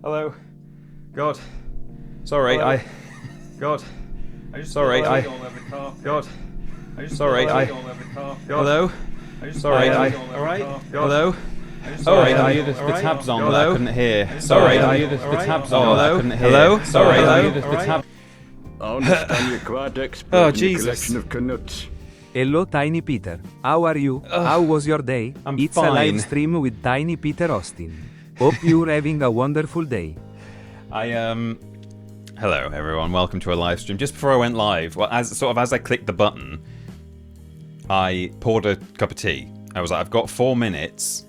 Hello. God. Sorry, Hello. God. Sorry, God. Sorry, Hello. Sorry, Alright. Hello. Sorry, Are you the tabs on Hello? that I couldn't hear. Sorry, Are you the tabs on that I couldn't hear. Hello? Sorry, Hello? are you the tabs? I understand you're quite expert Oh, in the Jesus. collection of canuts. Hello Tiny Peter, how are you? How was your day? I'm It's fine. a live stream with Tiny Peter Austin. Hope you're having a wonderful day. Hello everyone, welcome to a live stream. Just before I went live, well, as I clicked the button, I poured a cup of tea. I was like, I've got 4 minutes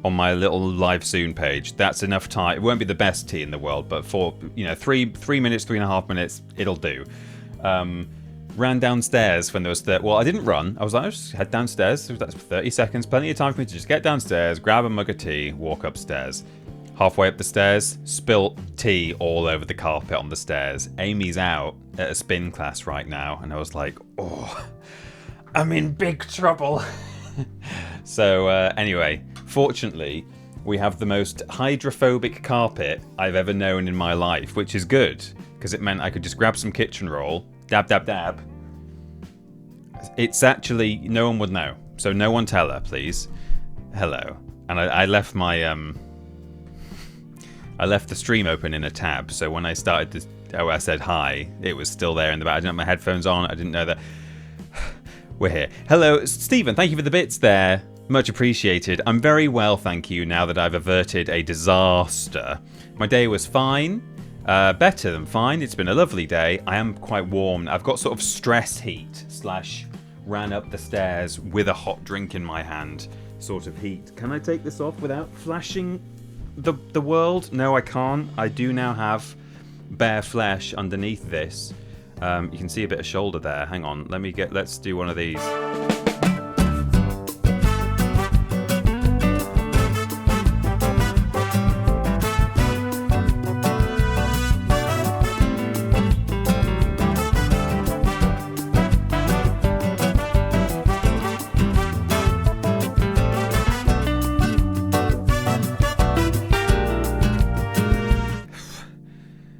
on my little live soon page. That's enough time. It won't be the best tea in the world, but for 3 minutes, 3.5 minutes, it'll do. Ran downstairs when there was I didn't run. I was like, I'll just head downstairs. That's 30 seconds, plenty of time for me to just get downstairs, grab a mug of tea, walk upstairs. Halfway up the stairs, spilt tea all over the carpet on the stairs. Amy's out at a spin class right now, and I was like, oh, I'm in big trouble. So anyway, fortunately, we have the most hydrophobic carpet I've ever known in my life, which is good, because it meant I could just grab some kitchen roll, dab, dab, dab. It's actually, no one would know, so no one tell her, please. Hello. And I left my, I left the stream open in a tab, so when I started I said hi, it was still there in the back. I didn't have my headphones on, I didn't know that. We're here. Hello, Stephen, thank you for the bits there. Much appreciated. I'm very well, thank you, now that I've averted a disaster. My day was fine. Better than fine. It's been a lovely day. I am quite warm. I've got sort of stress heat / ran up the stairs with a hot drink in my hand sort of heat. Can I take this off without flashing the world? No, I can't. I do now have bare flesh underneath this. You can see a bit of shoulder there. Hang on. Let's do one of these.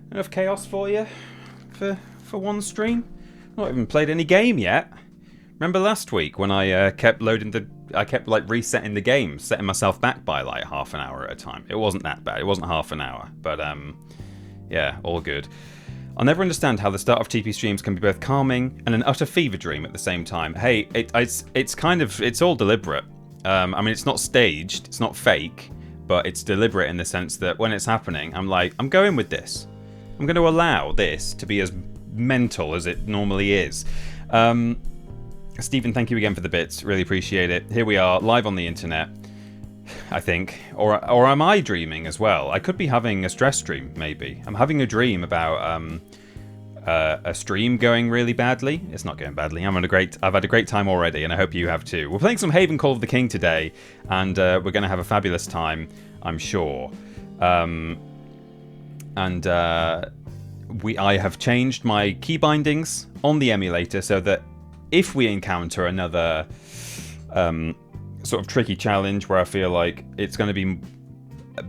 Enough chaos for you for one stream. Not even played any game yet. Remember last week when I kept resetting the game, setting myself back by like half an hour at a time. It wasn't that bad. It wasn't half an hour, but yeah, all good. I'll never understand how the start of TP streams can be both calming and an utter fever dream at the same time. Hey, it's all deliberate. I mean, it's not staged, it's not fake, but it's deliberate in the sense that when it's happening, I'm like, I'm going with this. I'm going to allow this to be as mental as it normally is. Stephen, thank you again for the bits. Really appreciate it. Here we are, live on the internet, I think. Or am I dreaming as well? I could be having a stress dream, maybe. I'm having a dream about a stream going really badly. It's not going badly. I've had a great time already, and I hope you have too. We're playing some Haven Call of the King today, and we're going to have a fabulous time, I'm sure. I have changed my key bindings on the emulator so that if we encounter another sort of tricky challenge where I feel like it's going to be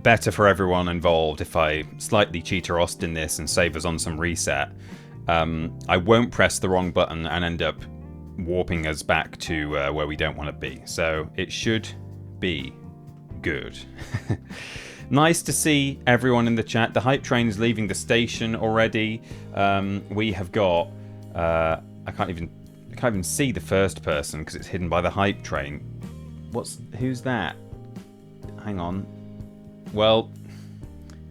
better for everyone involved if I slightly cheat or Austin this and save us on some reset, I won't press the wrong button and end up warping us back to where we don't want to be. So it should be good. Nice to see everyone in the chat. The hype train is leaving the station already. We have got I can't even see the first person because it's hidden by the hype train. Who's that? Hang on. Well,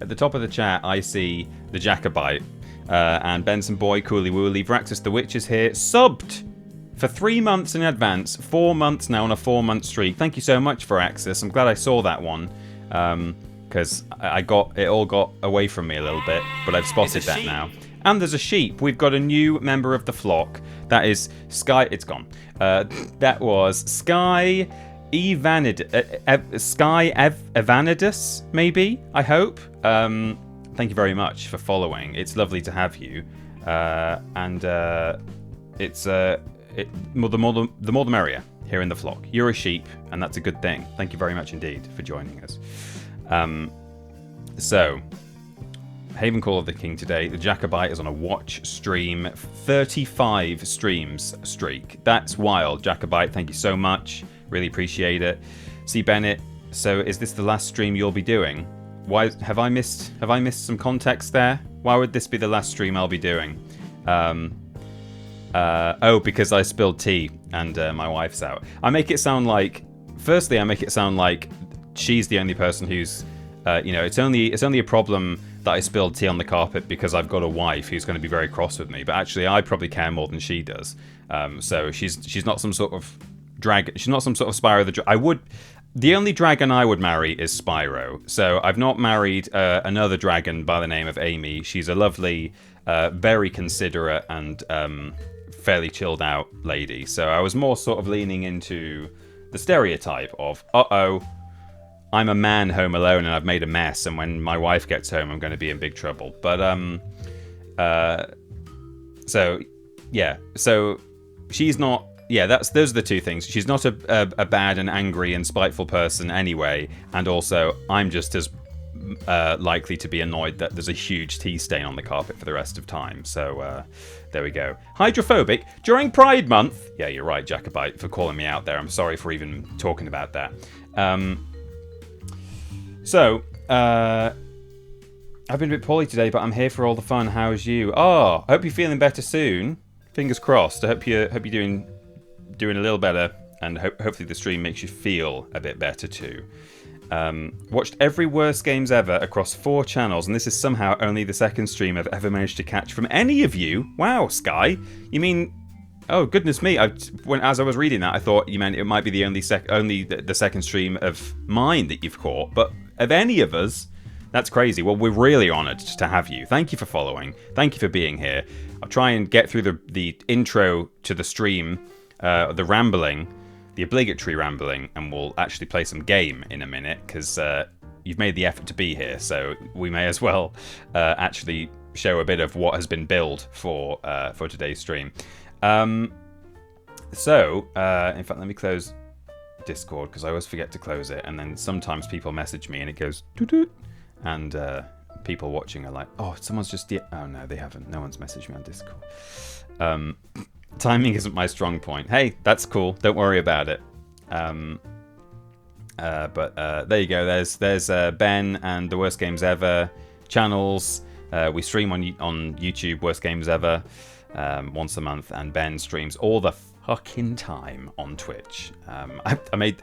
at the top of the chat, I see the Jacobite and Benson Boy, Cooley Wooly, Vraxis the Witch is here, subbed for 3 months in advance, 4 months now on a 4-month streak. Thank you so much, Vraxis. I'm glad I saw that one because it all got away from me a little bit, but I've spotted that now. And there's a sheep. We've got a new member of the flock. That is Sky. It's gone. That was Sky Evanidus, maybe. I hope. Thank you very much for following. It's lovely to have you. It's the more the merrier here in the flock. You're a sheep, and that's a good thing. Thank you very much indeed for joining us. So, Haven Call of the King today. The Jacobite is on a watch stream, 35 streams streak. That's wild, Jacobite. Thank you so much. Really appreciate it. See Bennett. So, is this the last stream you'll be doing? Why have I missed some context there? Why would this be the last stream I'll be doing? Oh, because I spilled tea and my wife's out. Firstly, I make it sound like she's the only person who's, it's only a problem that I spilled tea on the carpet because I've got a wife who's going to be very cross with me. But actually, I probably care more than she does. So she's not some sort of dragon. She's not some sort of Spyro the Dragon. The only dragon I would marry is Spyro. So I've not married another dragon by the name of Amy. She's a lovely, very considerate and fairly chilled out lady. So I was more sort of leaning into the stereotype of, I'm a man home alone and I've made a mess, and when my wife gets home, I'm going to be in big trouble. But so she's not. Yeah, those are the two things. She's not a bad and angry and spiteful person anyway, and also I'm just as likely to be annoyed that there's a huge tea stain on the carpet for the rest of time. So there we go. Hydrophobic during Pride Month. Yeah, you're right, Jacobite, for calling me out there. I'm sorry for even talking about that. I've been a bit poorly today, but I'm here for all the fun. How's you? I hope you're feeling better soon. Fingers crossed. I hope you're doing a little better, and hopefully the stream makes you feel a bit better too. Watched every Worst Games Ever across 4 channels, and this is somehow only the second stream I've ever managed to catch from any of you. Wow, Sky. You mean... Oh, goodness me. As I was reading that, I thought you meant it might be the only the second stream of mine that you've caught. But of any of us, that's crazy. Well, we're really honoured to have you. Thank you for following. Thank you for being here. I'll try and get through the intro to the stream, the rambling, the obligatory rambling, and we'll actually play some game in a minute, because you've made the effort to be here, so we may as well actually show a bit of what has been built for today's stream. In fact, let me close Discord, because I always forget to close it, and then sometimes people message me and it goes doot, and people watching are like, oh, someone's just... Oh, no, they haven't. No one's messaged me on Discord. Timing isn't my strong point. Hey, that's cool. Don't worry about it. But there you go. There's Ben and the Worst Games Ever channels. We stream on YouTube Worst Games Ever once a month, and Ben streams all the fucking time on Twitch. I meant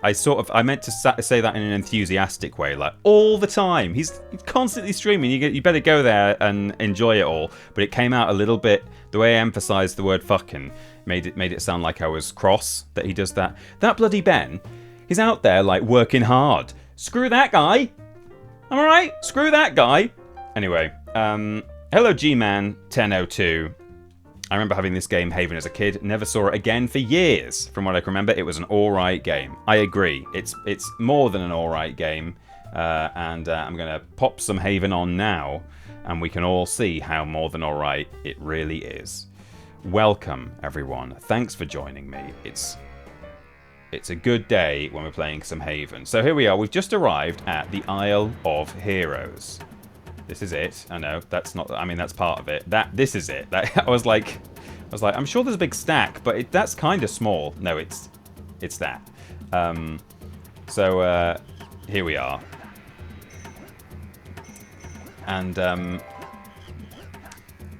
to say that in an enthusiastic way, like all the time. He's constantly streaming. You better go there and enjoy it all. But it came out a little bit. The way I emphasised the word "fucking" made it sound like I was cross that he does that. That bloody Ben, he's out there like working hard. Screw that guy. Am I right? Screw that guy. Anyway, hello G-Man 1002. I remember having this game, Haven, as a kid. Never saw it again for years. From what I can remember, it was an alright game. I agree. It's more than an alright game. And I'm going to pop some Haven on now, and we can all see how more than alright it really is. Welcome, everyone. Thanks for joining me. It's a good day when we're playing some Haven. So here we are. We've just arrived at the Isle of Heroes. This is it. I know that's not. I mean, that's part of it. This is it. I was like, I'm sure there's a big stack, but that's kind of small. No, it's that. So here we are,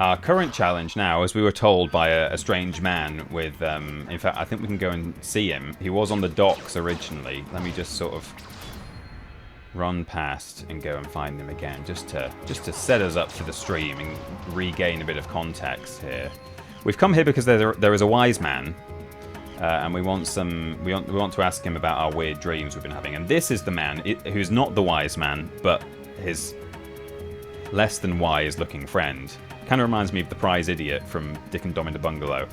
Our current challenge now, as we were told by a strange man with... in fact, I think we can go and see him. He was on the docks originally. Let me just sort of run past and go and find him again, just to set us up for the stream and regain a bit of context here. We've come here because there is a wise man, and we want to ask him about our weird dreams we've been having. And this is the man who's not the wise man, but his less than wise looking friend. Kind of reminds me of the prize idiot from Dick and Dom in the Bungalow,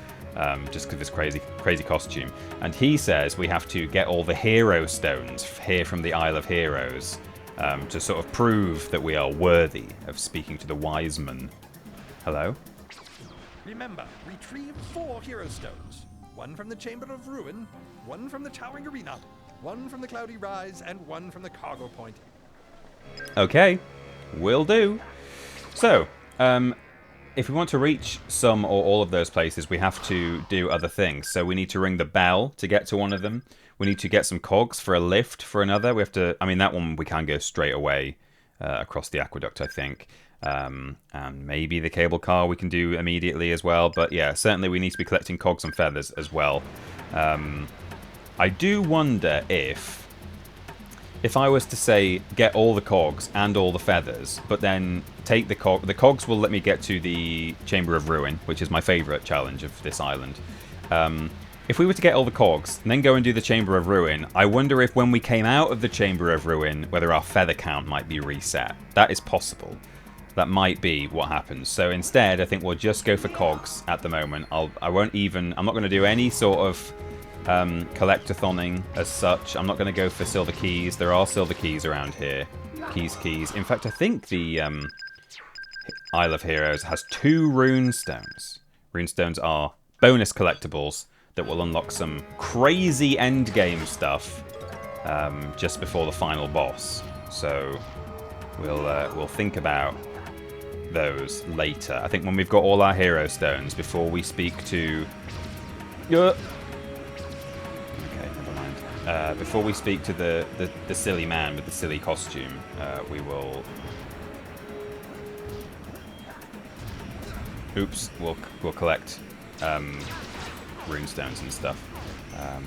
just because of his crazy costume. And he says we have to get all the hero stones here from the Isle of Heroes to sort of prove that we are worthy of speaking to the wise man. Hello? Remember, retrieve 4 hero stones. 1 from the Chamber of Ruin, 1 from the Towering Arena, 1 from the Cloudy Rise, and 1 from the Cargo Point. Okay, will do. So, if we want to reach some or all of those places, we have to do other things. So we need to ring the bell to get to one of them. We need to get some cogs for a lift for another. We have to... I mean, that one we can go straight away across the aqueduct, I think. And maybe the cable car we can do immediately as well. But yeah, certainly we need to be collecting cogs and feathers as well. I do wonder if I was to say, get all the cogs and all the feathers, but then take the cogs will let me get to the Chamber of Ruin, which is my favourite challenge of this island. If we were to get all the cogs, and then go and do the Chamber of Ruin, I wonder if when we came out of the Chamber of Ruin, whether our feather count might be reset. That is possible. That might be what happens. So instead, I think we'll just go for cogs at the moment. I'm not going to do any sort of collectathoning as such. I'm not going to go for silver keys. There are silver keys around here. Keys. In fact, I think the Isle of Heroes has 2 rune stones. Rune stones are bonus collectibles that will unlock some crazy endgame stuff just before the final boss. So we'll think about those later. I think when we've got all our hero stones, before we speak to... before we speak to the silly man with the silly costume, we will... We'll collect runestones and stuff.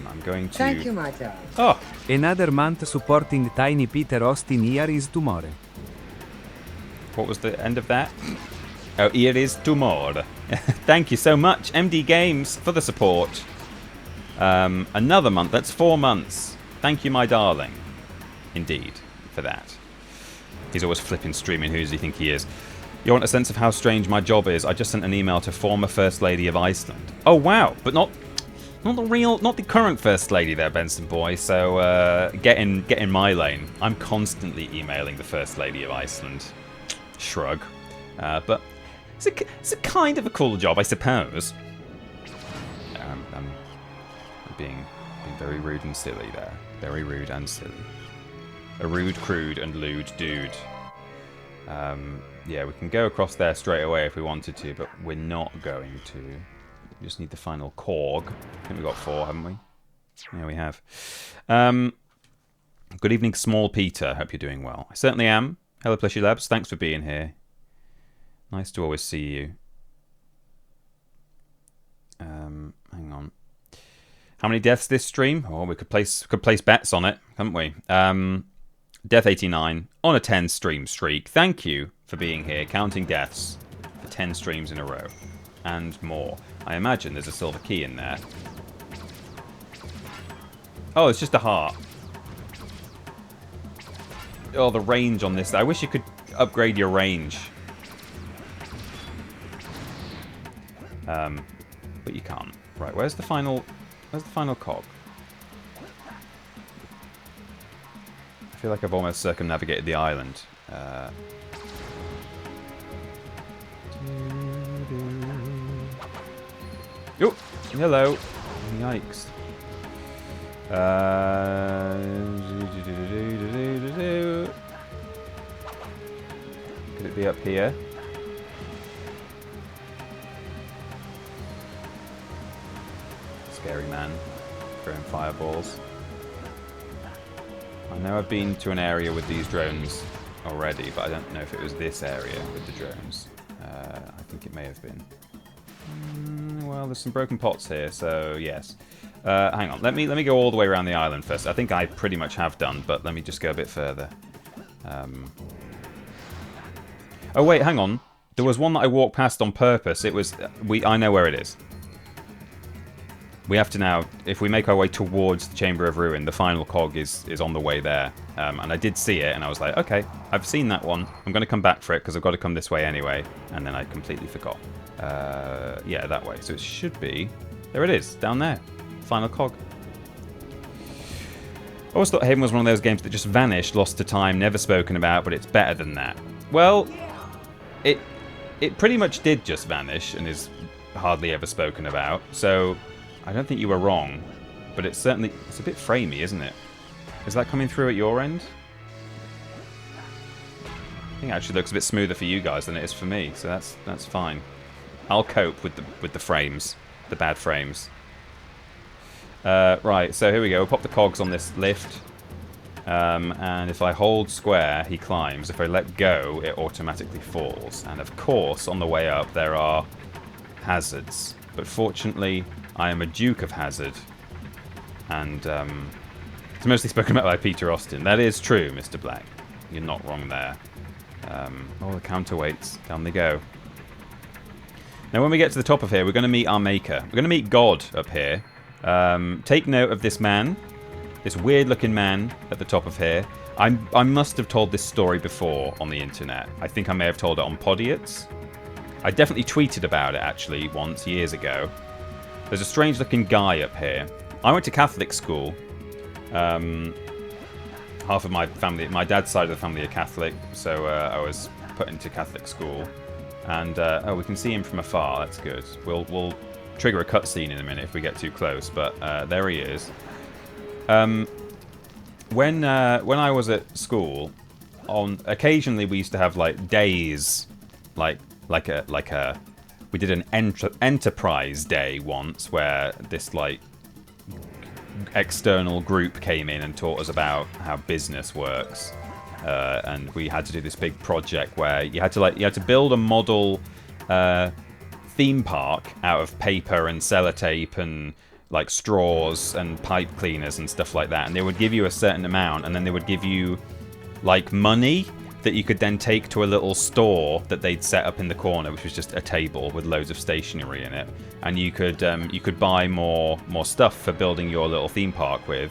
I'm going to... Thank you, my child. Oh! Another month supporting Tiny Peter Austin here is tomorrow. What was the end of that? Oh, here is tomorrow. Thank you so much, MD Games, for the support. Another month. That's 4 months. Thank you, my darling. Indeed, for that. He's always flipping streaming. Who does he think he is? You want a sense of how strange my job is? I just sent an email to former First Lady of Iceland. Oh, wow. But not the current First Lady there, Benson boy. So, get in my lane. I'm constantly emailing the First Lady of Iceland. Shrug. But it's a kind of a cool job, I suppose. I'm being very rude and silly there. Very rude and silly. A rude, crude, and lewd dude. Yeah, we can go across there straight away if we wanted to, but we're not going to. We just need the final cog. I think we've got 4, haven't we? Yeah, we have. Good evening, Small Peter. Hope you're doing well. I certainly am. Hello, Plushy Labs. Thanks for being here. Nice to always see you. Hang on. How many deaths this stream? Oh, we could place bets on it, couldn't we? Death 89 on a 10 stream streak. Thank you for being here, counting deaths for 10 streams in a row and more. I imagine there's a silver key in there. Oh, it's just a heart. Oh, the range on this. I wish you could upgrade your range. But you can't. Right, where's the final cog? I feel like I've almost circumnavigated the island. Oh, hello. Yikes. Could it be up here? Scary man throwing fireballs. I know I've been to an area with these drones already, but I don't know if it was this area with the drones. I think it may have been. Well, there's some broken pots here, so yes. Hang on, let me go all the way around the island first. I think I pretty much have done, but let me just go a bit further. Oh wait, hang on. There was one that I walked past on purpose. It was I know where it is. We have to now, if we make our way towards the Chamber of Ruin, the final cog is on the way there. And I did see it, and I was like, okay, I've seen that one. I'm going to come back for it, because I've got to come this way anyway. And then I completely forgot. Yeah, that way. So it should be... There it is, down there. Final cog. I always thought Haven was one of those games that just vanished, lost to time, never spoken about, but it's better than that. Well, it pretty much did just vanish, and is hardly ever spoken about. So... I don't think you were wrong, but it's a bit framey, isn't it? Is that coming through at your end? I think it actually looks a bit smoother for you guys than it is for me, so that's fine. I'll cope with the frames, the bad frames. Right, so here we go. We'll pop the cogs on this lift, and if I hold square, he climbs. If I let go, it automatically falls. And of course, on the way up, there are hazards. But fortunately, I am a Duke of Hazard, and it's mostly spoken about by Peter Austin. That is true, Mr. Black. You're not wrong there. Oh, the counterweights. Down they go. Now, when we get to the top of here, we're going to meet our Maker. We're going to meet God up here. Take note of this man, this weird-looking man at the top of here. I must have told this story before on the internet. I think I may have told it on Podiots. I definitely tweeted about it, actually, once, years ago. There's a strange-looking guy up here. I went to Catholic school. Half of my family, my dad's side of the family are Catholic, so I was put into Catholic school. And, oh, we can see him from afar. That's good. We'll trigger a cutscene in a minute if we get too close, but there he is. When I was at school, occasionally we used to have, like, days, we did an enterprise day once where this like external group came in and taught us about how business works, and we had to do this big project where you had to build a model theme park out of paper and sellotape and like straws and pipe cleaners and stuff like that, and they would give you a certain amount, and then they would give you like money that you could then take to a little store that they'd set up in the corner, which was just a table with loads of stationery in it, and you could buy more stuff for building your little theme park with.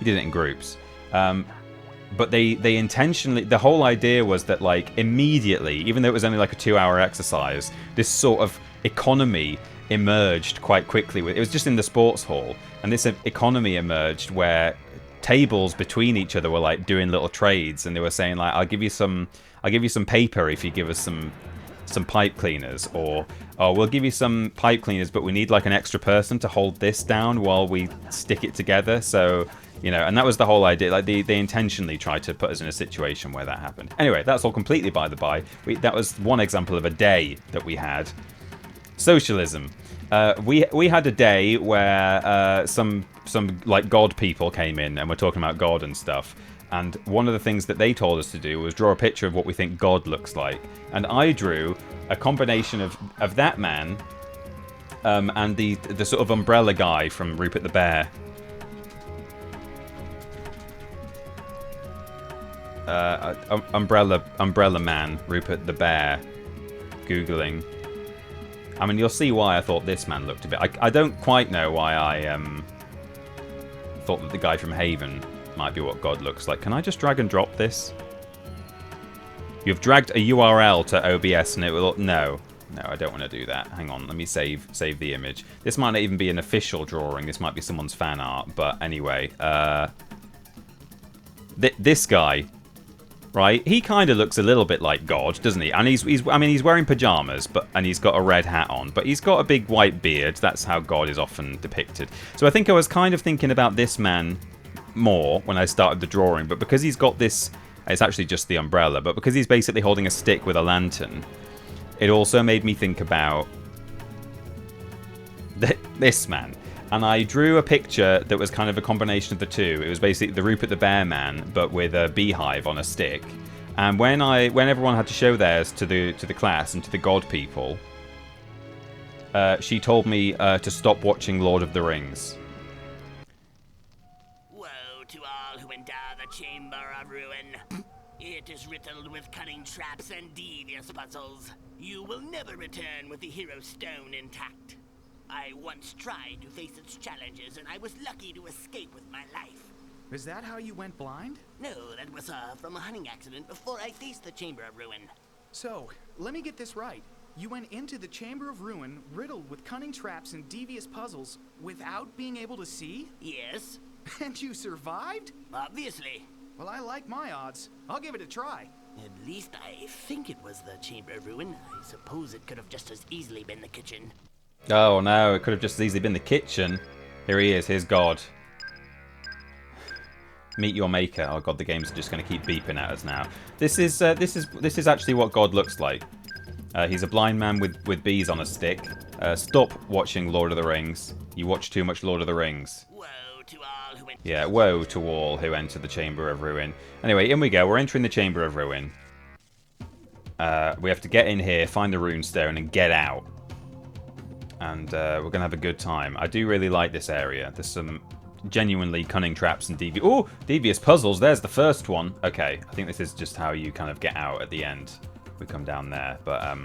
We did it in groups, but they intentionally, the whole idea was that like immediately, even though it was only like a 2-hour exercise, this sort of economy emerged quite quickly. It was just in the sports hall, and this economy emerged where tables between each other were like doing little trades, and they were saying like, I'll give you some paper if you give us some pipe cleaners, or oh, we'll give you some pipe cleaners, but we need like an extra person to hold this down while we stick it together. So, you know, and that was the whole idea. Like they intentionally tried to put us in a situation where that happened. Anyway, that's all completely by the by. That was one example of a day that we had. Socialism. We had a day where some like God people came in and were talking about God and stuff. And one of the things that they told us to do was draw a picture of what we think God looks like. And I drew a combination of that man and the sort of umbrella guy from Rupert the Bear. Umbrella man, Rupert the Bear. Googling. I mean, you'll see why I thought this man looked a bit... I don't quite know why I thought that the guy from Haven might be what God looks like. Can I just drag and drop this? You've dragged a URL to OBS and it will... No, I don't want to do that. Hang on, let me save the image. This might not even be an official drawing. This might be someone's fan art. But anyway, this guy... Right, he kind of looks a little bit like God, doesn't he? And he's wearing pajamas, and he's got a red hat on, but he's got a big white beard. That's how God is often depicted. So I think I was kind of thinking about this man more when I started the drawing, but because he's got this, it's actually just the umbrella, but because he's basically holding a stick with a lantern, it also made me think about this man. And I drew a picture that was kind of a combination of the two. It was basically the Rupert the Bear man, but with a beehive on a stick. And when everyone had to show theirs to the class and to the god people, she told me to stop watching Lord of the Rings. Woe to all who endow the Chamber of Ruin. It is riddled with cunning traps and devious puzzles. You will never return with the Hero Stone intact. I once tried to face its challenges, and I was lucky to escape with my life. Is that how you went blind? No, that was from a hunting accident before I faced the Chamber of Ruin. So, let me get this right. You went into the Chamber of Ruin riddled with cunning traps and devious puzzles without being able to see? Yes. And you survived? Obviously. Well, I like my odds. I'll give it a try. At least I think it was the Chamber of Ruin. I suppose it could have just as easily been the kitchen. Oh no, it could have just as easily been the kitchen. Here he is, here's God. Meet your maker. Oh god, the game's just going to keep beeping at us now. This is actually what God looks like. He's a blind man with bees on a stick. Stop watching Lord of the Rings. You watch too much Lord of the Rings. Woe to all who Yeah, woe to all who enter the Chamber of Ruin. Anyway, in we go. We're entering the Chamber of Ruin. We have to get in here, find the rune stone, and get out. And we're going to have a good time. I do really like this area. There's some genuinely cunning traps and devious puzzles. There's the first one. Okay, I think this is just how you kind of get out at the end. We come down there, but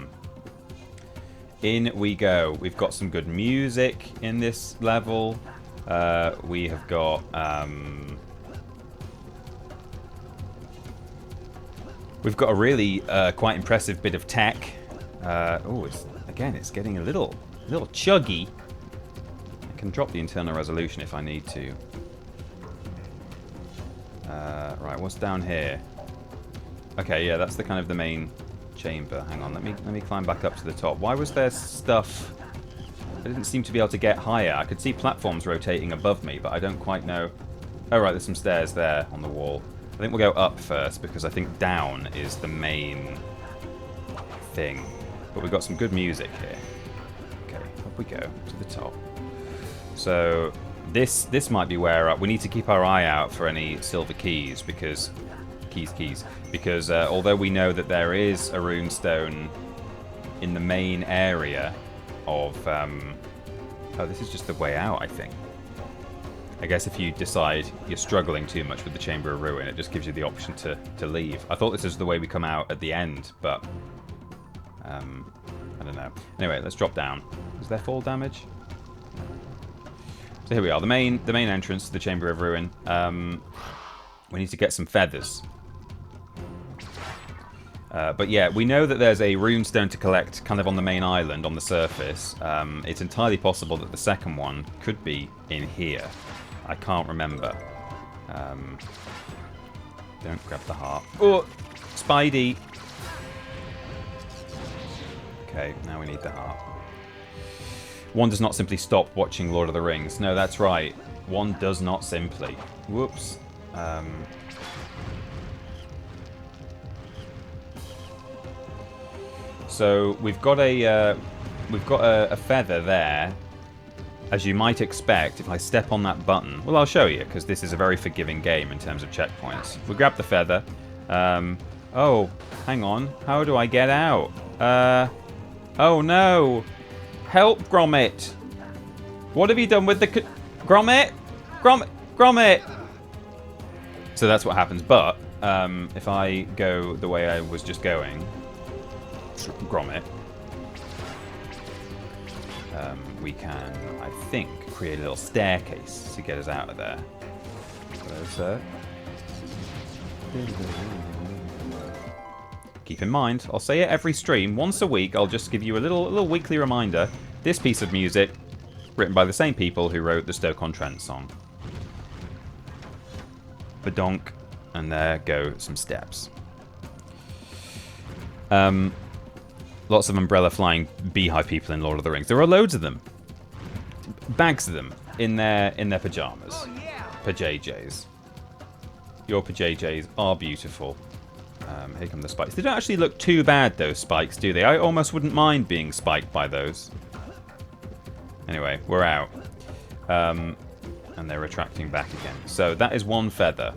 in we go. We've got some good music in this level. We have got we've got a really quite impressive bit of tech. It's getting a little chuggy. I can drop the internal resolution if I need to. Right, what's down here? Okay, yeah, that's the kind of the main chamber. Hang on, let me climb back up to the top. Why was there stuff? I didn't seem to be able to get higher. I could see platforms rotating above me, but I don't quite know. Oh right, there's some stairs there on the wall. I think we'll go up first because I think down is the main thing. But we've got some good music here. Okay, up we go to the top. So this might be where we need to keep our eye out for any silver keys because although we know that there is a rune stone in the main area of this is just the way out, I think. I guess if you decide you're struggling too much with the Chamber of Ruin, it just gives you the option to leave. I thought this is the way we come out at the end, but I don't know. Anyway, let's drop down. Is there fall damage? So here we are, the main entrance to the Chamber of Ruin. We need to get some feathers. But yeah, we know that there's a runestone to collect kind of on the main island on the surface. It's entirely possible that the second one could be in here. I can't remember. Don't grab the heart. Oh, Spidey. Okay, now we need the heart. One does not simply stop watching Lord of the Rings. No, that's right. One does not simply. Whoops. So we've got a feather there, as you might expect. If I step on that button, well, I'll show you because this is a very forgiving game in terms of checkpoints. We grab the feather. Oh, hang on. How do I get out? Oh no! Help, Gromit! What have you done with the Gromit? Gromit! So that's what happens. But if I go the way I was just going. Gromit. We can, I think, create a little staircase to get us out of there. So, keep in mind, I'll say it every stream. Once a week, I'll just give you a little weekly reminder. This piece of music, written by the same people who wrote the Stoke-on-Trent song. Badonk, and there go some steps. Lots of umbrella flying beehive people in Lord of the Rings. There are loads of them. Bags of them in their pajamas. Oh, yeah. Pajajs. Your pajajs are beautiful. Here come the spikes. They don't actually look too bad, those spikes, do they? I almost wouldn't mind being spiked by those. Anyway, we're out. And they're retracting back again. So that is one feather.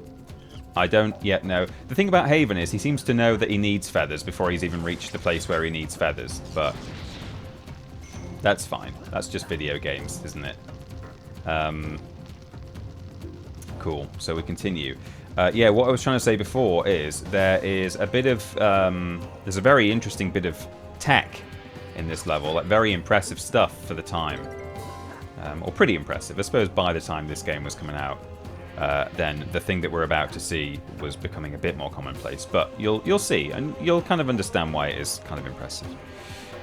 I don't yet know. The thing about Haven is he seems to know that he needs feathers before he's even reached the place where he needs feathers, but that's fine. That's just video games, isn't it? Cool. So we continue. Yeah, what I was trying to say before is there is a bit of... there's a very interesting bit of tech in this level. Like, very impressive stuff for the time. Or pretty impressive. I suppose by the time this game was coming out, then the thing that we're about to see was becoming a bit more commonplace. But you'll see, and you'll kind of understand why it is kind of impressive.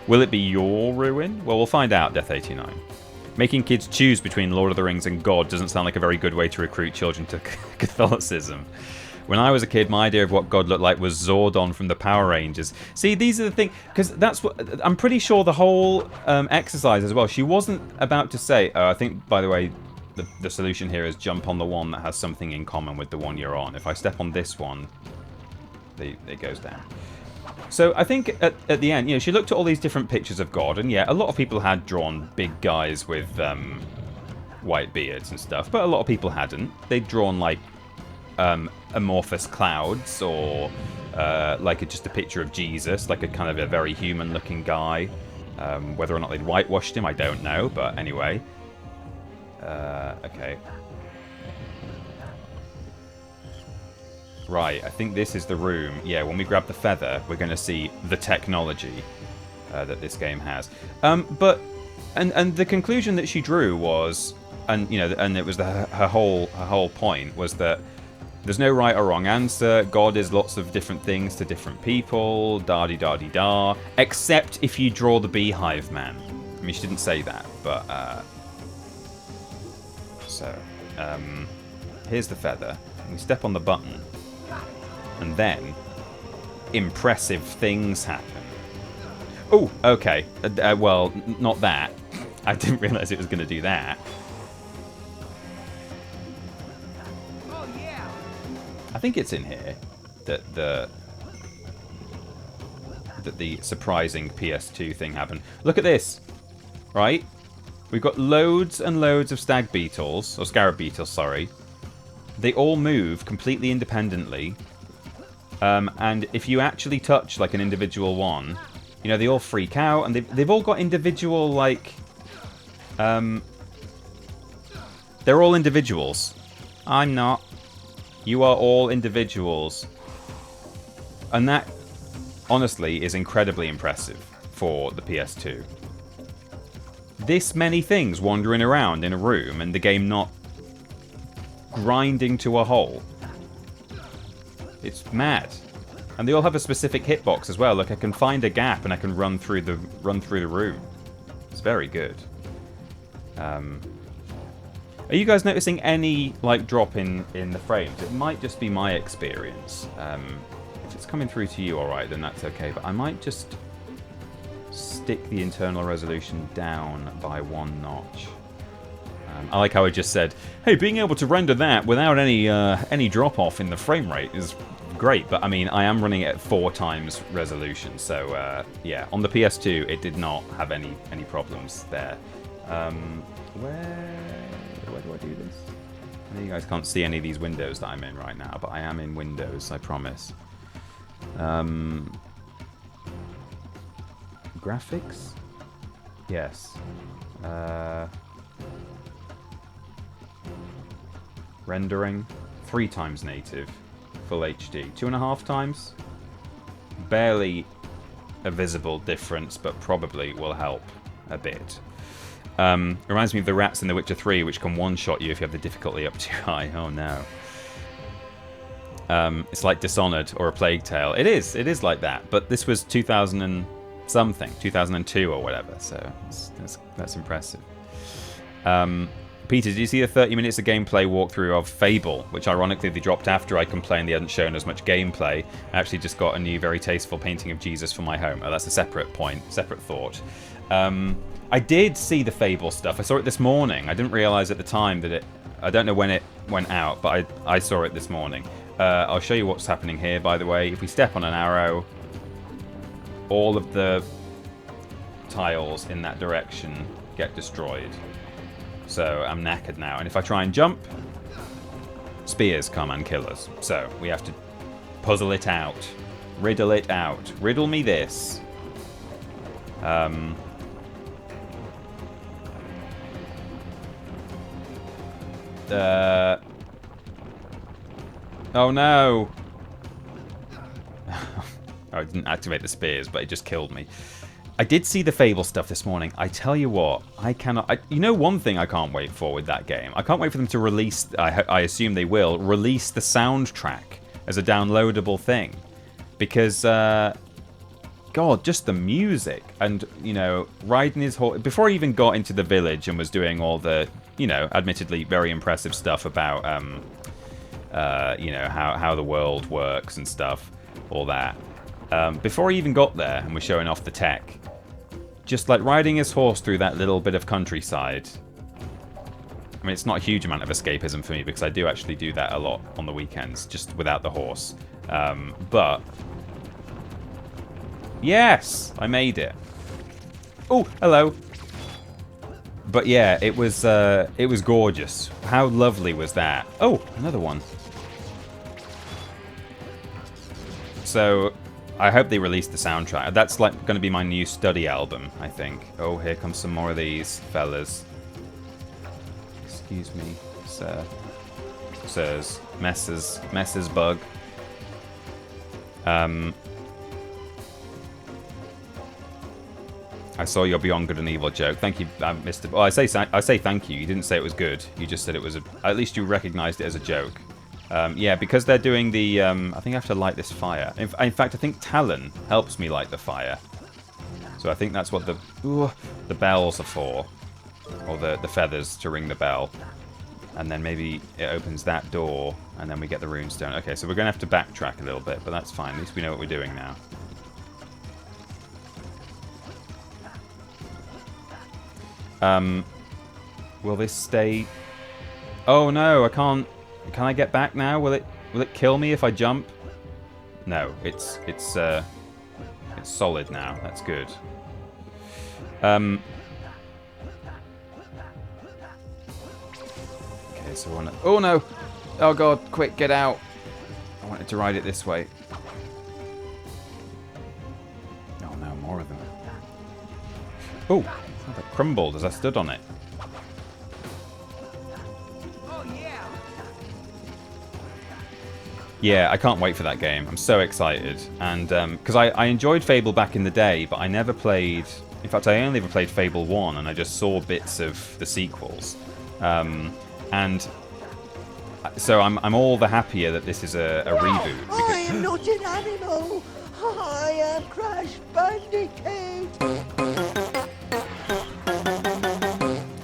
Will it be your ruin? Well, we'll find out, Death89. Making kids choose between Lord of the Rings and God doesn't sound like a very good way to recruit children to Catholicism. When I was a kid, my idea of what God looked like was Zordon from the Power Rangers. See, these are the things, because that's what I'm pretty sure the whole exercise as well. She wasn't about to say, I think, by the way, the solution here is jump on the one that has something in common with the one you're on. If I step on this one, it goes down. So I think at the end, you know, she looked at all these different pictures of God, and yeah, a lot of people had drawn big guys with white beards and stuff, but a lot of people hadn't. They'd drawn like amorphous clouds, or like just a picture of Jesus, like a kind of a very human-looking guy. Whether or not they'd whitewashed him, I don't know, but anyway. Okay. Right, I think this is the room. Yeah, when we grab the feather, we're going to see the technology that this game has. But the conclusion that she drew was, and you know, and it was her whole point was that there's no right or wrong answer. God is lots of different things to different people. Da-di-da-di-da. Except if you draw the beehive man. I mean, she didn't say that, but so here's the feather. We step on the button. And then, impressive things happen. Oh, okay. Well, not that. I didn't realise it was going to do that. Oh, yeah. I think it's in here that the surprising PS2 thing happened. Look at this, right? We've got loads and loads of stag beetles, or scarab beetles, sorry. They all move completely independently. And if you actually touch like an individual one, you know, they all freak out, and they've all got individual, like, they're all individuals. I'm not. You are all individuals. And that, honestly, is incredibly impressive for the PS2. This many things wandering around in a room, and the game not grinding to a halt. It's mad. And they all have a specific hitbox as well. Like, I can find a gap and I can run through the room. It's very good. Are you guys noticing any like drop in the frames? It might just be my experience. If it's coming through to you alright, then that's okay. But I might just stick the internal resolution down by 1 notch. I like how I just said, hey, being able to render that without any drop-off in the frame rate is great. But, I mean, I am running it at 4 times resolution. So, yeah, on the PS2, it did not have any problems there. Where do I do this? I know you guys can't see any of these windows that I'm in right now, but I am in Windows, I promise. Graphics? Yes. Rendering, 3 times native, full HD. 2.5 times? Barely a visible difference, but probably will help a bit. Reminds me of the rats in The Witcher 3, which can one-shot you if you have the difficulty up too high. Oh no. It's like Dishonored or A Plague Tale. It is like that, but this was 2000 and something, 2002 or whatever, so that's impressive. Peter, did you see the 30 minutes of gameplay walkthrough of Fable, which ironically they dropped after I complained they hadn't shown as much gameplay? I actually just got a new, very tasteful painting of Jesus for my home. Oh, that's a separate point, separate thought. I did see the Fable stuff. I saw it this morning. I didn't realise at the time that I don't know when it went out, but I saw it this morning. I'll show you what's happening here, by the way. If we step on an arrow, all of the tiles in that direction get destroyed. So I'm knackered now. And if I try and jump, spears come and kill us. So we have to puzzle it out. Riddle it out. Riddle me this. Oh no! I didn't activate the spears, but it just killed me. I did see the Fable stuff this morning. I tell you what, I cannot... you know one thing I can't wait for with that game? I can't wait for them to release... I assume they will, release the soundtrack as a downloadable thing. Because, God, just the music. And, you know, riding his horse... Before he even got into the village and was doing all the, you know, admittedly very impressive stuff about, you know, how the world works and stuff. All that. Before he even got there and was showing off the tech, just like riding his horse through that little bit of countryside. I mean, it's not a huge amount of escapism for me because I do actually do that a lot on the weekends, just without the horse. But yes, I made it. Oh, hello. But yeah, it was gorgeous. How lovely was that? Oh, another one. So, I hope they release the soundtrack. That's like going to be my new study album, I think. Oh, here comes some more of these fellas. Excuse me, sir. Sirs. Messers bug. I saw your Beyond Good and Evil joke. Thank you, Mr. Well, I say thank you. You didn't say it was good. You just said it was at least you recognized it as a joke. Yeah, because they're doing the... I think I have to light this fire. In fact, I think Talon helps me light the fire. So I think that's what the bells are for. Or the feathers to ring the bell. And then maybe it opens that door, and then we get the runestone. Okay, so we're going to have to backtrack a little bit, but that's fine. At least we know what we're doing now. Will this stay... Oh no, I can't... Can I get back now? Will it kill me if I jump? No, it's solid now. That's good. Okay, so we're on. Oh no! Oh god! Quick, get out! I wanted to ride it this way. Oh no, more of them. Oh, that crumbled as I stood on it. Yeah, I can't wait for that game. I'm so excited. And because I enjoyed Fable back in the day, but I never played... In fact, I only ever played Fable 1, and I just saw bits of the sequels. And so I'm all the happier that this is a reboot. Because... I am not an animal. I am Crash Bandicoot.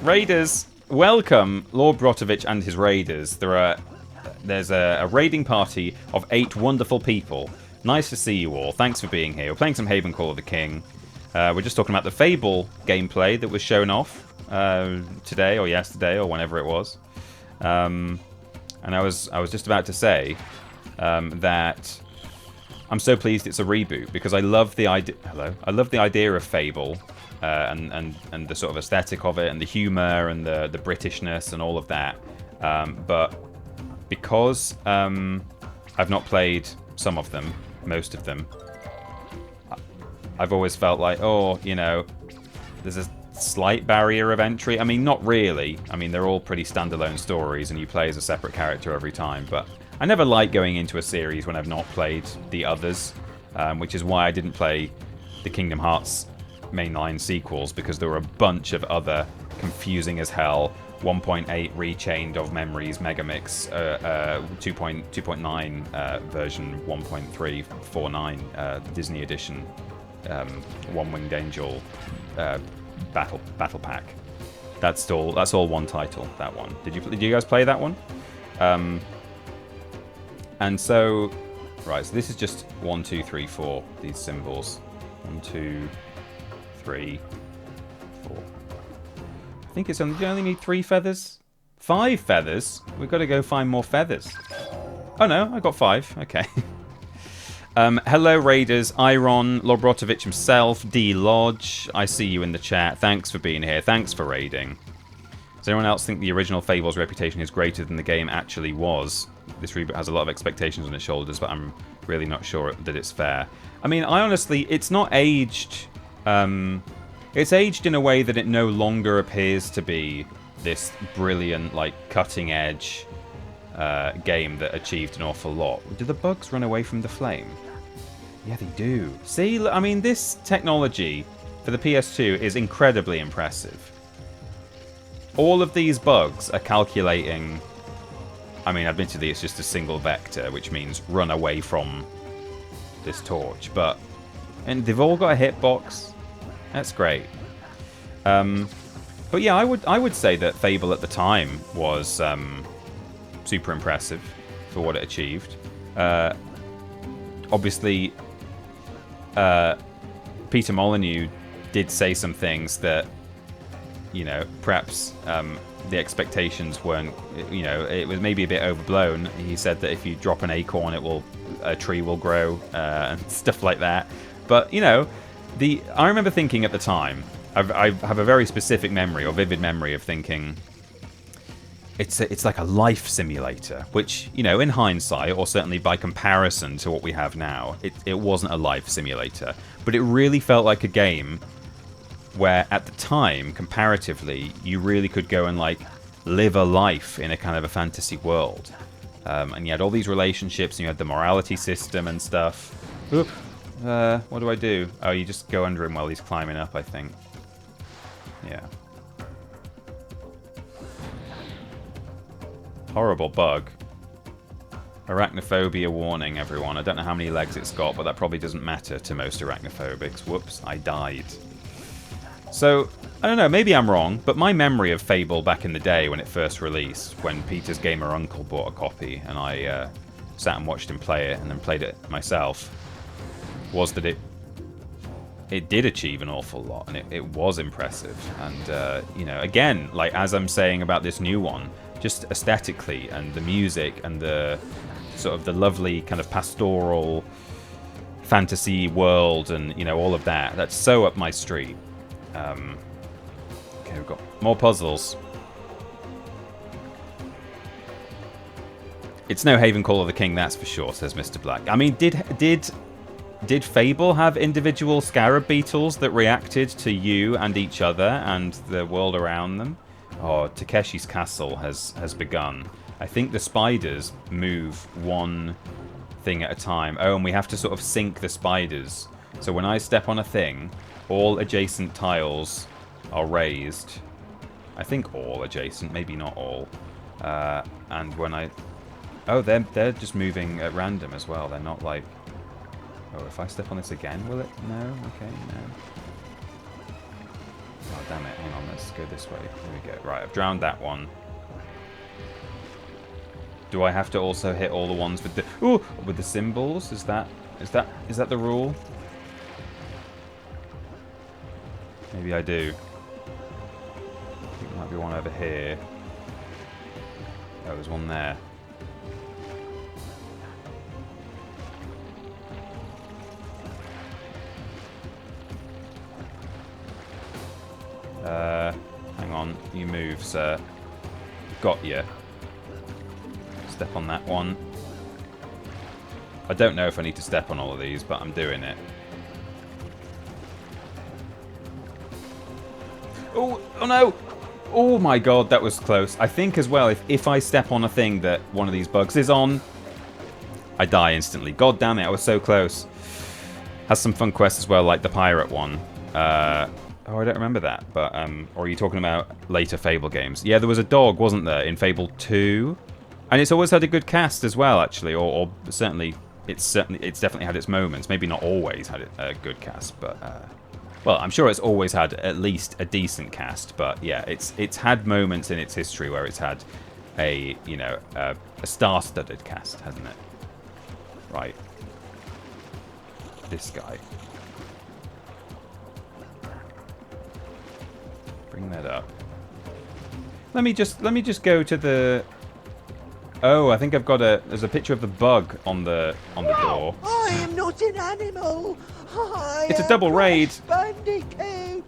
Raiders, welcome, Lord Brotovich and his raiders. There's a raiding party of 8 wonderful people. Nice to see you all. Thanks for being here. We're playing some Haven Call of the King. We're just talking about the Fable gameplay that was shown off today or yesterday or whenever it was. And I was just about to say that I'm so pleased it's a reboot because I love the idea. Hello, I love the idea of Fable and the sort of aesthetic of it and the humor and the Britishness and all of that. But because I've not played some of them, most of them, I've always felt like, oh, you know, there's a slight barrier of entry. I mean, not really. I mean, they're all pretty standalone stories and you play as a separate character every time. But I never like going into a series when I've not played the others, which is why I didn't play the Kingdom Hearts mainline sequels, because there were a bunch of other confusing as hell 1.8 rechained of memories megamix 2.9 version 1.349 Disney edition One-Winged Angel battle pack. That's all one title, that one. Did you guys play that one? And so right, so this is just 1 2 3 4 these symbols. 1 2 3 4. I think it's only, you only need 3 feathers? 5 feathers? We've got to go find more feathers. Oh no, I got 5. Okay. Hello Raiders, Iron, Lord Brotovich himself, D Lodge. I see you in the chat. Thanks for being here. Thanks for raiding. Does anyone else think the original Fable's reputation is greater than the game actually was? This reboot has a lot of expectations on its shoulders, but I'm really not sure that it's fair. I mean, I honestly, it's not aged. It's aged in a way that it no longer appears to be this brilliant, like, cutting-edge game that achieved an awful lot. Do the bugs run away from the flame? Yeah, they do. See, I mean, this technology for the PS2 is incredibly impressive. All of these bugs are calculating... I mean, admittedly, it's just a single vector, which means run away from this torch. And they've all got a hitbox. That's great. But yeah, I would say that Fable at the time was super impressive for what it achieved. Obviously, Peter Molyneux did say some things that, you know, perhaps the expectations weren't, you know, it was maybe a bit overblown. He said that if you drop an acorn, a tree will grow, and stuff like that. But, you know, I remember thinking at the time, I have a very specific memory, or vivid memory, of thinking it's like a life simulator, which, you know, in hindsight, or certainly by comparison to what we have now, it wasn't a life simulator. But it really felt like a game where, at the time, comparatively, you really could go and, like, live a life in a kind of a fantasy world. And you had all these relationships, and you had the morality system and stuff. Oop. What do I do? Oh, you just go under him while he's climbing up, I think. Yeah. Horrible bug. Arachnophobia warning, everyone. I don't know how many legs it's got, but that probably doesn't matter to most arachnophobics. Whoops, I died. So, I don't know, maybe I'm wrong, but my memory of Fable back in the day when it first released, when Peter's gamer uncle bought a copy, and I sat and watched him play it, and then played it myself, was that it did achieve an awful lot, and it was impressive. And, you know, again, like, as I'm saying about this new one, just aesthetically, and the music, and the sort of the lovely kind of pastoral fantasy world, and, you know, all of that, that's so up my street. Okay, we've got more puzzles. It's no Haven Call of the King, that's for sure, says Mr. Black. I mean, did Fable have individual scarab beetles that reacted to you and each other and the world around them? Oh, Takeshi's castle has begun. I think the spiders move one thing at a time. Oh, and we have to sort of sync the spiders. So when I step on a thing, all adjacent tiles are raised. I think all adjacent, maybe not all. And when I... Oh, they're just moving at random as well. They're not like... Oh, if I step on this again, will it? No? Okay, no. Oh, damn it. Hang on, let's go this way. Here we go. Right, I've drowned that one. Do I have to also hit all the ones with the... Ooh! With the symbols? Is that the rule? Maybe I do. I think there might be one over here. Oh, there's one there. Hang on. You move, sir. Got you. Step on that one. I don't know if I need to step on all of these, but I'm doing it. Oh no! Oh my god, that was close. I think as well, if I step on a thing that one of these bugs is on, I die instantly. God damn it, I was so close. Has some fun quests as well, like the pirate one. Oh, I don't remember that, but, or are you talking about later Fable games? Yeah, there was a dog, wasn't there, in Fable 2? And it's always had a good cast as well, actually, or certainly, it's definitely had its moments. Maybe not always had a good cast, but, well, I'm sure it's always had at least a decent cast, but yeah, it's had moments in its history where it's had a, you know, a star-studded cast, hasn't it? Right. This guy. Bring that up. Let me just go to the... Oh, I think I've got there's a picture of the bug on the door. I am not an animal. It's a double raid. Bandicoot.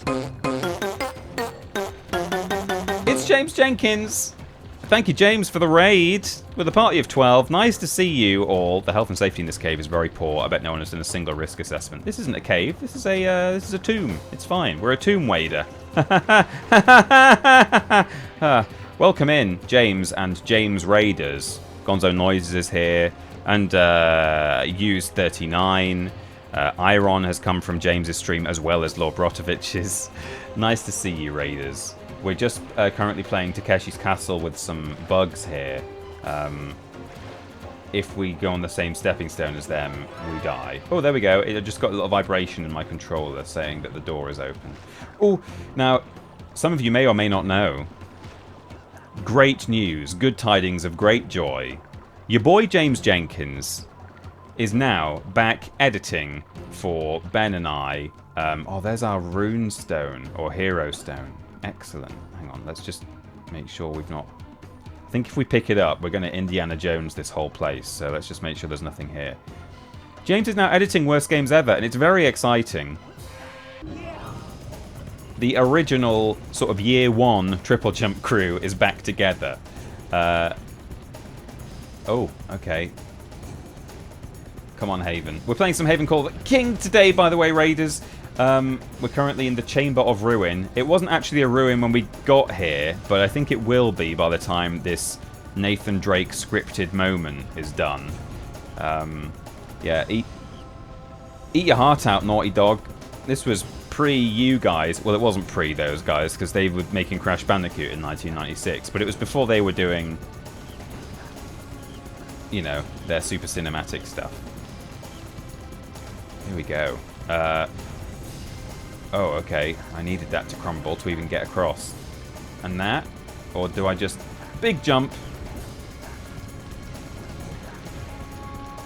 It's There's James Jenkins. Thank you, James, for the raid with a party of 12. Nice to see you all. The health and safety in this cave is very poor. I bet no one has done a single risk assessment. This isn't a cave. This is a tomb. It's fine. We're a tomb wader. Welcome in, James and James Raiders. Gonzo Noises is here, and Use 39. Iron has come from James's stream as well as Lord Brotovich's. Nice to see you, Raiders. We're just currently playing Takeshi's Castle with some bugs here. If we go on the same stepping stone as them, we die. Oh, there we go. It just got a little vibration in my controller saying that the door is open. Oh, now, some of you may or may not know. Great news. Good tidings of great joy. Your boy James Jenkins is now back editing for Ben and I. Oh, there's our rune stone or hero stone. Excellent. Hang on, let's just make sure we've not... I think if we pick it up, we're going to Indiana Jones this whole place, so let's just make sure there's nothing here. James is now editing Worst Games Ever, and it's very exciting. The original sort of year one Triple Jump crew is back together. Oh, okay. Come on, Haven. We're playing some Haven Call the King today, by the way, Raiders. We're currently in the Chamber of Ruin. It wasn't actually a ruin when we got here, but I think it will be by the time this Nathan Drake scripted moment is done. Yeah, eat your heart out, Naughty Dog. This was pre-you guys. Well, it wasn't pre those guys, because they were making Crash Bandicoot in 1996, but it was before they were doing, you know, their super cinematic stuff. Here we go. Oh, okay. I needed that to crumble to even get across. And that? Or do I just... Big jump!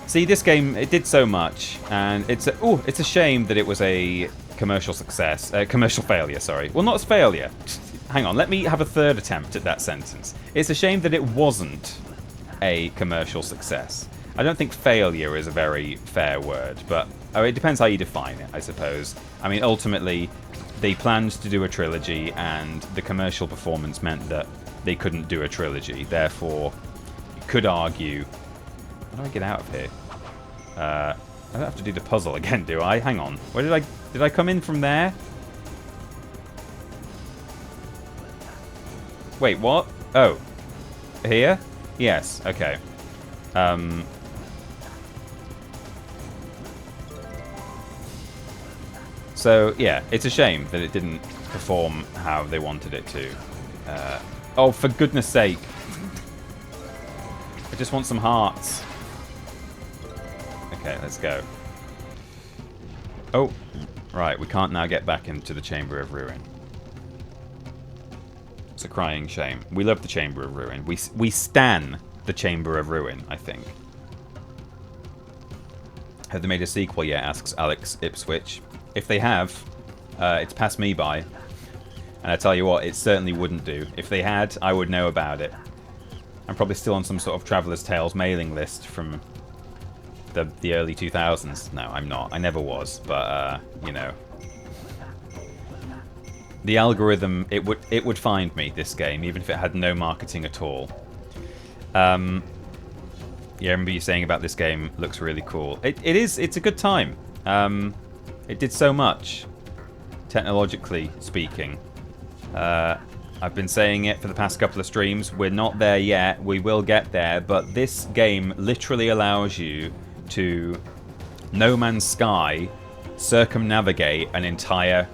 See, this game, it did so much, and it's a shame that it was a commercial success. Commercial failure, sorry. Well, not as failure. Hang on, let me have a third attempt at that sentence. It's a shame that it wasn't a commercial success. I don't think failure is a very fair word, but it depends how you define it, I suppose. I mean, ultimately, they planned to do a trilogy, and the commercial performance meant that they couldn't do a trilogy. Therefore, you could argue... How do I get out of here? I don't have to do the puzzle again, do I? Hang on. Where did I come in from there? Wait, what? Oh. Here? Yes, okay. So, yeah, it's a shame that it didn't perform how they wanted it to. Oh, for goodness sake. I just want some hearts. Okay, let's go. Oh, right, we can't now get back into the Chamber of Ruin. It's a crying shame. We love the Chamber of Ruin. We stan the Chamber of Ruin, I think. Have they made a sequel yet, asks Alex Ipswich. If they have, it's passed me by. And I tell you what, it certainly wouldn't do. If they had, I would know about it. I'm probably still on some sort of Traveller's Tales mailing list from the early 2000s. No, I'm not. I never was, but, you know. The algorithm, it would find me, this game, even if it had no marketing at all. Yeah, I remember you saying about this game, looks really cool. It's a good time. It did so much, technologically speaking. I've been saying it for the past couple of streams. We're not there yet. We will get there. But this game literally allows you to No Man's Sky circumnavigate an entire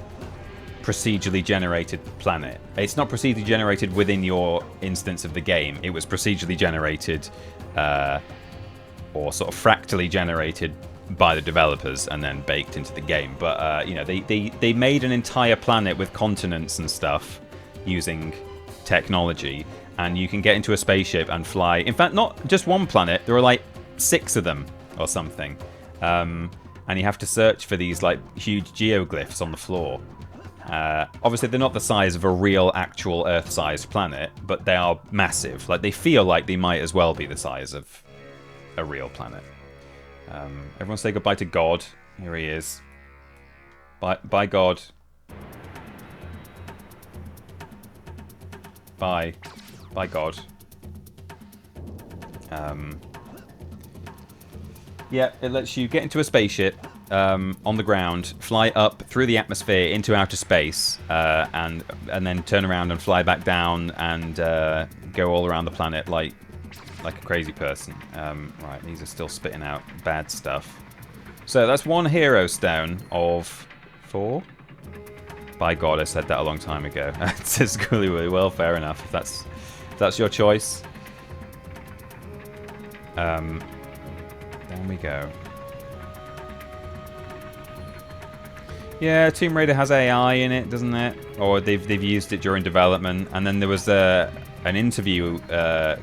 procedurally generated planet. It's not procedurally generated within your instance of the game. It was procedurally generated or sort of fractally generated by the developers and then baked into the game. But you know, they made an entire planet with continents and stuff using technology, and you can get into a spaceship and fly. In fact, not just one planet, there are like 6 of them or something, and you have to search for these like huge geoglyphs on the floor. Obviously they're not the size of a real actual Earth-sized planet, but they are massive. Like, they feel like they might as well be the size of a real planet. Everyone say goodbye to God. Here he is. Bye God. By God. Yeah, it lets you get into a spaceship on the ground, fly up through the atmosphere into outer space, and then turn around and fly back down and go all around the planet like a crazy person. Right, these are still spitting out bad stuff. So that's 1 hero stone of 4. By God, I said that a long time ago. It says really well, fair enough. If that's your choice. Down we go. Yeah, Tomb Raider has AI in it, doesn't it? Or they've used it during development. And then there was an interview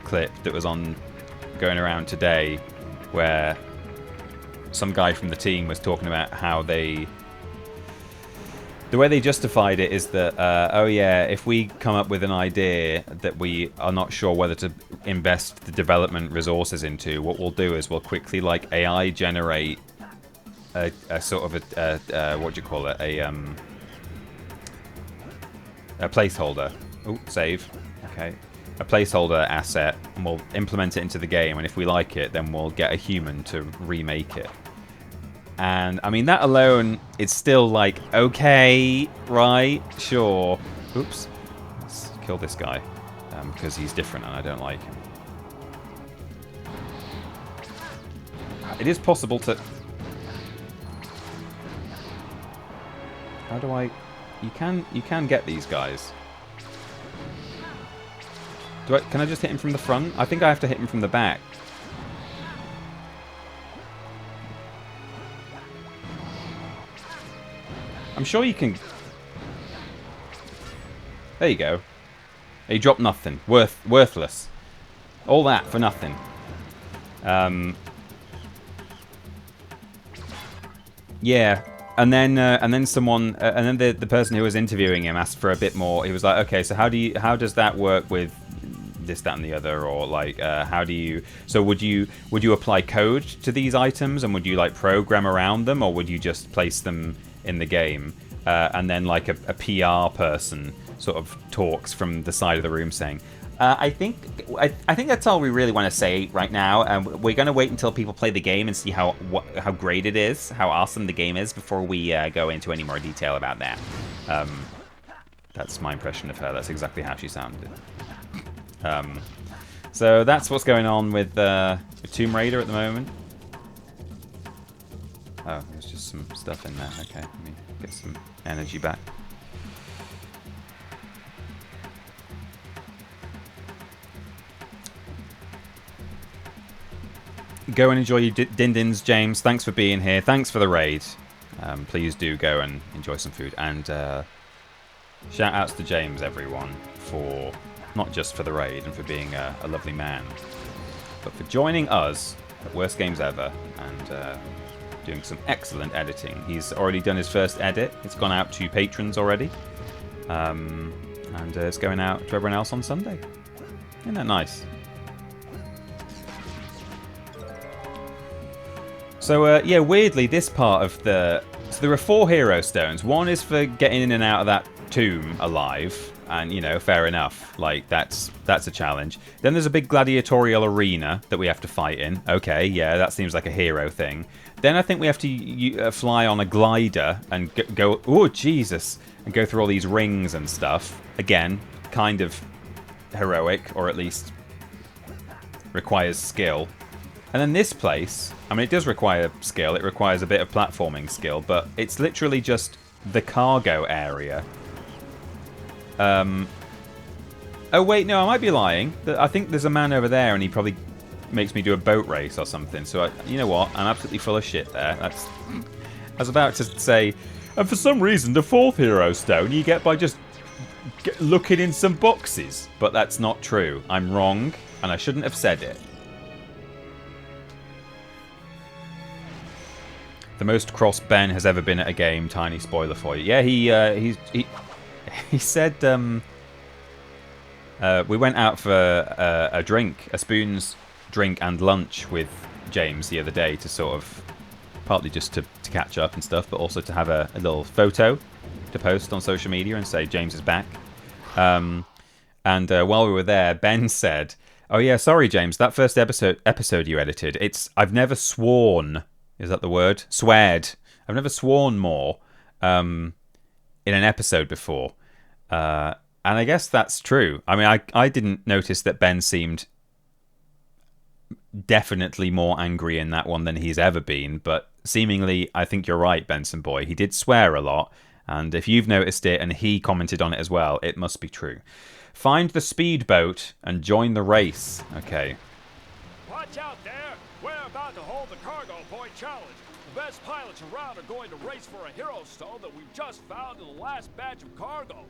clip that was going around today, where some guy from the team was talking about how the way they justified it is that, oh yeah, if we come up with an idea that we are not sure whether to invest the development resources into, what we'll do is we'll quickly, like, AI generate a sort of what do you call it? A placeholder. Oh, save. Okay. A placeholder asset, and we'll implement it into the game, and if we like it, then we'll get a human to remake it. And, I mean, that alone, it's still like, okay, right, sure. Oops. Let's kill this guy, because he's different and I don't like him. It is possible to... How do I... You can get these guys. Can I just hit him from the front? I think I have to hit him from the back. I'm sure you can... There you go. He dropped nothing. Worthless. All that for nothing. Yeah. And then someone... and then the person who was interviewing him asked for a bit more. He was like, okay, so how does that work with this, that, and the other? Or, like, how do you... So would you apply code to these items? And would you, like, program around them? Or would you just place them in the game? And then, like, a PR person sort of talks from the side of the room saying, I think that's all we really want to say right now. We're going to wait until people play the game and see how great it is, how awesome the game is, before we go into any more detail about that. That's my impression of her. That's exactly how she sounded. So that's what's going on with Tomb Raider at the moment. Oh, there's just some stuff in there. Okay, let me get some energy back. Go and enjoy your din-dins, James. Thanks for being here. Thanks for the raid. Please do go and enjoy some food. And shout-outs to James, everyone, for not just for the raid and for being a lovely man, but for joining us at Worst Games Ever and doing some excellent editing. He's already done his first edit. It's gone out to patrons already. And it's going out to everyone else on Sunday. Isn't that nice? So, yeah, weirdly, this part of the... So there are 4 hero stones. One is for getting in and out of that tomb alive. And, you know, fair enough. Like, that's a challenge. Then there's a big gladiatorial arena that we have to fight in. Okay, yeah, that seems like a hero thing. Then I think we have to fly on a glider and go... Oh, Jesus! And go through all these rings and stuff. Again, kind of heroic, or at least requires skill. And then this place, I mean, it does require skill. It requires a bit of platforming skill, but it's literally just the cargo area. Oh, wait, no, I might be lying. I think there's a man over there, and he probably makes me do a boat race or something. So, you know what? I'm absolutely full of shit there. I was about to say, and for some reason, the 4th hero stone you get by just looking in some boxes. But that's not true. I'm wrong, and I shouldn't have said it. The most cross Ben has ever been at a game. Tiny spoiler for you. Yeah, he said we went out for a drink, a spoons drink and lunch with James the other day to sort of partly just to catch up and stuff, but also to have a little photo to post on social media and say James is back. And while we were there, Ben said, "Oh yeah, sorry, James. That first episode you edited. I've never sworn. Is that the word? Sweared. I've never sworn more in an episode before." And I guess that's true. I mean, I didn't notice that Ben seemed definitely more angry in that one than he's ever been, but seemingly, I think you're right, Benson boy. He did swear a lot, and if you've noticed it and he commented on it as well, it must be true. Find the speedboat and join the race. Okay. Watch out there! We're about to hold the cargo point challenge. The best pilots around are going to race for a hero stone that we've just found in the last batch of cargo.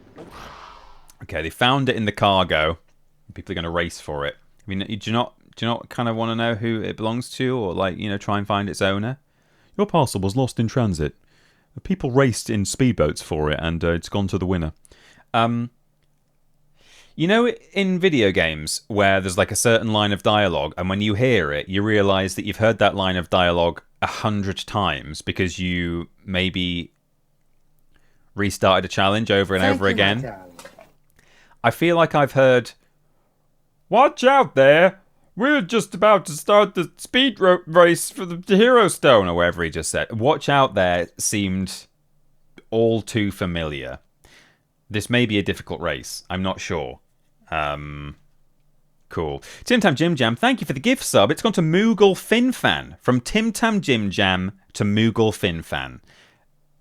Okay, they found it in the cargo. People are going to race for it. I mean, do you not kind of want to know who it belongs to, or like, you know, try and find its owner? Your parcel was lost in transit. People raced in speedboats for it, and it's gone to the winner. You know, in video games where there's like a certain line of dialogue, and when you hear it, you realise that you've heard that line of dialogue 100 times because you maybe restarted a challenge over and over again. I feel like I've heard, "Watch out there! We're just about to start the speed race for the Hero Stone," or whatever he just said. "Watch out there" seemed all too familiar. This may be a difficult race. I'm not sure. Cool. Tim Tam Jim Jam, thank you for the gift sub. It's gone to Moogle Finfan. From Tim Tam Jim Jam to Moogle Finfan.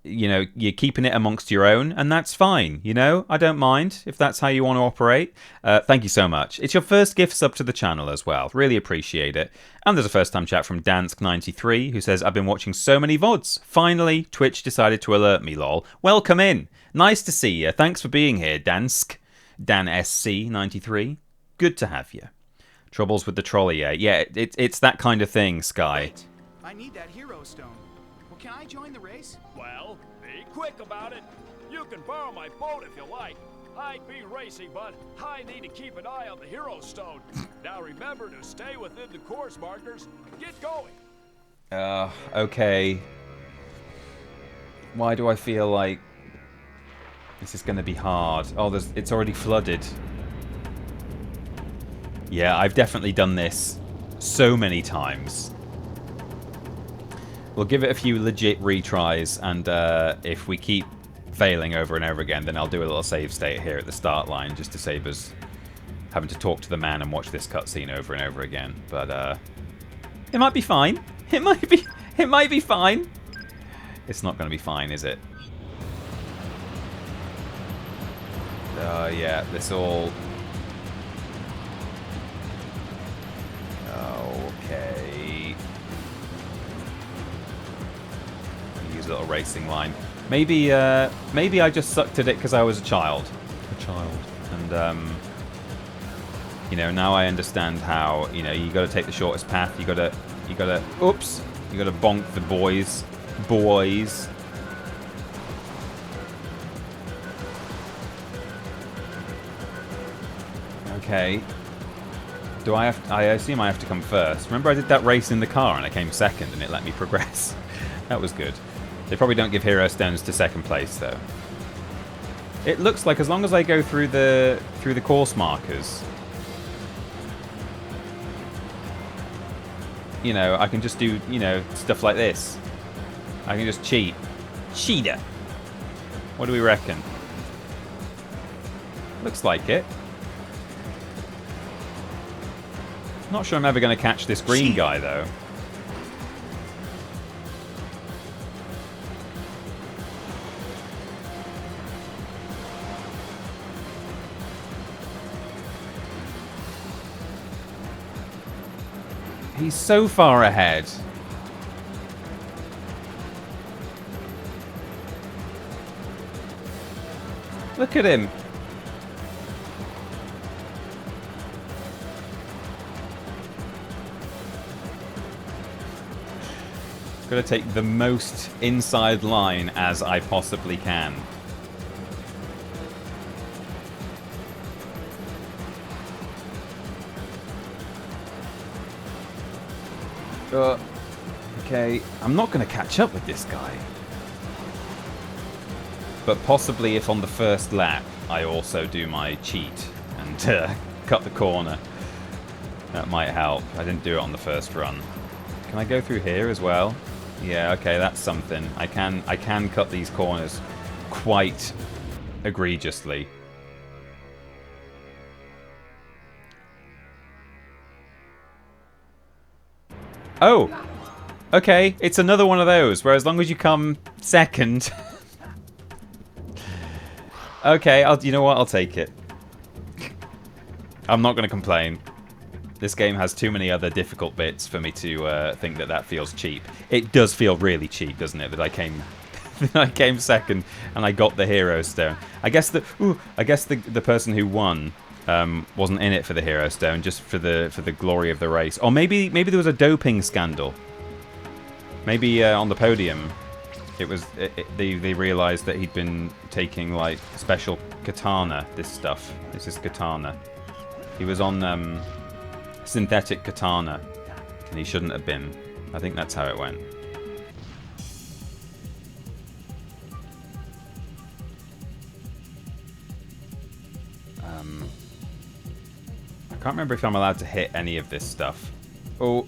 You know, you're keeping it amongst your own, and that's fine. You know, I don't mind if that's how you want to operate. Thank you so much. It's your first gift sub to the channel as well. Really appreciate it. And there's a first-time chat from Dansk93, who says, "I've been watching so many VODs. Finally, Twitch decided to alert me, lol. Welcome in. Nice to see you. Thanks for being here, Dansk. Dan SC93. Good to have you. Troubles with the trolley, yeah. Yeah, it's that kind of thing, Sky." Wait, I need that hero stone. Well, can I join the race? Well, be quick about it. You can borrow my boat if you like. I'd be racing, but I need to keep an eye on the hero stone. Now remember to stay within the course markers. Get going. Okay. Why do I feel like this is going to be hard? Oh, it's already flooded. Yeah, I've definitely done this so many times. We'll give it a few legit retries, and if we keep failing over and over again, then I'll do a little save state here at the start line, just to save us having to talk to the man and watch this cutscene over and over again. But it might be fine. It might be fine. It's not going to be fine, is it? Yeah, this all... Okay. Use a little racing line. Maybe I just sucked at it because I was a child. And you know, now I understand how, you know, you got to take the shortest path. You got to oops, you got to bonk the boys. Okay. I assume I have to come first. Remember I did that race in the car and I came second and it let me progress. That was good. They probably don't give hero stones to second place though. It looks like as long as I go through the course markers, you know, I can just do, you know, stuff like this. I can just cheat. Cheater. What do we reckon? Looks like it. Not sure I'm ever going to catch this green guy, though. He's so far ahead. Look at him. Got to take the most inside line as I possibly can. Okay, I'm not going to catch up with this guy. But possibly if on the first lap I also do my cheat and and cut the corner. That might help. I didn't do it on the first run. Can I go through here as well? Yeah, okay, that's something. I can cut these corners quite egregiously. Oh! Okay, it's another one of those, where as long as you come second... Okay, you know what? I'll take it. I'm not going to complain. This game has too many other difficult bits for me to think that feels cheap. It does feel really cheap, doesn't it? That I came, that I came second and I got the hero stone. I guess the person who won wasn't in it for the hero stone, just for the glory of the race. Or maybe there was a doping scandal. Maybe on the podium, it was they realised that he'd been taking like special katana. This is katana. He was on synthetic katana, and he shouldn't have been. I think that's how it went. I can't remember if I'm allowed to hit any of this stuff. Oh,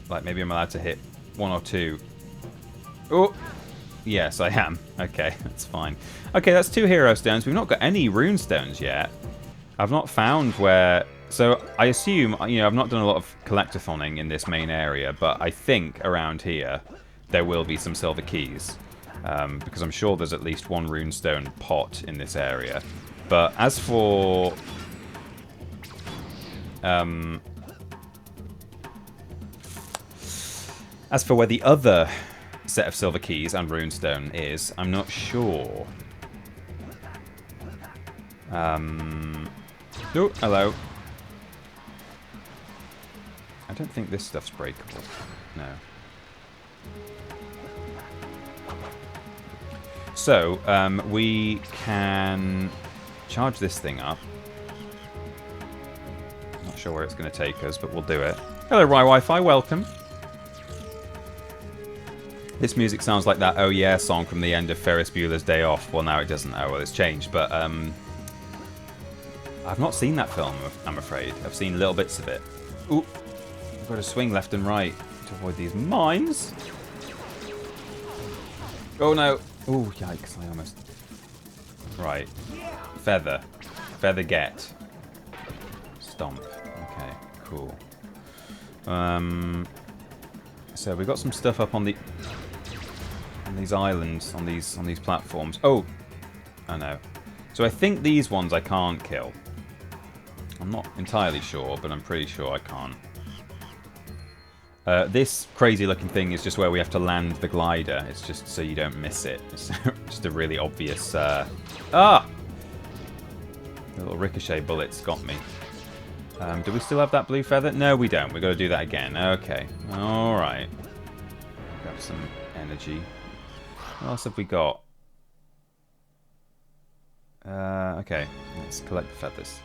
like maybe I'm allowed to hit 1 or 2. Oh, yes, I am. Okay, that's fine. Okay, that's 2 hero stones. We've not got any rune stones yet. I've not found where... So I assume, you know, I've not done a lot of collectathoning in this main area, but I think around here there will be some silver keys. Because I'm sure there's at least 1 runestone pot in this area. But as for... as for where the other set of silver keys and runestone is, I'm not sure. Oh, hello. I don't think this stuff's breakable. No. So, we can charge this thing up. Not sure where it's going to take us, but we'll do it. Hello, Wi-Fi, welcome. This music sounds like that Oh Yeah song from the end of Ferris Bueller's Day Off. Well, now it doesn't. Oh, well, it's changed. But I've not seen that film, I'm afraid. I've seen little bits of it. Ooh, I've got to swing left and right to avoid these mines. Oh, no. Oh, yikes. I almost... Right. Feather. Feather get. Stomp. Okay, cool. So we've got some stuff up on these islands, on these platforms. Oh, I know. So I think these ones I can't kill. I'm not entirely sure, but I'm pretty sure I can't. This crazy-looking thing is just where we have to land the glider. It's just so you don't miss it. It's just a really obvious... The little ricochet bullets got me. Do we still have that blue feather? No, we don't. We've got to do that again. Okay. Alright. Grab some energy. What else have we got? Okay. Let's collect the feathers.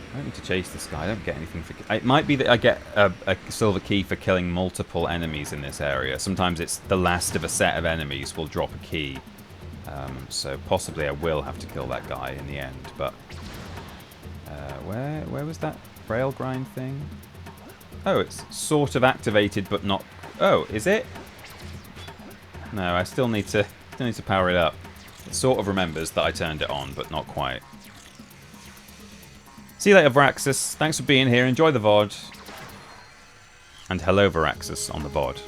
I don't need to chase this guy. I don't get anything for... It might be that I get a silver key for killing multiple enemies in this area. Sometimes it's the last of a set of enemies will drop a key. So possibly I will have to kill that guy in the end. But where was that rail grind thing? Oh, it's sort of activated, but not... Oh, is it? No, I still need to power it up. It sort of remembers that I turned it on, but not quite. See you later, Varaxis. Thanks for being here. Enjoy the VOD. And hello, Varaxis, on the VOD.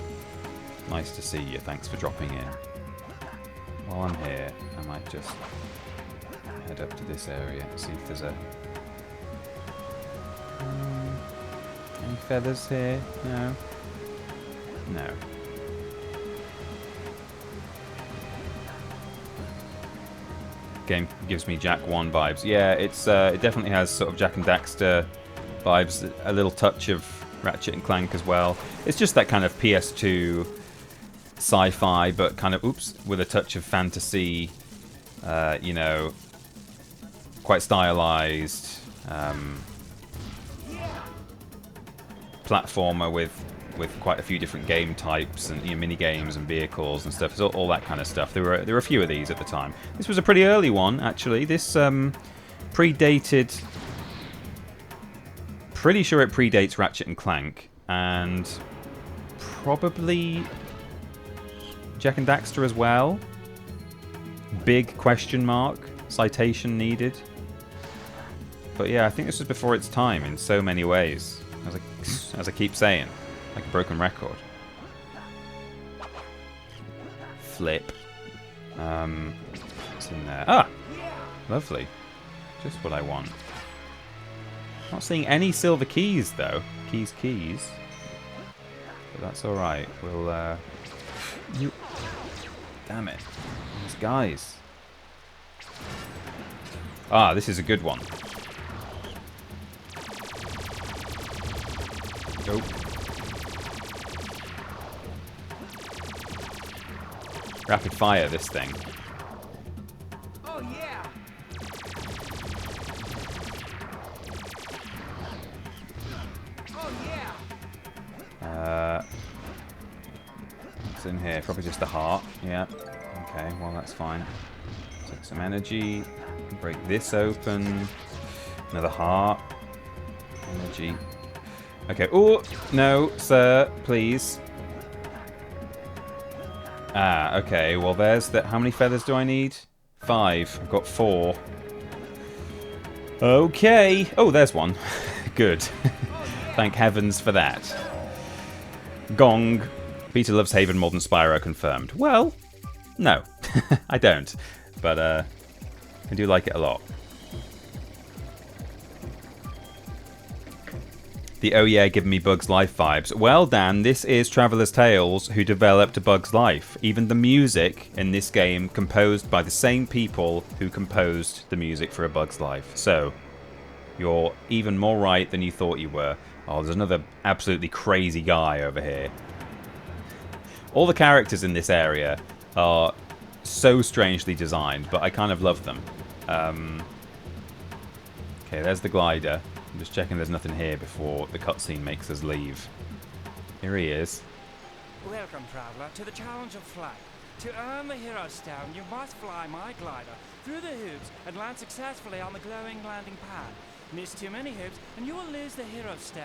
Nice to see you. Thanks for dropping in. While I'm here, I might just head up to this area and see if there's a... any feathers here? No. No. Game gives me Jak 1 vibes. Yeah, it's it definitely has sort of Jak and Daxter vibes. A little touch of Ratchet and Clank as well. It's just that kind of PS2 sci-fi, but kind of with a touch of fantasy. You know, quite stylized. platformer with quite a few different game types and mini games and vehicles and stuff. All that kind of stuff. There were a few of these at the time. This was a pretty early one, actually. This predated. Pretty sure it predates Ratchet and Clank, and probably Jak and Daxter as well. Big question mark. Citation needed. But yeah, I think this was before its time in so many ways. As I keep saying, like a broken record. Flip. What's in there? Ah! Lovely. Just what I want. Not seeing any silver keys, though. Keys. But that's alright. We'll, You... Damn it. These guys. Ah, this is a good one. Oh. Rapid fire, this thing. Oh, yeah! Oh, yeah! What's in here? Probably just the heart. Yeah. Okay, well, that's fine. Take some energy. Break this open. Another heart. Energy. Okay. Oh, no, sir. Please. Ah, okay. Well, there's the... How many feathers do I need? 5. I've got 4. Okay. Oh, there's one. Good. Thank heavens for that. Gong. Peter loves Haven more than Spyro, confirmed. Well, no. I don't. But I do like it a lot. The oh yeah, giving me Bug's Life vibes. Well, Dan, this is Traveller's Tales who developed Bug's Life. Even the music in this game composed by the same people who composed the music for A Bug's Life. So, you're even more right than you thought you were. Oh, there's another absolutely crazy guy over here. All the characters in this area are so strangely designed, but I kind of love them. Okay, there's the glider. I'm just checking there's nothing here before the cutscene makes us leave. Here he is. Welcome, traveler, to the challenge of flight. To earn the hero stone, you must fly my glider through the hoops and land successfully on the glowing landing pad. Miss too many hoops, and you will lose the hero stone.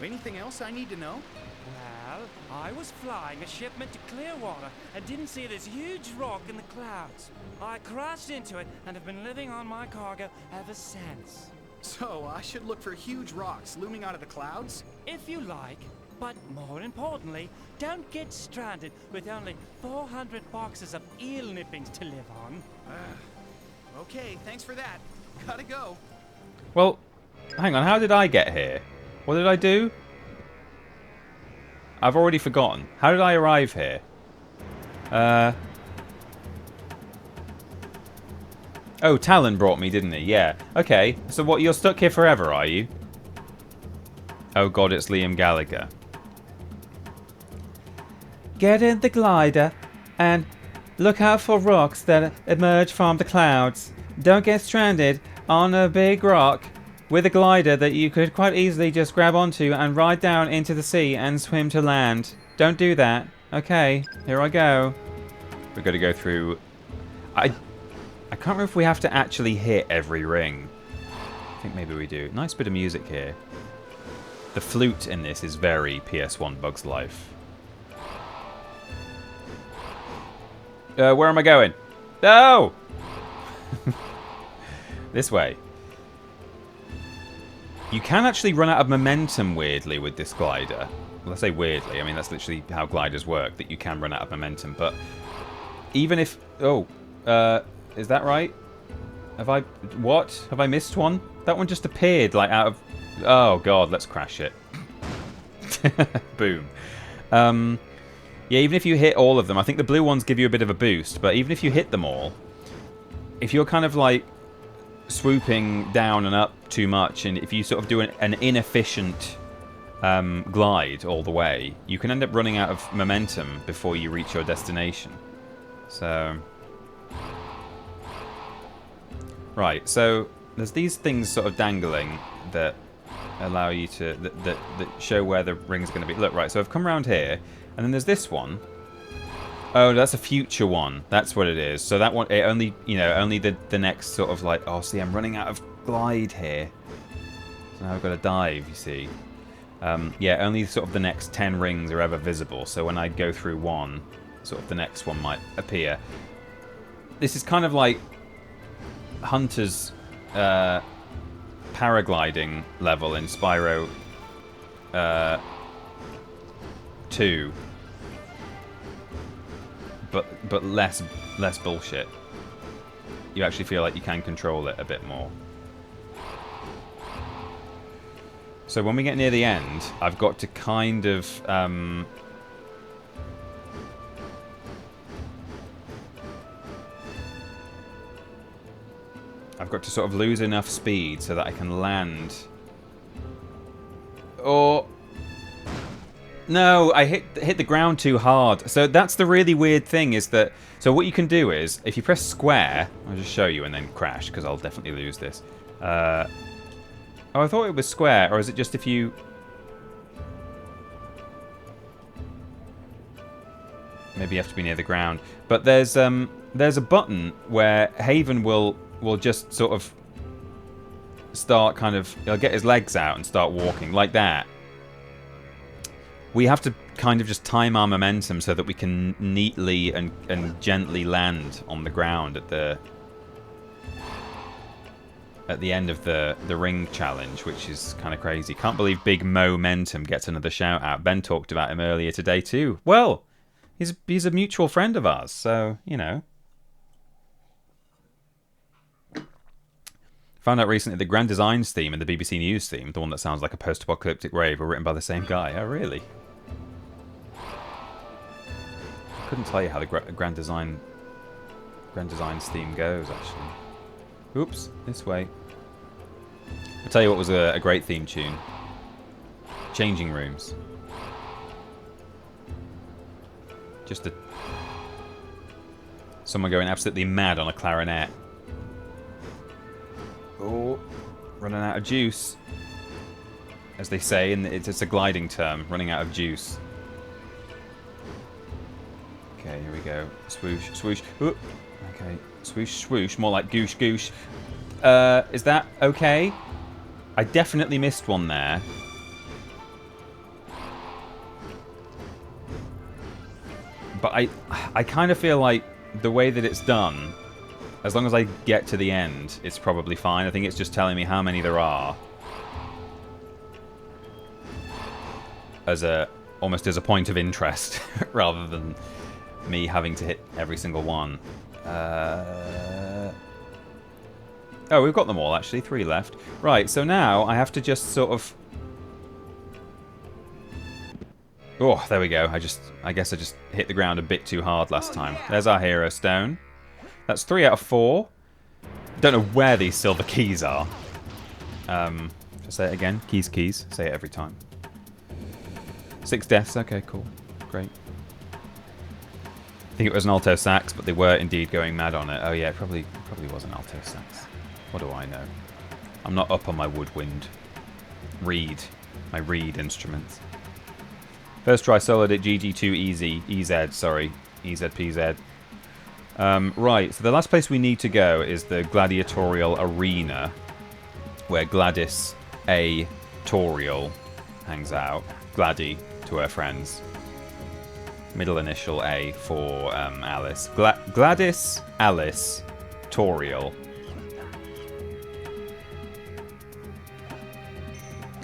Anything else I need to know? Well, I was flying a shipment to Clearwater and didn't see this huge rock in the clouds. I crashed into it and have been living on my cargo ever since. So, I should look for huge rocks looming out of the clouds? If you like, but more importantly, don't get stranded with only 400 boxes of eel nippings to live on. Okay, thanks for that. Gotta go. Well, hang on, how did I get here? What did I do? I've already forgotten. How did I arrive here? Oh, Talon brought me, didn't he? Yeah. Okay, so what, you're stuck here forever, are you? Oh god, it's Liam Gallagher. Get in the glider and look out for rocks that emerge from the clouds. Don't get stranded on a big rock with a glider that you could quite easily just grab onto and ride down into the sea and swim to land. Don't do that. Okay, here I go. We're going to go through... I can't remember if we have to actually hit every ring. I think maybe we do. Nice bit of music here. The flute in this is very PS1 Bug's Life. Where am I going? No! This way. You can actually run out of momentum weirdly with this glider. Well, I say weirdly, I mean that's literally how gliders work, that you can run out of momentum. But even if... Oh, is that right? Have I... What? Have I missed one? That one just appeared, like, out of... Oh, God, let's crash it. Boom. Yeah, even if you hit all of them, I think the blue ones give you a bit of a boost, but even if you hit them all, if you're kind of, like, swooping down and up too much, and if you sort of do an inefficient glide all the way, you can end up running out of momentum before you reach your destination. So... Right, so there's these things sort of dangling that allow you to that show where the ring's going to be. Look, right. So I've come around here, and then there's this one. Oh, that's a future one. That's what it is. So that one, it only, you know, only the next sort of like. Oh, see, I'm running out of glide here. So now I've got to dive. You see. Yeah, only sort of the next 10 rings are ever visible. So when I go through one, sort of the next one might appear. This is kind of like Hunter's paragliding level in Spyro 2, but less bullshit. You actually feel like you can control it a bit more. So when we get near the end, I've got to kind of I've got to sort of lose enough speed so that I can land. Or no, I hit the ground too hard. So that's the really weird thing is that. So what you can do is if you press square, I'll just show you and then crash because I'll definitely lose this. Oh, I thought it was square, or is it just if you? Maybe you have to be near the ground. But there's a button where Haven will just sort of start kind of. He'll get his legs out and start walking like that. We have to kind of just time our momentum so that we can neatly and gently land on the ground at the end of the ring challenge, which is kind of crazy. Can't believe Big Momentum gets another shout out. Ben talked about him earlier today too. Well, he's a mutual friend of ours, so you know. Found out recently the Grand Designs theme and the BBC News theme, the one that sounds like a post-apocalyptic rave, were written by the same guy. Oh, really? I couldn't tell you how the Grand Designs theme goes, actually. Oops, this way. I'll tell you what was a great theme tune. Changing Rooms. Just someone going absolutely mad on a clarinet. Oh, running out of juice. As they say, and it's a gliding term, running out of juice. Okay, here we go. Swoosh, swoosh. Ooh. Okay, swoosh, swoosh. More like goosh, goosh. Is that okay? I definitely missed one there. But I kind of feel like the way that it's done, as long as I get to the end, it's probably fine. I think it's just telling me how many there are. Almost as a point of interest, rather than me having to hit every single one. Oh, we've got them all, actually. 3 left. Right, so now I have to just sort of... Oh, there we go. I guess I just hit the ground a bit too hard last time. There's our hero stone. That's 3 out of 4. Don't know where these silver keys are. Just say it again. Keys, keys. Say it every time. 6 deaths. Okay, cool. Great. I think it was an alto sax, but they were indeed going mad on it. Oh yeah, it probably was an alto sax. What do I know? I'm not up on my woodwind. My reed instruments. First try soloed at GG2 EZ, sorry. EZPZ. Right, so the last place we need to go is the gladiatorial arena, where Gladys A. Toriel hangs out. Gladdy to her friends. Middle initial A for Alice. Gladys Alice Toriel.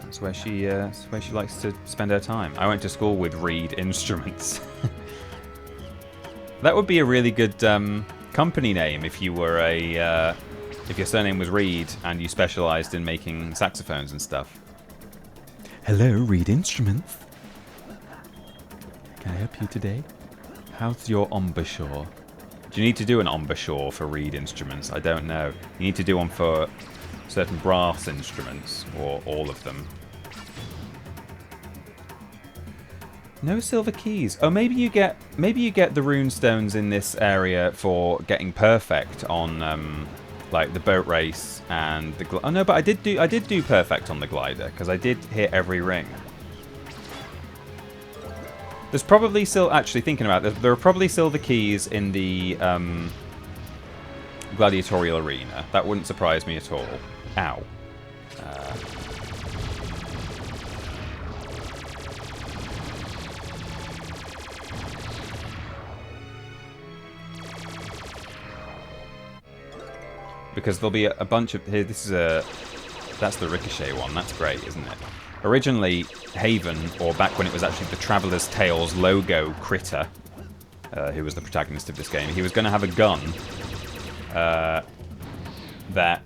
That's where she likes to spend her time. I went to school with reed instruments. That would be a really good company name if you were if your surname was Reed and you specialised in making saxophones and stuff. Hello, Reed Instruments. Can I help you today? How's your embouchure? Do you need to do an embouchure for reed instruments? I don't know. You need to do one for certain brass instruments, or all of them. No silver keys. Oh, maybe you get the rune stones in this area for getting perfect on like the boat race and the oh no, but I did do perfect on the glider because I did hit every ring. There's probably still, actually thinking about this, there are probably still the keys in the gladiatorial arena. That wouldn't surprise me at all. Ow. Because there'll be a bunch of... Here, this is a... That's the Ricochet one. That's great, isn't it? Originally, Haven, or back when it was actually the Traveller's Tales logo critter, who was the protagonist of this game, he was going to have a gun that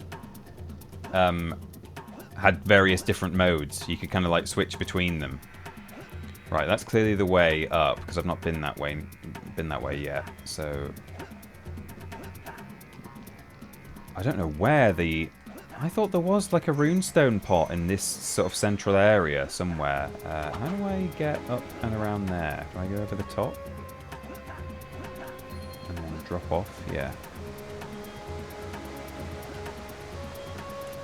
had various different modes. You could kind of like switch between them. Right, that's clearly the way up, because I've not been that way yet. So I don't know where the... I thought there was like a runestone pot in this sort of central area somewhere. How do I get up and around there? Do I go over the top? And then drop off? Yeah.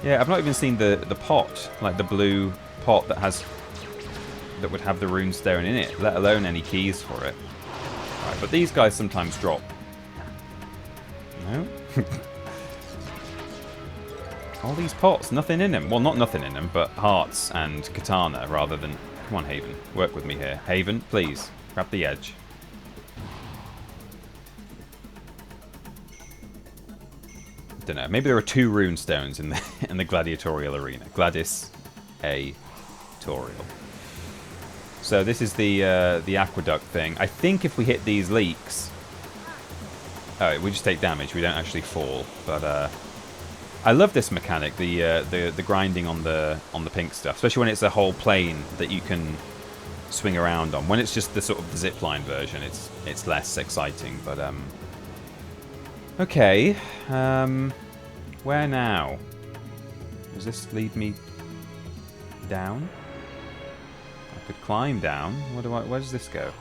Yeah, I've not even seen the pot, like the blue pot that would have the runestone in it, let alone any keys for it. Right, but these guys sometimes drop. No? All these pots, nothing in them. Well, not nothing in them, but hearts and katana rather than... Come on, Haven. Work with me here. Haven, please. Grab the edge. Don't know. Maybe there are 2 runestones in the gladiatorial arena. Gladys A. Torial. So this is the aqueduct thing. I think if we hit these leaks... Oh, we just take damage. We don't actually fall. But I love this mechanic, the grinding on the pink stuff, especially when it's a whole plane that you can swing around on. When it's just the sort of the zipline version, it's less exciting. But okay, where now? Does this lead me down? I could climb down. Where does this go?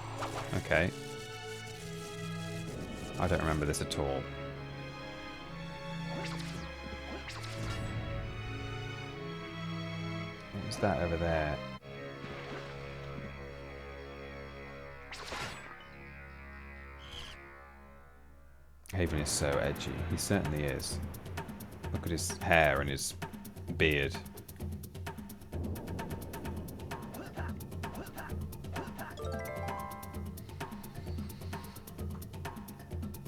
Okay, I don't remember this at all. What's that over there? Haven is so edgy. He certainly is. Look at his hair and his beard.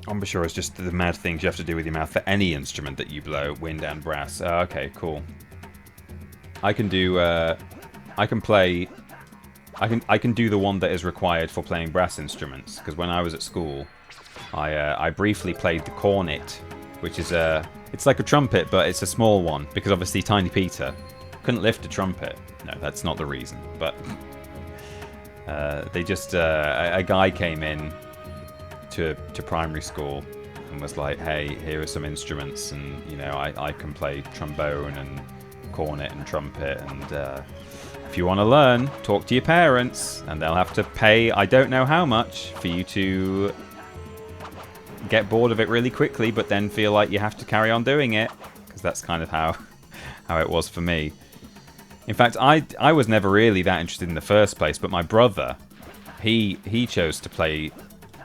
Embouchure is just the mad things you have to do with your mouth for any instrument that you blow, wind and brass. Okay, cool. I can do. I can play. I can do the one that is required for playing brass instruments. Because when I was at school, I briefly played the cornet, which is it's like a trumpet, but it's a small one. Because obviously Tiny Peter couldn't lift a trumpet. No, that's not the reason. But they just a guy came in to primary school and was like, "Hey, here are some instruments, and you know, I can play trombone and cornet and trumpet, and if you want to learn, talk to your parents, and they'll have to pay I don't know how much for you to get bored of it really quickly, but then feel like you have to carry on doing it," because that's kind of how it was for me. In fact, I was never really that interested in the first place, but my brother, he chose to play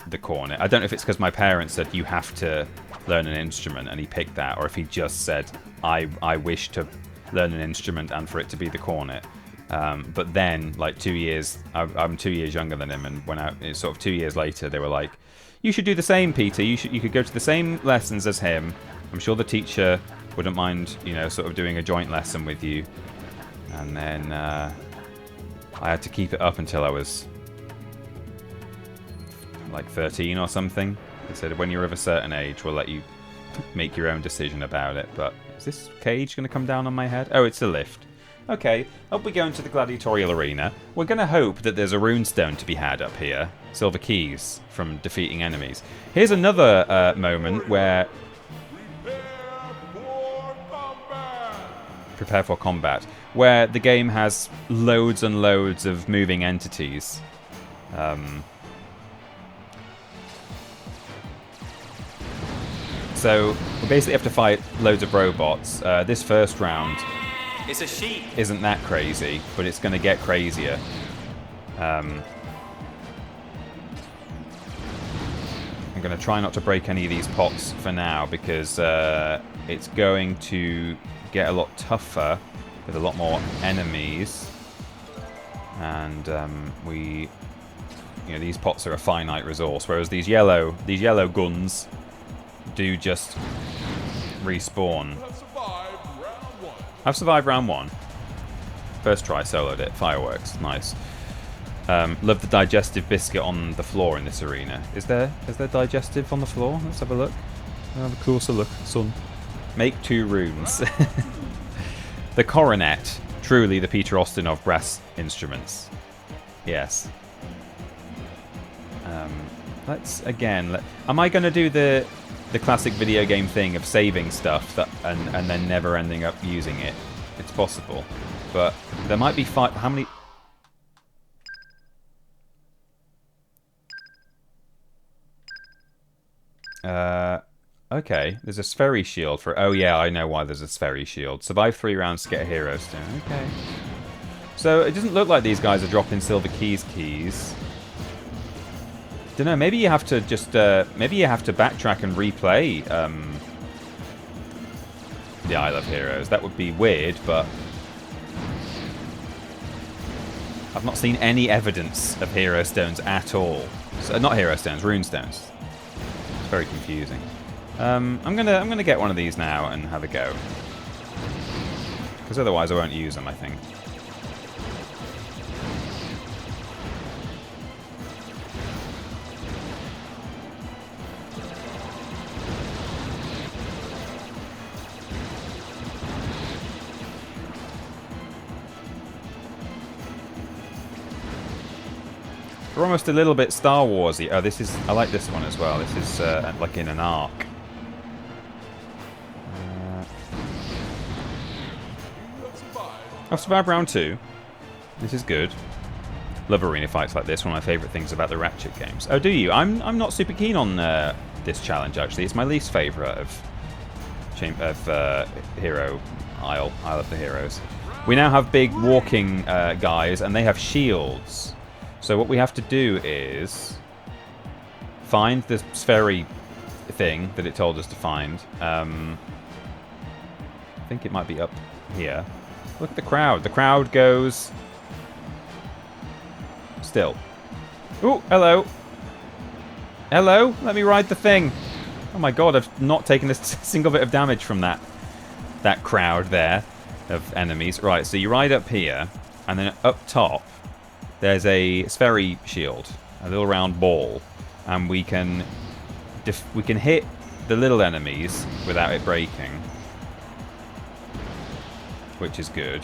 the cornet. I don't know if it's because my parents said you have to learn an instrument and he picked that, or if he just said I wish to learn an instrument and for it to be the cornet. But then, like 2 years, I'm 2 years younger than him, and when sort of 2 years later, they were like, "You should do the same, Peter. You could go to the same lessons as him. I'm sure the teacher wouldn't mind, you know, sort of doing a joint lesson with you." And then I had to keep it up until I was like 13 or something. They said when you're of a certain age, we'll let you make your own decision about it. But is this cage going to come down on my head? Oh, it's a lift. Okay, up we go into the gladiatorial arena. We're going to hope that there's a runestone to be had up here. Silver keys from defeating enemies. Here's another moment where... Prepare for combat. Where the game has loads and loads of moving entities. So we basically have to fight loads of robots. This first round It's a sheep. isn't that crazy, but it's going to get crazier. I'm going to try not to break any of these pots for now, because it's going to get a lot tougher with a lot more enemies. And these pots are a finite resource, whereas these yellow guns do just respawn. I've survived round one. First try, soloed it. Fireworks, nice. Love the digestive biscuit on the floor in this arena. Is there digestive on the floor? Let's have a look. Have a closer look, son. Make 2 runes. The coronet, truly the Peter Austin of brass instruments. Yes. Let's again. Am I going to do the classic video game thing of saving stuff and then never ending up using it? It's possible, but there might be 5. How many? Okay, there's a Spheri shield for... Oh yeah, I know why there's a Spheri shield. Survive 3 rounds to get a hero stone. Okay. So it doesn't look like these guys are dropping silver keys. Don't know, maybe you have to just... maybe you have to backtrack and replay the Isle of Heroes. That would be weird, but... I've not seen any evidence of hero stones at all. So, not hero stones, rune stones. It's very confusing. I'm gonna get one of these now and have a go, because otherwise I won't use them, I think. We're almost a little bit Star Warsy. Oh, this is... I like this one as well. This is like in an arc. I've survived round 2. This is good. Love arena fights like this. One of my favourite things about the Ratchet games. Oh, do you? I'm not super keen on this challenge, actually. It's my least favourite of Hero Isle of the Heroes. We now have big walking guys, and they have shields. So what we have to do is find this Spheri thing that it told us to find. I think it might be up here. Look at the crowd. The crowd goes... still. Ooh, hello. Hello? Let me ride the thing. Oh my god, I've not taken a single bit of damage from that crowd there of enemies. Right, so you ride up here, and then up top, there's a Spheri shield, a little round ball, and we can hit the little enemies without it breaking, which is good.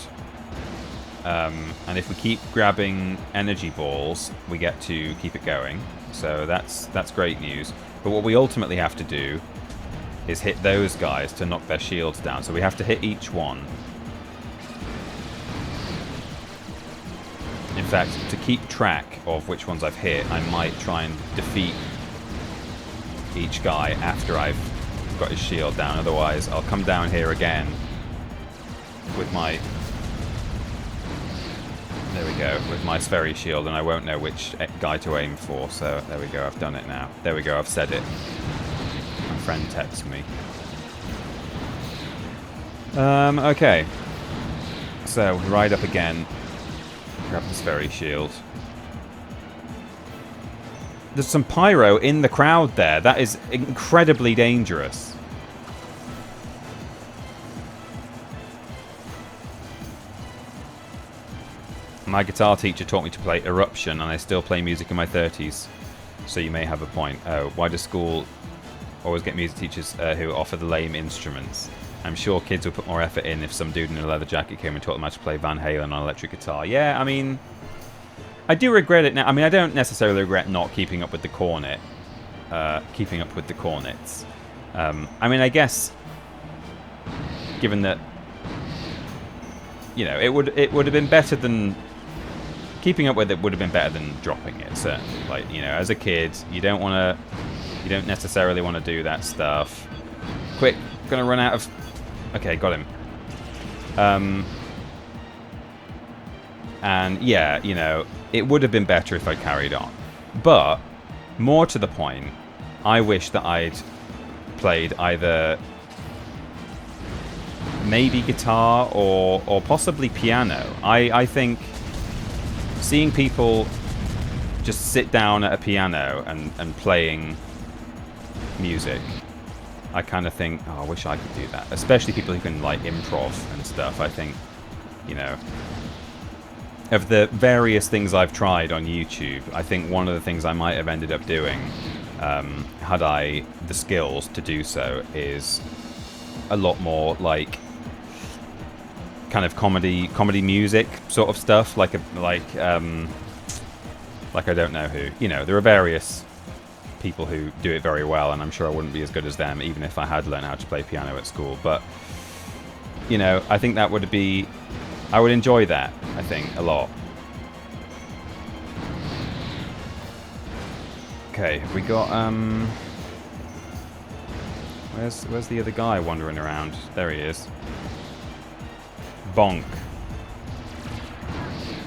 And if we keep grabbing energy balls, we get to keep it going. So that's great news. But what we ultimately have to do is hit those guys to knock their shields down. So we have to hit each one. In fact, to keep track of which ones I've hit, I might try and defeat each guy after I've got his shield down. Otherwise, I'll come down here again with my... there we go, with my Spheri shield, and I won't know which guy to aim for. So there we go, I've done it now. There we go, I've said it. My friend texts me. Okay. So, ride up again. Grab the Spheri shield. There's some pyro in the crowd there. That is incredibly dangerous. My guitar teacher taught me to play Eruption, and I still play music in my 30s. So you may have a point. Oh, why does school always get music teachers who offer the lame instruments? I'm sure kids would put more effort in if some dude in a leather jacket came and taught them how to play Van Halen on an electric guitar. Yeah, I mean, I do regret it now. I mean, I don't necessarily regret not keeping up with the cornet. Keeping up with the cornets. I mean, I guess, given that, you know, it would have been better than... keeping up with it would have been better than dropping it, certainly. Like, you know, as a kid, you don't necessarily want to do that stuff. Quick, gonna run out of... Okay, got him. And yeah, you know, it would have been better if I carried on. But, more to the point, I wish that I'd played either maybe guitar or possibly piano. I think seeing people just sit down at a piano and playing music, I kind of think, oh, I wish I could do that. Especially people who can, like, improv and stuff. I think, you know, of the various things I've tried on YouTube, I think one of the things I might have ended up doing, had I the skills to do so, is a lot more, like, kind of comedy music sort of stuff, like I don't know who. You know, there are various people who do it very well, and I'm sure I wouldn't be as good as them, even if I had learned how to play piano at school. But, you know, I think that would be... I would enjoy that, I think, a lot. Okay, we got, Where's the other guy wandering around? There he is. Bonk.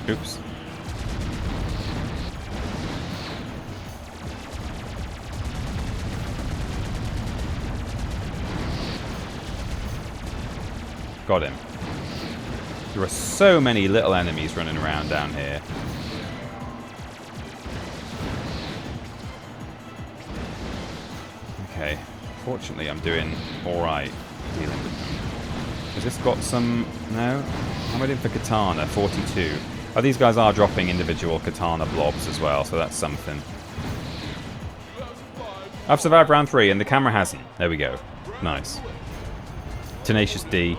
Oops. Got him. There are so many little enemies running around down here. Okay. Fortunately, I'm doing alright dealing with them. Has this got some... No? How am I doing for katana? 42. Oh, these guys are dropping individual katana blobs as well, so that's something. I've survived round 3, and the camera hasn't. There we go. Nice. Tenacious D.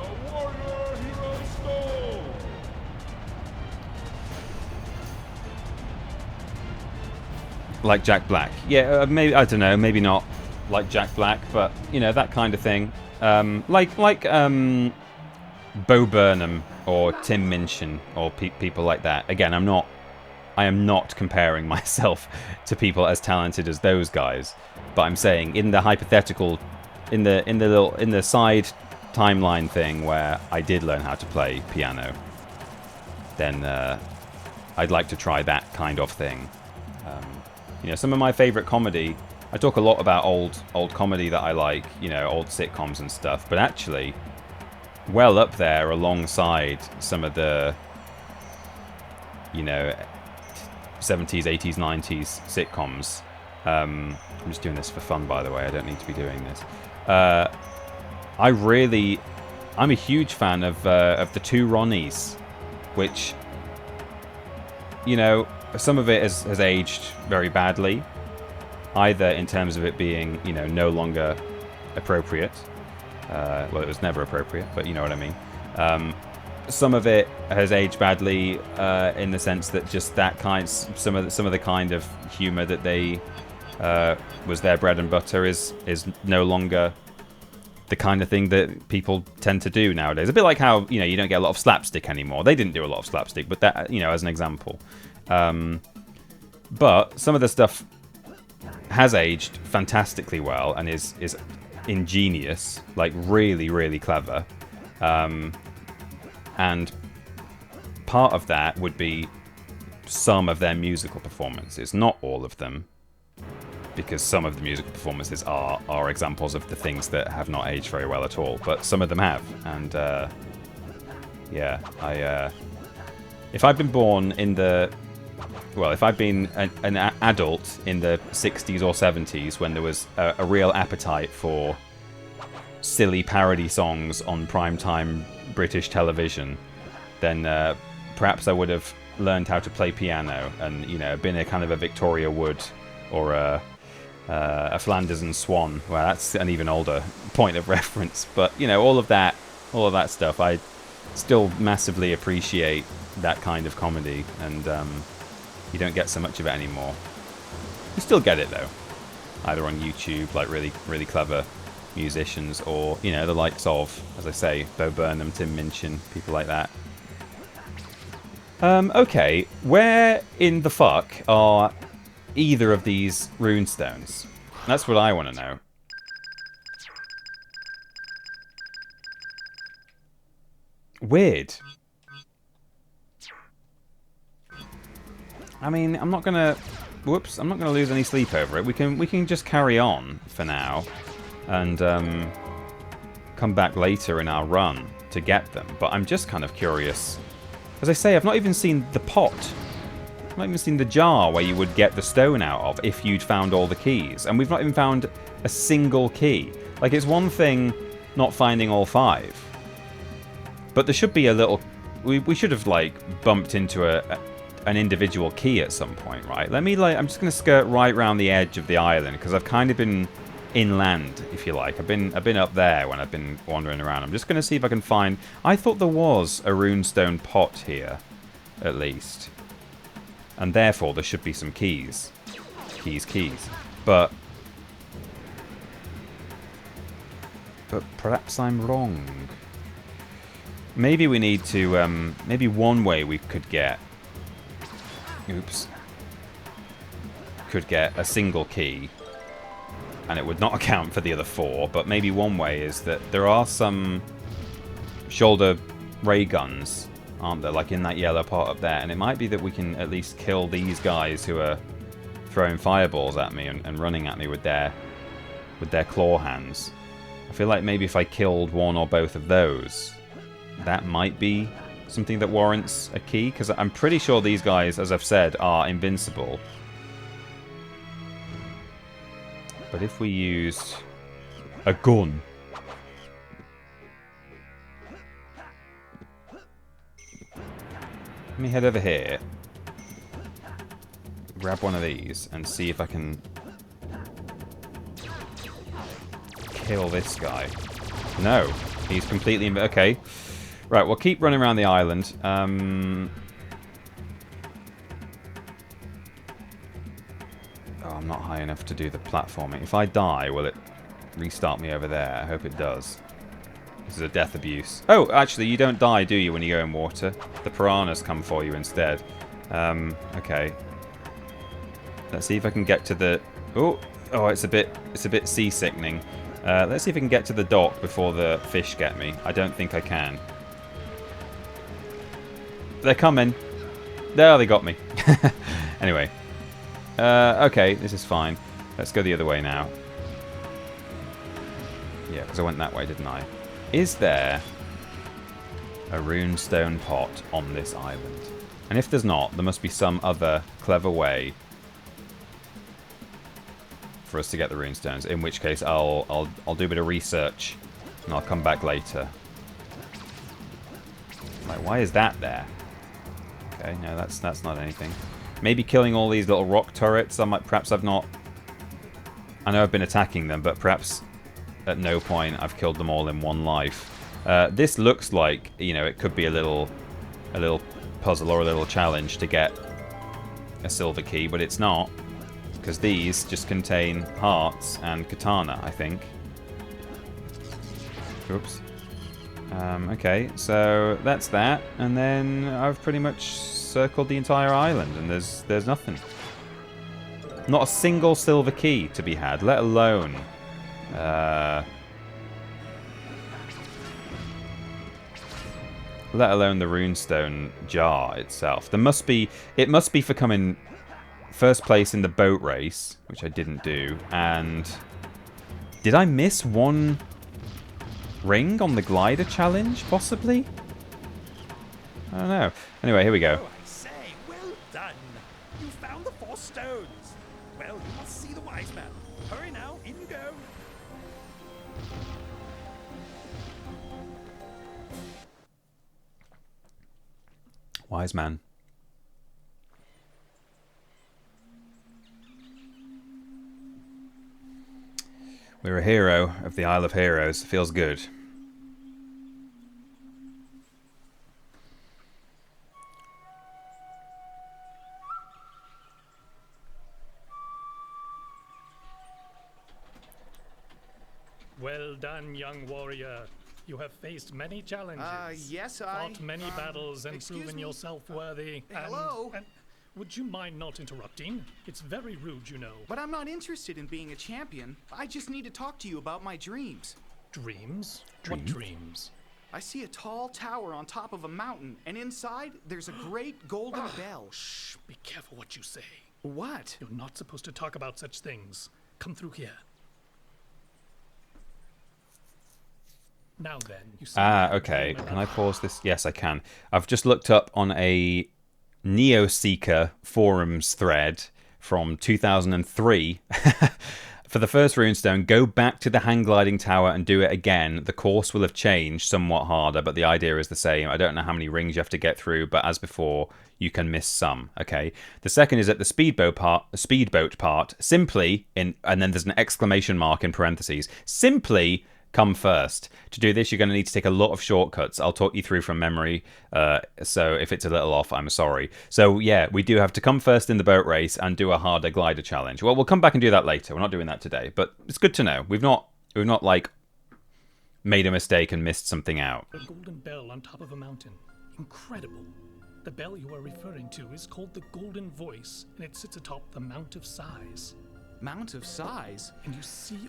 Like Jack Black. Yeah, maybe, I don't know, maybe not like Jack Black, but, you know, that kind of thing. Like Bo Burnham or Tim Minchin or people like that. Again, I am not comparing myself to people as talented as those guys, but I'm saying in the hypothetical, in the side timeline thing where I did learn how to play piano, then I'd like to try that kind of thing. You know, some of my favorite comedy, I talk a lot about old comedy that I like, you know, old sitcoms and stuff, but actually, well up there alongside some of the, you know, 70s, 80s, 90s sitcoms. I'm just doing this for fun, by the way, I don't need to be doing this. I'm a huge fan of the Two Ronnies, which, you know, some of it has aged very badly, either in terms of it being, you know, no longer appropriate. Well, it was never appropriate, but you know what I mean. Some of it has aged badly in the sense that just that kind, some of the kind of humor that they was their bread and butter is no longer the kind of thing that people tend to do nowadays. A bit like how, you know, you don't get a lot of slapstick anymore. They didn't do a lot of slapstick, but that, you know, as an example. But some of the stuff has aged fantastically well and is ingenious, like really, really clever. And part of that would be some of their musical performances, not all of them, because some of the musical performances are examples of the things that have not aged very well at all, but some of them have. And yeah, if I'd been born in the... Well, if I'd been an adult in the 60s or 70s when there was a real appetite for silly parody songs on primetime British television, then perhaps I would have learned how to play piano and, you know, been a kind of a Victoria Wood or a Flanders and Swan. Well, that's an even older point of reference. But, you know, all of that stuff, I still massively appreciate that kind of comedy, and you don't get so much of it anymore. You still get it, though. Either on YouTube, like really, really clever musicians, or, you know, the likes of, as I say, Bo Burnham, Tim Minchin, people like that. Okay, where in the fuck are either of these runestones? That's what I want to know. Weird. I mean, I'm not gonna... Whoops, I'm not gonna lose any sleep over it. We can just carry on for now. And, come back later in our run to get them. But I'm just kind of curious. As I say, I've not even seen the pot. I've not even seen the jar where you would get the stone out of if you'd found all the keys. And we've not even found a single key. Like, it's one thing not finding all 5. But there should be a little... We should have, like, bumped into an individual key at some point, right? Let me, like... I'm just going to skirt right round the edge of the island, because I've kind of been inland, if you like. I've been up there when I've been wandering around. I'm just going to see if I can find... I thought there was a runestone pot here, at least. And therefore, there should be some keys. Keys. But perhaps I'm wrong. Maybe we need to, maybe one way we could get... Oops. Could get a single key. And it would not account for the other 4. But maybe one way is that there are some shoulder ray guns, aren't there? Like in that yellow pot up there. And it might be that we can at least kill these guys who are throwing fireballs at me and running at me with their claw hands. I feel like maybe if I killed one or both of those, that might be something that warrants a key, because I'm pretty sure these guys, as I've said, are invincible. But if we used a gun... Let me head over here, grab one of these, and see if I can kill this guy. No, he's completely... Okay. Right, we'll keep running around the island. Oh, I'm not high enough to do the platforming. If I die, will it restart me over there? I hope it does. This is a death abuse. Oh, actually, you don't die, do you, when you go in water? The piranhas come for you instead. Okay. Let's see if I can get to the... Oh, it's a bit seasickening. Let's see if I can get to the dock before the fish get me. I don't think I can. They're coming. There, they got me. Anyway. Okay, this is fine. Let's go the other way now. Yeah, because I went that way, didn't I? Is there a runestone pot on this island? And if there's not, there must be some other clever way for us to get the runestones. In which case, I'll do a bit of research and I'll come back later. Like, why is that there? Okay, no, that's not anything. Maybe killing all these little rock turrets. Perhaps I've not... I know I've been attacking them, but perhaps at no point I've killed them all in one life. This looks like, you know, it could be a little puzzle or a little challenge to get a silver key, but it's not. Because these just contain hearts and katana, I think. Oops. Okay, so that's that, and then I've pretty much circled the entire island, and there's nothing. Not a single silver key to be had, let alone the runestone jar itself. It must be for coming first place in the boat race, which I didn't do, and did I miss one ring on the glider challenge, possibly? I don't know. Anyway, here we go. Oh, I say, well done. You found the 4 stones. Well, you must see the wise man. Hurry now, in you go. Wise man. We're a hero of the Isle of Heroes. Feels good. Well done, young warrior. You have faced many challenges. Yes, fought many battles and proven yourself worthy. Hello? And would you mind not interrupting? It's very rude, you know. But I'm not interested in being a champion. I just need to talk to you about my dreams. Dreams? What dreams? I see a tall tower on top of a mountain, and inside there's a great golden bell. Shh, be careful what you say. What? You're not supposed to talk about such things. Come through here. Now then, you see. Okay. Can I pause this? Yes, I can. I've just looked up on a Neoseeker forums thread from 2003. For the first runestone, go back to the hang gliding tower and do it again. The course will have changed, somewhat harder, but the idea is the same. I don't know how many rings you have to get through, but as before, you can miss some. Okay. The second is at the speedboat part. Simply and then there's an exclamation mark in parentheses. Simply come first. To do this, you're going to need to take a lot of shortcuts. I'll talk you through from memory, so if it's a little off, I'm sorry. So yeah, we do have to come first in the boat race and do a harder glider challenge. Well, we'll come back and do that later. We're not doing that today, but it's good to know. We've not like made a mistake and missed something out. A golden bell on top of a mountain. Incredible. The bell you are referring to is called the Golden Voice, and it sits atop the Mount of Sighs. Mount of Sighs? And you see...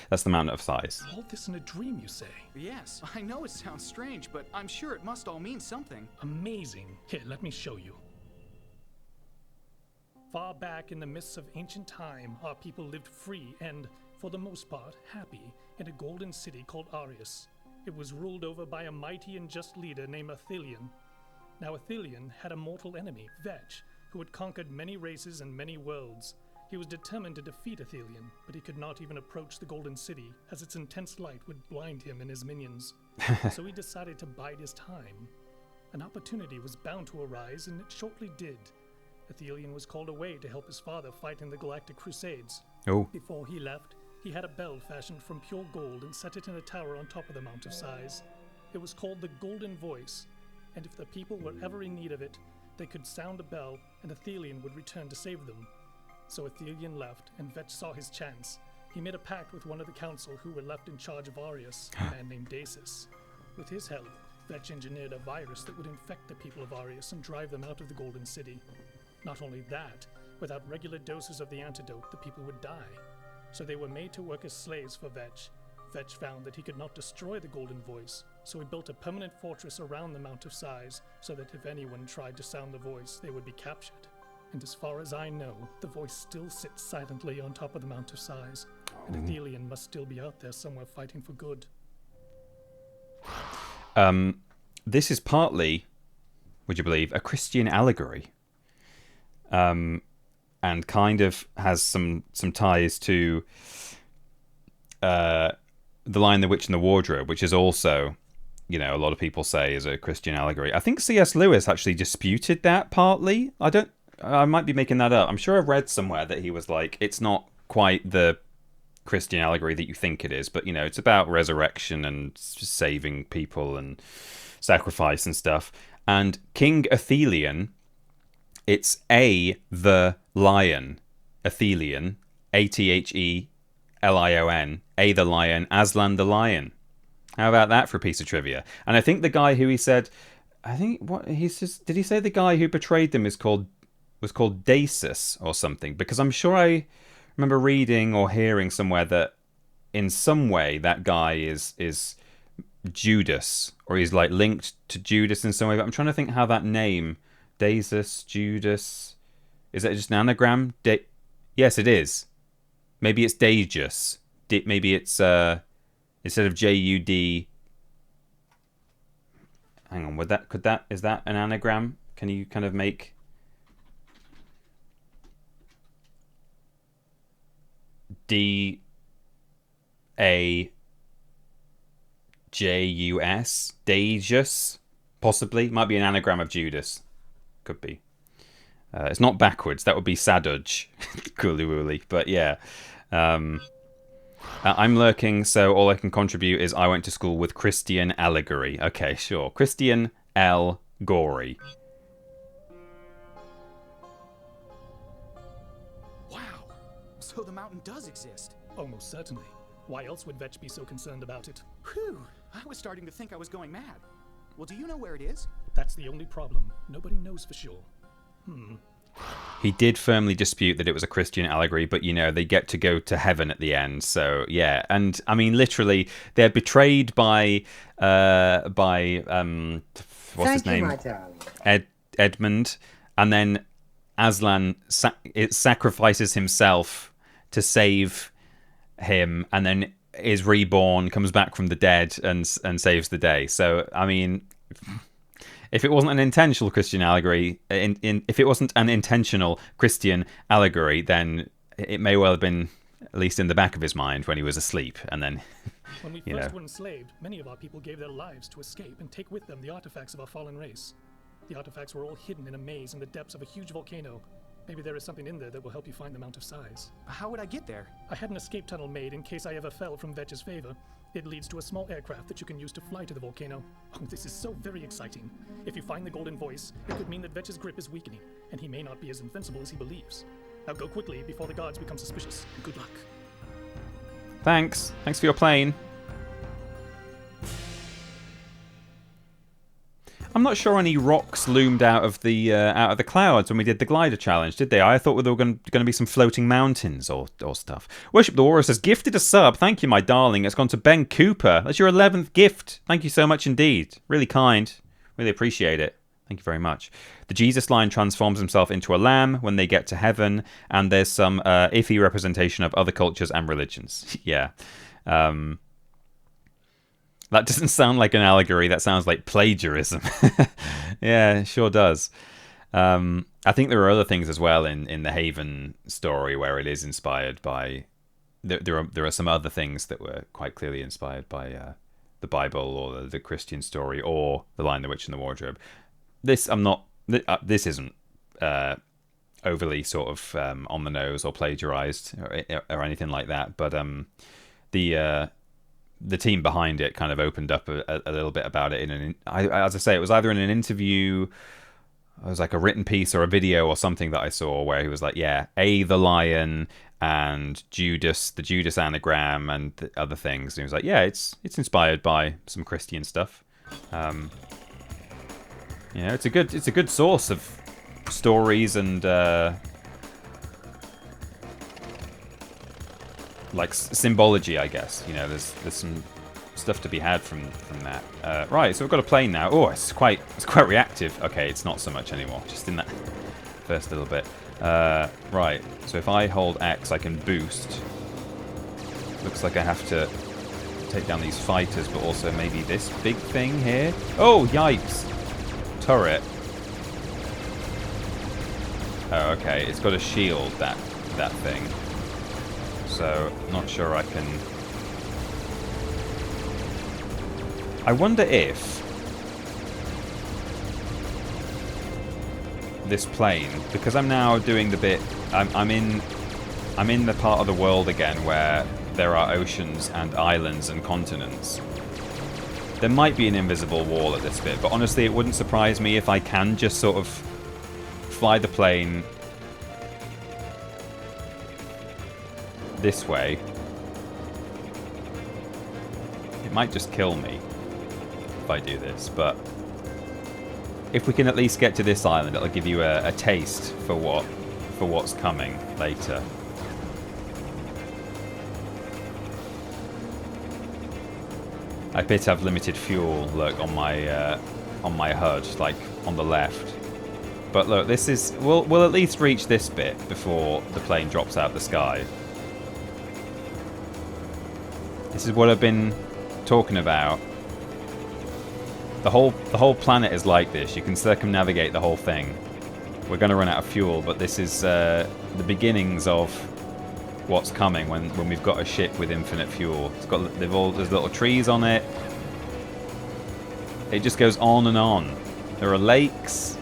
That's the Mountain of Sighs. All this in a dream, you say? Yes, I know it sounds strange, but I'm sure it must all mean something. Amazing. Here, let me show you. Far back in the mists of ancient time, our people lived free and, for the most part, happy in a golden city called Arius. It was ruled over by a mighty and just leader named Athelion. Now Athelion had a mortal enemy, Vetch, who had conquered many races and many worlds. He was determined to defeat Athelion, but he could not even approach the Golden City, as its intense light would blind him and his minions. So he decided to bide his time. An opportunity was bound to arise, and it shortly did. Athelion was called away to help his father fight in the Galactic Crusades. Oh. Before he left, he had a bell fashioned from pure gold and set it in a tower on top of the Mount of Sighs. It was called the Golden Voice, and if the people were ever in need of it, they could sound a bell, and Athelion would return to save them. So Athelion left, and Vetch saw his chance. He made a pact with one of the council who were left in charge of Arius, a man named Dacis. With his help, Vetch engineered a virus that would infect the people of Arius and drive them out of the Golden City. Not only that, without regular doses of the antidote, the people would die. So they were made to work as slaves for Vetch. Vetch found that he could not destroy the Golden Voice, so he built a permanent fortress around the Mount of Sighs, so that if anyone tried to sound the voice, they would be captured. And as far as I know, the voice still sits silently on top of the Mount of Sighs, and Athelion must still be out there somewhere fighting for good. This is partly, would you believe, a Christian allegory, and kind of has some ties to The Lion, the Witch, and the Wardrobe, which is also, you know, a lot of people say is a Christian allegory. I think C.S. Lewis actually disputed that partly. I might be making that up. I'm sure I've read somewhere that he was like, it's not quite the Christian allegory that you think it is, but, you know, it's about resurrection and saving people and sacrifice and stuff. And King Athelion, it's the lion, Athelion, Athelion, the lion, Aslan the lion. How about that for a piece of trivia? And I think the guy who he said, did he say the guy who betrayed them was called Dacis or something? Because I'm sure I remember reading or hearing somewhere that in some way that guy is Judas, or he's like linked to Judas in some way. But I'm trying to think how that name, Dacis, Judas, is that just an anagram? Yes, it is. Maybe it's Dagus. Maybe it's instead of Jud. Hang on, is that an anagram? Can you kind of make Dajus, Dagus, possibly. Might be an anagram of Judas. Could be. It's not backwards. That would be Saduj. Coolly woolly. But yeah. I'm lurking, so all I can contribute is I went to school with Christian allegory. Okay, sure. Christian L. Gory. Wow. So the mountain does exist. Almost certainly. Why else would Vetch be so concerned about it? Whew. I was starting to think I was going mad. Well, do you know where it is? That's the only problem. Nobody knows for sure. He did firmly dispute that it was a Christian allegory, but, they get to go to heaven at the end. So, yeah. And, I mean, literally, they're betrayed by what's his name? My darling. Edmund. And then Aslan sacrifices himself to save him, and then is reborn, comes back from the dead, and saves the day. So, I mean... If it wasn't an intentional Christian allegory, if it wasn't an intentional Christian allegory, then it may well have been at least in the back of his mind when he was asleep, and then, When we first were enslaved, many of our people gave their lives to escape and take with them the artifacts of our fallen race. The artifacts were all hidden in a maze in the depths of a huge volcano. Maybe there is something in there that will help you find the Mount of Sighs. How would I get there? I had an escape tunnel made in case I ever fell from Vetch's favor. It leads to a small aircraft that you can use to fly to the volcano. Oh, this is so very exciting. If you find the golden voice, it could mean that Vetch's grip is weakening, and he may not be as invincible as he believes. Now go quickly before the guards become suspicious, and good luck. Thanks for your plane. I'm not sure any rocks loomed out of the clouds when we did the glider challenge, did they? I thought there were going to be some floating mountains or stuff. Worship the Warrior says, gifted a sub. Thank you, my darling. It's gone to Ben Cooper. That's your 11th gift. Thank you so much indeed. Really kind. Really appreciate it. Thank you very much. The Jesus line transforms himself into a lamb when they get to heaven, and there's some iffy representation of other cultures and religions. Yeah. That doesn't sound like an allegory. That sounds like plagiarism. Yeah, it sure does. I think there are other things as well in the Haven story where it is inspired by... There are some other things that were quite clearly inspired by the Bible or the Christian story or The Lion, the Witch, and the Wardrobe. This isn't overly sort of on the nose or plagiarized or anything like that. But the team behind it kind of opened up a little bit about it as I say, it was either in an interview, it was like a written piece or a video or something that I saw where he was like, yeah, the lion and Judas, the Judas anagram and the other things. And he was like, yeah, it's inspired by some Christian stuff. It's a good source of stories and like symbology, I guess. There's some stuff to be had from that. Right, so we've got a plane now. Oh, it's quite reactive. Okay, it's not so much anymore. Just in that first little bit. Right, so if I hold X, I can boost. Looks like I have to take down these fighters, but also maybe this big thing here. Oh, yikes! Turret. Oh, okay. It's got a shield, that thing. So, not sure I can... I wonder if this plane, because I'm now doing the bit... I'm in the part of the world again where there are oceans and islands and continents. There might be an invisible wall at this bit, but honestly, it wouldn't surprise me if I can just sort of fly the plane this way. It might just kill me if I do this, but if we can at least get to this island, it'll give you a taste for what's coming later. I appear to have limited fuel, look, on my HUD, like on the left. But look, this is... We'll at least reach this bit before the plane drops out the sky. This is what I've been talking about. The whole planet is like this. You can circumnavigate the whole thing. We're going to run out of fuel, but this is the beginnings of what's coming when we've got a ship with infinite fuel. There's little trees on it. It just goes on and on. There are lakes.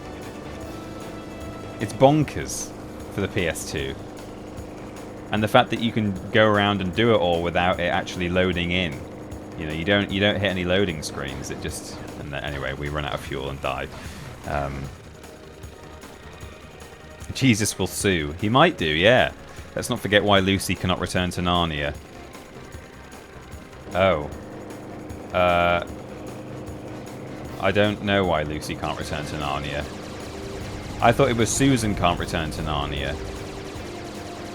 It's bonkers for the PS2. And the fact that you can go around and do it all without it actually loading in. You don't hit any loading screens. It just... And then, anyway, we run out of fuel and die. Jesus will sue. He might do, yeah. Let's not forget why Lucy cannot return to Narnia. Oh. I don't know why Lucy can't return to Narnia. I thought it was Susan can't return to Narnia.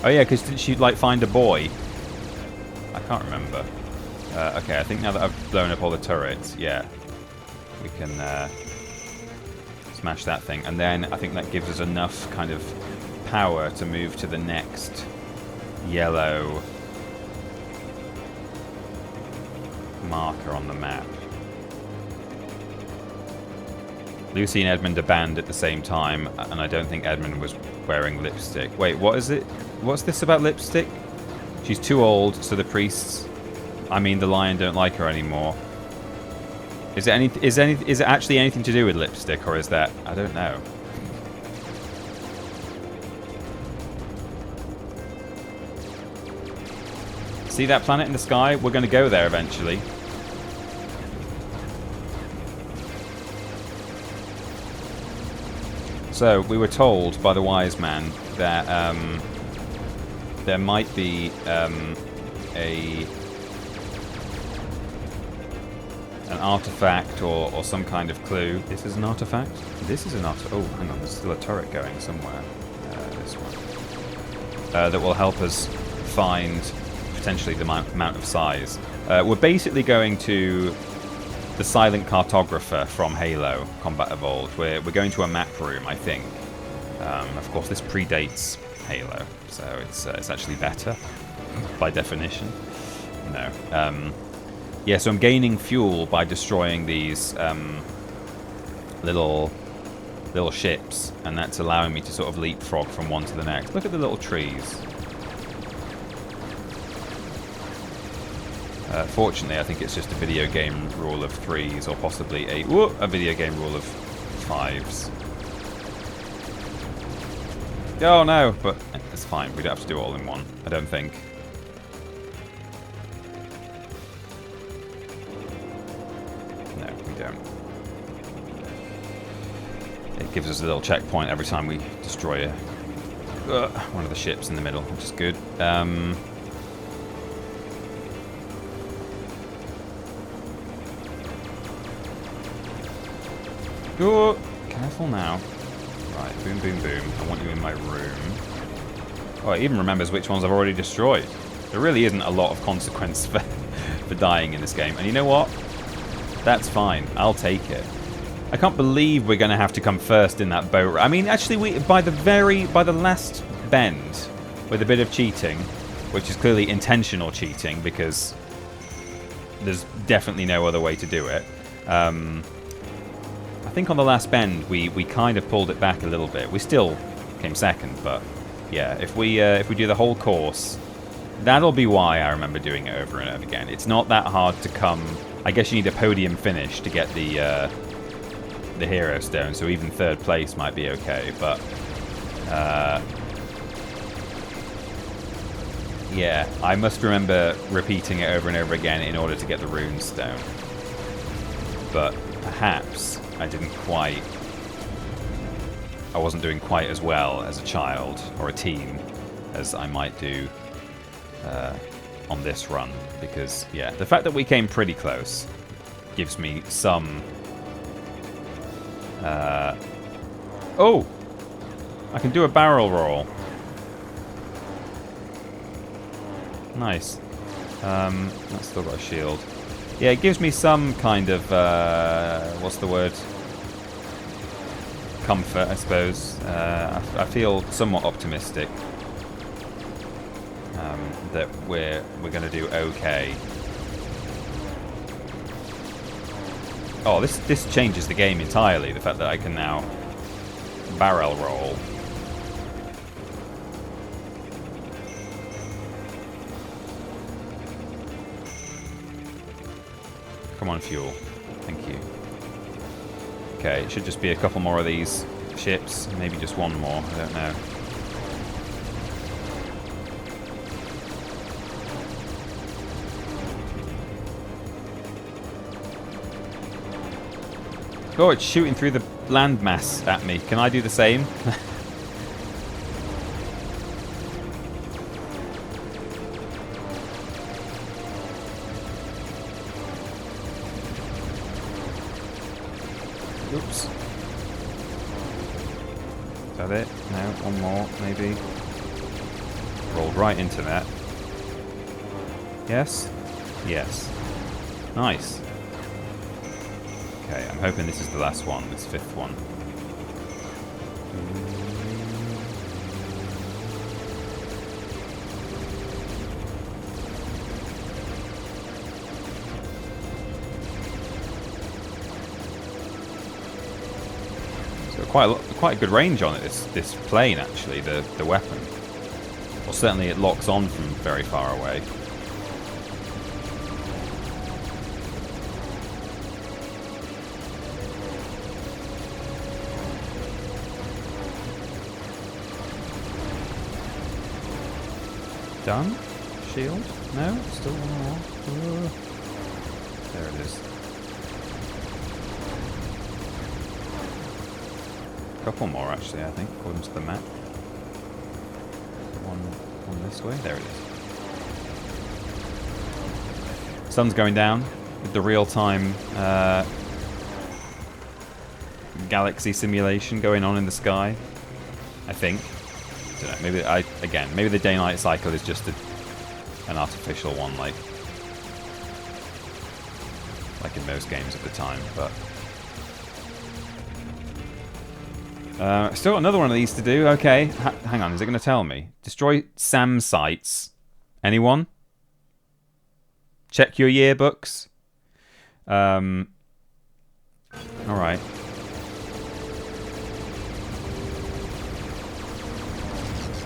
Oh yeah, because didn't she like find a boy? I can't remember. Okay, I think now that I've blown up all the turrets, yeah, we can smash that thing. And then I think that gives us enough kind of power to move to the next yellow marker on the map. Lucy and Edmund are banned at the same time, and I don't think Edmund was wearing lipstick. Wait, what is it? What's this about lipstick? She's too old, so the priests, I mean the lion, don't like her anymore. Is it actually anything to do with lipstick, or is that, I don't know. See that planet in the sky? We're going to go there eventually. So, we were told by the wise man that there might be an artifact or some kind of clue. This is an artifact? This is an artifact. Oh, hang on, there's still a turret going somewhere. This one. That will help us find potentially the amount of size. We're basically going to the silent cartographer from Halo Combat Evolved. We're going to a map room, I think. Of course, this predates Halo, so it's actually better by definition. No. Yeah, so I'm gaining fuel by destroying these little ships, and that's allowing me to sort of leapfrog from one to the next. Look at the little trees. Fortunately, I think it's just a video game rule of 3s, or possibly a video game rule of 5s. Oh no, but it's fine. We don't have to do it all in one, I don't think. No, we don't. It gives us a little checkpoint every time we destroy one of the ships in the middle, which is good. Oh, careful now. Right, boom, boom, boom. I want you in my room. Oh, it even remembers which ones I've already destroyed. There really isn't a lot of consequence for dying in this game. And you know what? That's fine. I'll take it. I can't believe we're going to have to come first in that boat. I mean, actually, by the last bend, with a bit of cheating, which is clearly intentional cheating, because there's definitely no other way to do it. I think on the last bend we kind of pulled it back a little bit. We still came second, but yeah, if we do the whole course, that'll be why I remember doing it over and over again. It's not that hard to come. I guess you need a podium finish to get the hero stone, so even third place might be okay. But yeah, I must remember repeating it over and over again in order to get the rune stone. But perhaps I wasn't doing quite as well as a child or a teen as I might do on this run, because yeah, the fact that we came pretty close gives me some oh, I can do a barrel roll. Nice. That's still got a shield. Yeah, it gives me some kind of, what's the word? Comfort, I suppose. I feel somewhat optimistic that we're going to do okay. Oh, this changes the game entirely. The fact that I can now barrel roll. Come on, fuel. Thank you. Okay, it should just be a couple more of these ships. Maybe just one more. I don't know. Oh, it's shooting through the landmass at me. Can I do the same? Oops. Is that it? No, one more, maybe. Rolled right into that. Yes? Yes. Nice. Okay, I'm hoping this is the last one, this 5th one. So quite a good range on it, this plane actually, the weapon. Well, certainly it locks on from very far away. Done? Shield? No? Still one more. There it is. A couple more actually, I think, according to the map. One this way. There it is. Sun's going down with the real-time galaxy simulation going on in the sky. I think. Don't know, maybe the day-night cycle is just an artificial one, like in most games at the time. But still got another one of these to do. Okay, hang on. Is it going to tell me? Destroy SAM sites. Anyone? Check your yearbooks. All right.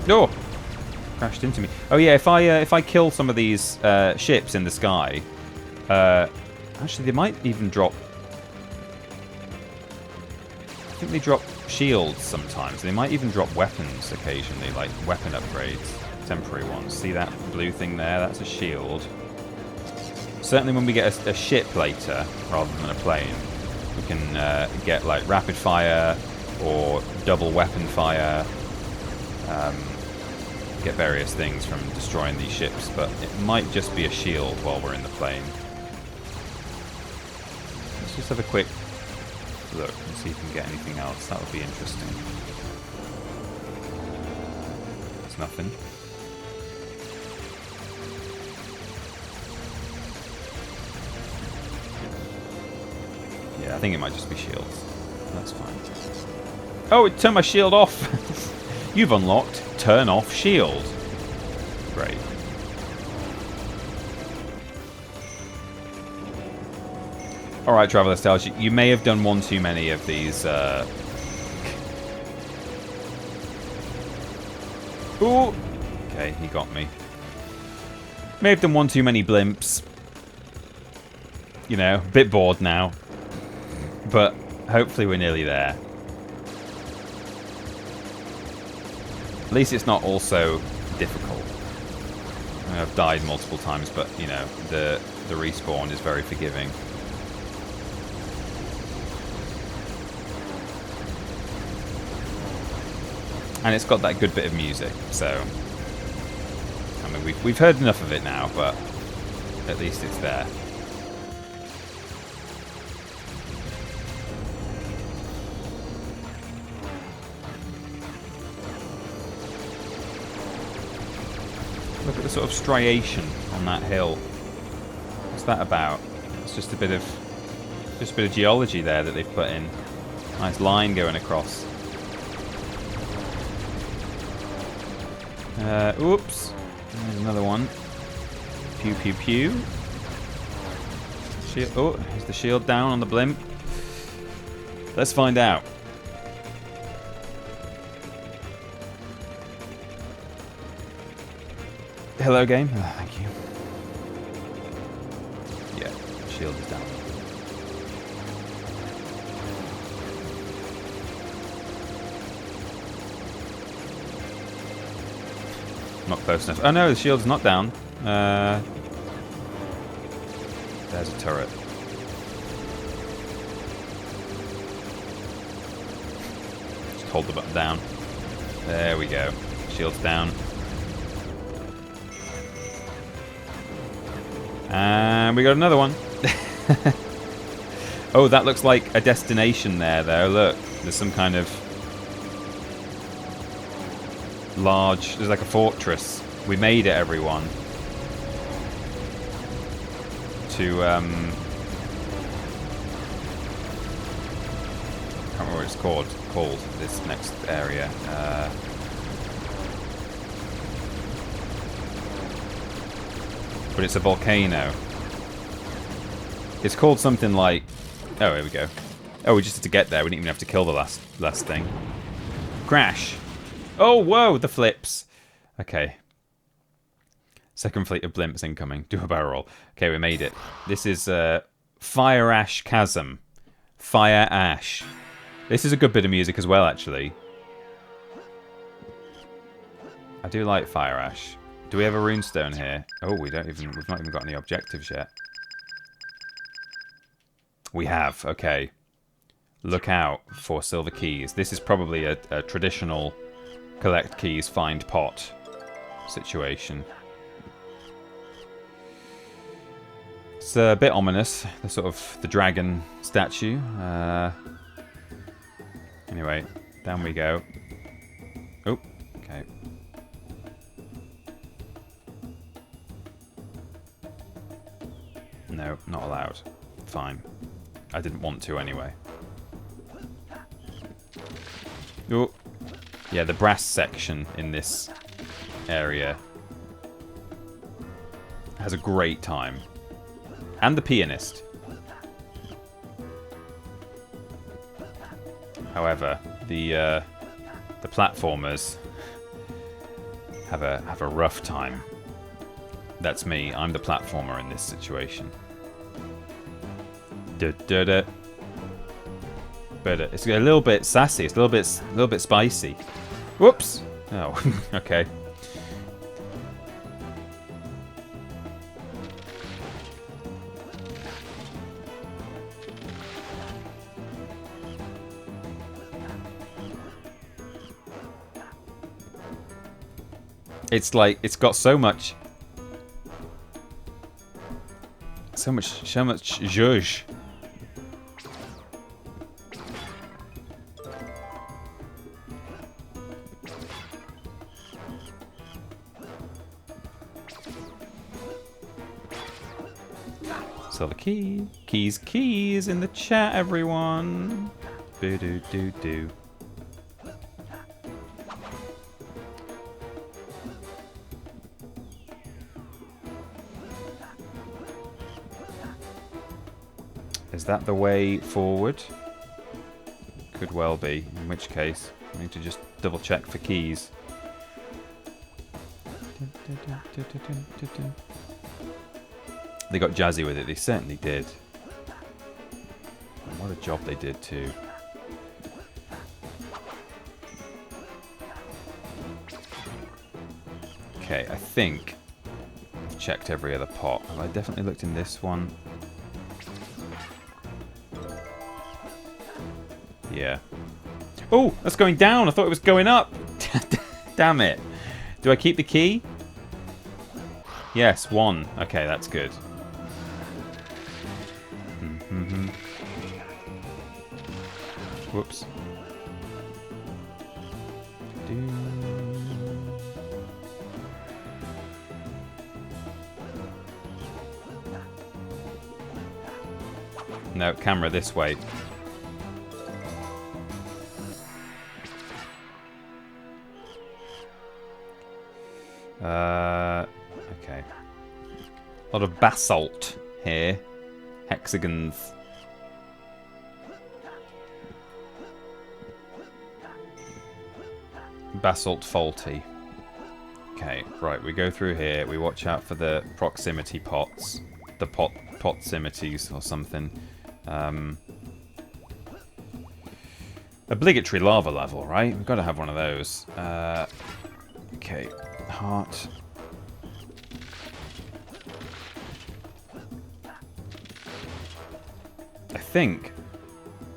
Oh, crashed into me. Oh yeah, if I kill some of these ships in the sky, actually they might even drop. I think they drop shields sometimes. They might even drop weapons occasionally, like weapon upgrades, temporary ones. See that blue thing there? That's a shield. Certainly, when we get a ship later rather than a plane, we can get like rapid fire or double weapon fire. Get various things from destroying these ships, but it might just be a shield while we're in the plane. Let's just have a quick look and see if we can get anything else. That would be interesting. There's nothing. Yeah, I think it might just be shields. That's fine. Oh, it turned my shield off! You've unlocked turn off shield. Great. Alright, Traveller Styles, you may have done one too many of these. Ooh! Okay, he got me. May have done one too many blimps. You know, a bit bored now. But hopefully we're nearly there. At least it's not also difficult. I mean, I've died multiple times, but, you know, the respawn is very forgiving. And it's got that good bit of music, so... I mean, we've heard enough of it now, but at least it's there. Look at the sort of striation on that hill. What's that about? It's just a bit of geology there that they've put in. Nice line going across. Oops. There's another one. Pew pew pew. Shield. Oh, is the shield down on the blimp? Let's find out. Hello, game. Oh, thank you. Yeah, shield is down. Not close enough. Oh no, the shield's not down. There's a turret. Just hold the button down. There we go. Shield's down. And we got another one. Oh, that looks like a destination there, though. Look, there's some kind of large... There's like a fortress. We made it, everyone. To, I can't remember what it's called, this next area. But it's a volcano. It's called something like... Oh, here we go. Oh, we just had to get there. We didn't even have to kill the last thing. Crash. Oh, whoa, the flips. Okay. Second fleet of blimps incoming. Do a barrel roll. Okay, we made it. This is Fire Ash Chasm. Fire Ash. This is a good bit of music as well, actually. I do like Fire Ash. Do we have a runestone here? Oh, we've not even got any objectives yet. We have, okay. Look out for silver keys. This is probably a traditional collect keys, find pot situation. It's a bit ominous, the dragon statue. Anyway, down we go. Oh, okay. No, not allowed. Fine. I didn't want to anyway. Oh, yeah, the brass section in this area has a great time. And the pianist. However, the platformers have a rough time. That's me. I'm the platformer in this situation. But it's a little bit sassy. It's a little bit spicy. Whoops. Oh, okay. It's like it's got so much zhuzh. So the keys in the chat, everyone. Boo doo doo doo. Is that the way forward? Could well be, in which case I need to just double check for keys. They got jazzy with it, they certainly did. And what a job they did too. Okay, I think I've checked every other pot. Have I definitely looked in this one? Yeah. Oh, that's going down. I thought it was going up. Damn it. Do I keep the key? Yes, 1. Okay, that's good. Whoops. No, camera this way. Okay. A lot of basalt here. Hexagons. Basalt faulty. Okay, right, we go through here. We watch out for the proximity pots. The proximities or something. Obligatory lava level, right? We've got to have one of those. Okay, heart. I think.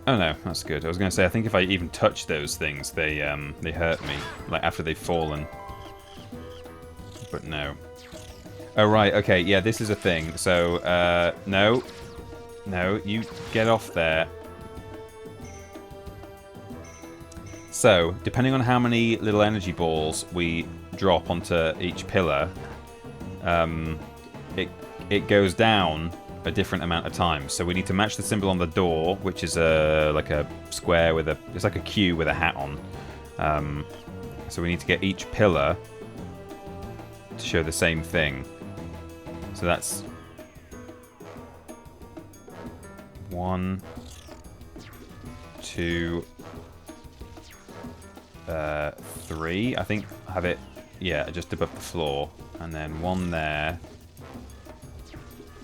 Oh no, that's good. I was going to say, I think if I even touch those things, they hurt me, like after they've fallen. But no. Oh right, okay, yeah, this is a thing. So, no, you get off there. So, depending on how many little energy balls we drop onto each pillar, it goes down a different amount of times. So we need to match the symbol on the door, which is like a square with it's like a Q with a hat on. So we need to get each pillar to show the same thing. So that's 1, 2, 3. I think I have it, yeah, just above the floor. And then 1 there.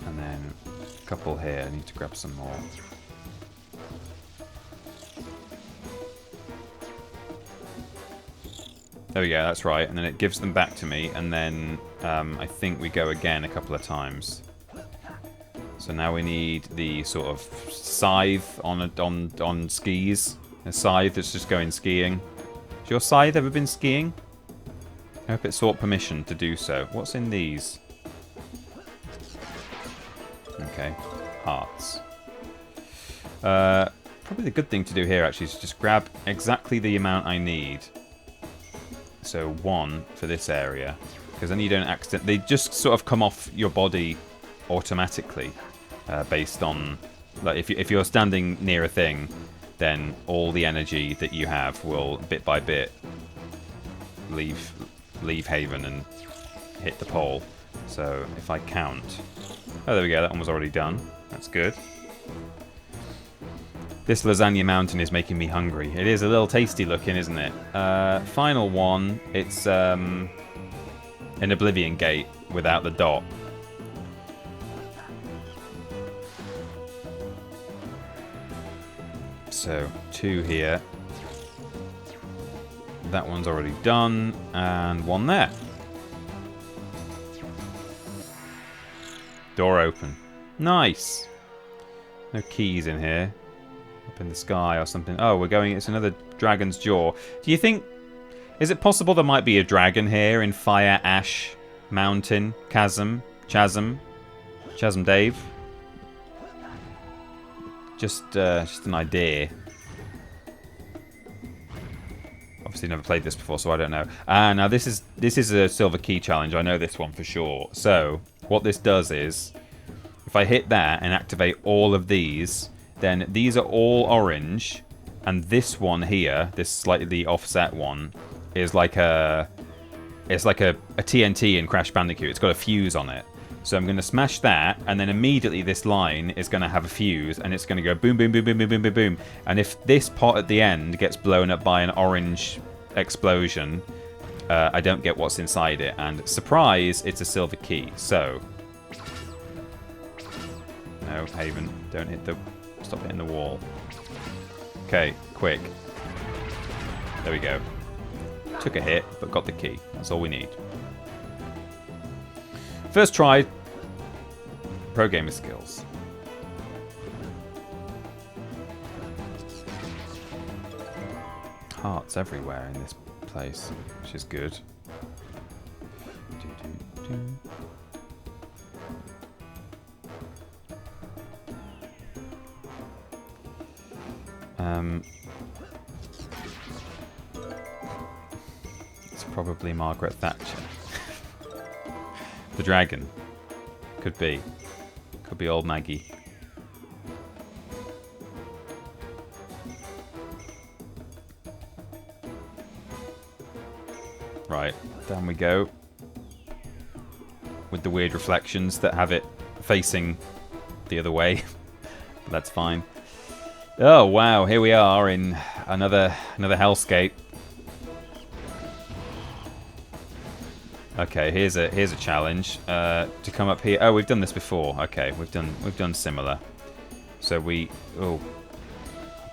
And then a couple here. I need to grab some more. There we go, that's right. And then it gives them back to me. And then I think we go again a couple of times. So now we need the sort of scythe on skis. A scythe that's just going skiing. Has your scythe ever been skiing? I hope it sought permission to do so. What's in these? Okay, hearts. Probably the good thing to do here actually is just grab exactly the amount I need. So 1 for this area, because then you don't they just sort of come off your body automatically, based on, like, if you're standing near a thing, then all the energy that you have will bit by bit leave Haven and hit the pole. So if I count, oh, there we go, that one was already done. That's good. This lasagna mountain is making me hungry. It is a little tasty looking, isn't it? Final one, it's an Oblivion Gate without the dot. So 2 here. That one's already done, and 1 there. Door open. Nice. No keys in here. Up in the sky or something. Oh, we're going... It's another dragon's jaw. Do you think... Is it possible there might be a dragon here in Fire Ash Mountain? Chasm Dave? Just an idea. Obviously never played this before, so I don't know. Now this is a silver key challenge. I know this one for sure. So what this does is, if I hit that and activate all of these, then these are all orange, and this one here, this slightly offset one, is like a TNT in Crash Bandicoot. It's got a fuse on it. So I'm going to smash that, and then immediately this line is going to have a fuse, and it's going to go boom, boom, boom, boom, boom, boom, boom, boom. And if this pot at the end gets blown up by an orange explosion, I don't get what's inside it. And surprise, it's a silver key. So, no, Haven, don't hit the... Stop hitting the wall. Okay, quick. There we go. Took a hit, but got the key. That's all we need. First try. Pro gamer skills. Hearts everywhere in this place, which is good. It's probably Margaret Thatcher. The dragon. Could be. Could be old Maggie. Right, down we go. With the weird reflections that have it facing the other way. But that's fine. Oh wow, here we are in another hellscape. Okay, here's a challenge to come up here. Oh, we've done this before. Okay, we've done similar. So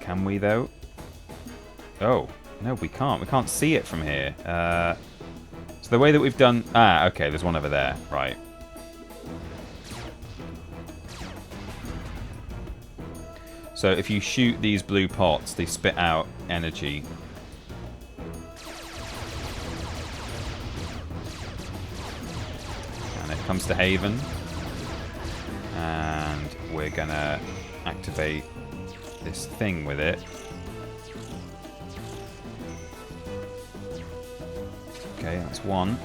can we though? Oh no, we can't. We can't see it from here. So the way that we've done. Okay, there's one over there. Right. So if you shoot these blue pots, they spit out energy. And it comes to Haven. And we're gonna activate this thing with it. Okay, that's one.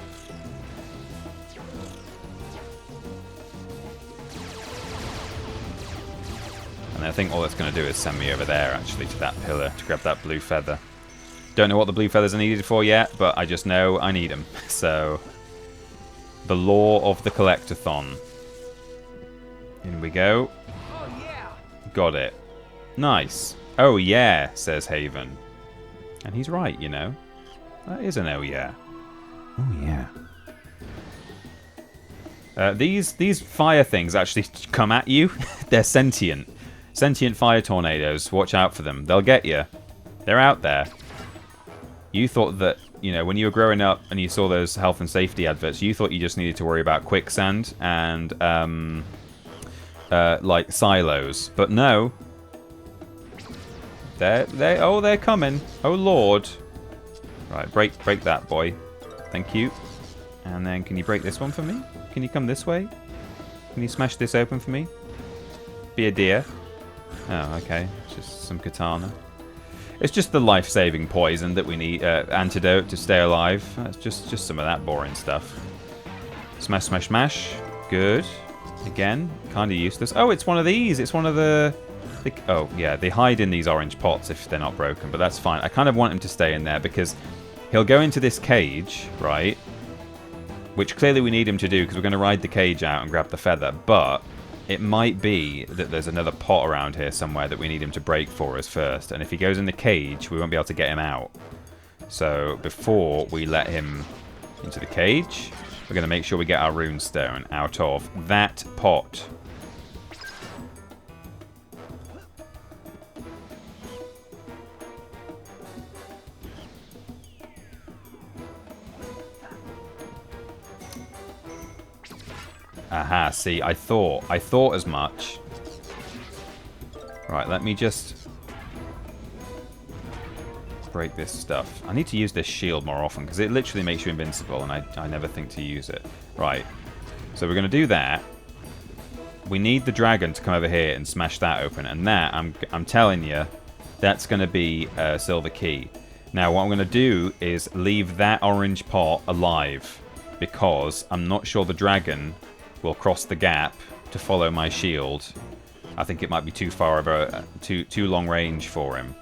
And I think all that's going to do is send me over there, actually, to that pillar to grab that blue feather. Don't know what the blue feathers are needed for yet, but I just know I need them. So, the law of the collectathon. In we go. Oh, yeah. Got it. Nice. Oh, yeah, says Haven. And he's right, you know. That is an oh, yeah. Oh, yeah. These fire things actually come at you. They're sentient. Sentient fire tornadoes. Watch out for them. They'll get you. They're out there. You thought that, you know, when you were growing up and you saw those health and safety adverts, you thought you just needed to worry about quicksand and, like, silos. But no. They're coming. Oh, Lord. Right, break that, boy. Thank you. And then, can you break this one for me? Can you come this way? Can you smash this open for me? Be a dear. Oh, okay. Just some katana. It's just the life-saving poison that we need, antidote to stay alive. That's just some of that boring stuff. Smash, smash, smash. Good. Again, kind of useless. Oh, it's one of these. It's one of the... Oh, yeah, they hide in these orange pots if they're not broken, but that's fine. I kind of want him to stay in there because he'll go into this cage, right? Which clearly we need him to do because we're going to ride the cage out and grab the feather, but... It might be that there's another pot around here somewhere that we need him to break for us first. And if he goes in the cage, we won't be able to get him out. So before we let him into the cage, we're going to make sure we get our runestone out of that pot. Aha, see, I thought as much. Right, let me just break this stuff. I need to use this shield more often, because it literally makes you invincible, and I never think to use it. Right, so we're going to do that. We need the dragon to come over here and smash that open, and that, I'm telling you, that's going to be a silver key. Now, what I'm going to do is leave that orange pot alive, because I'm not sure the dragon... will cross the gap to follow my shield. I think it might be too far of a too long range for him.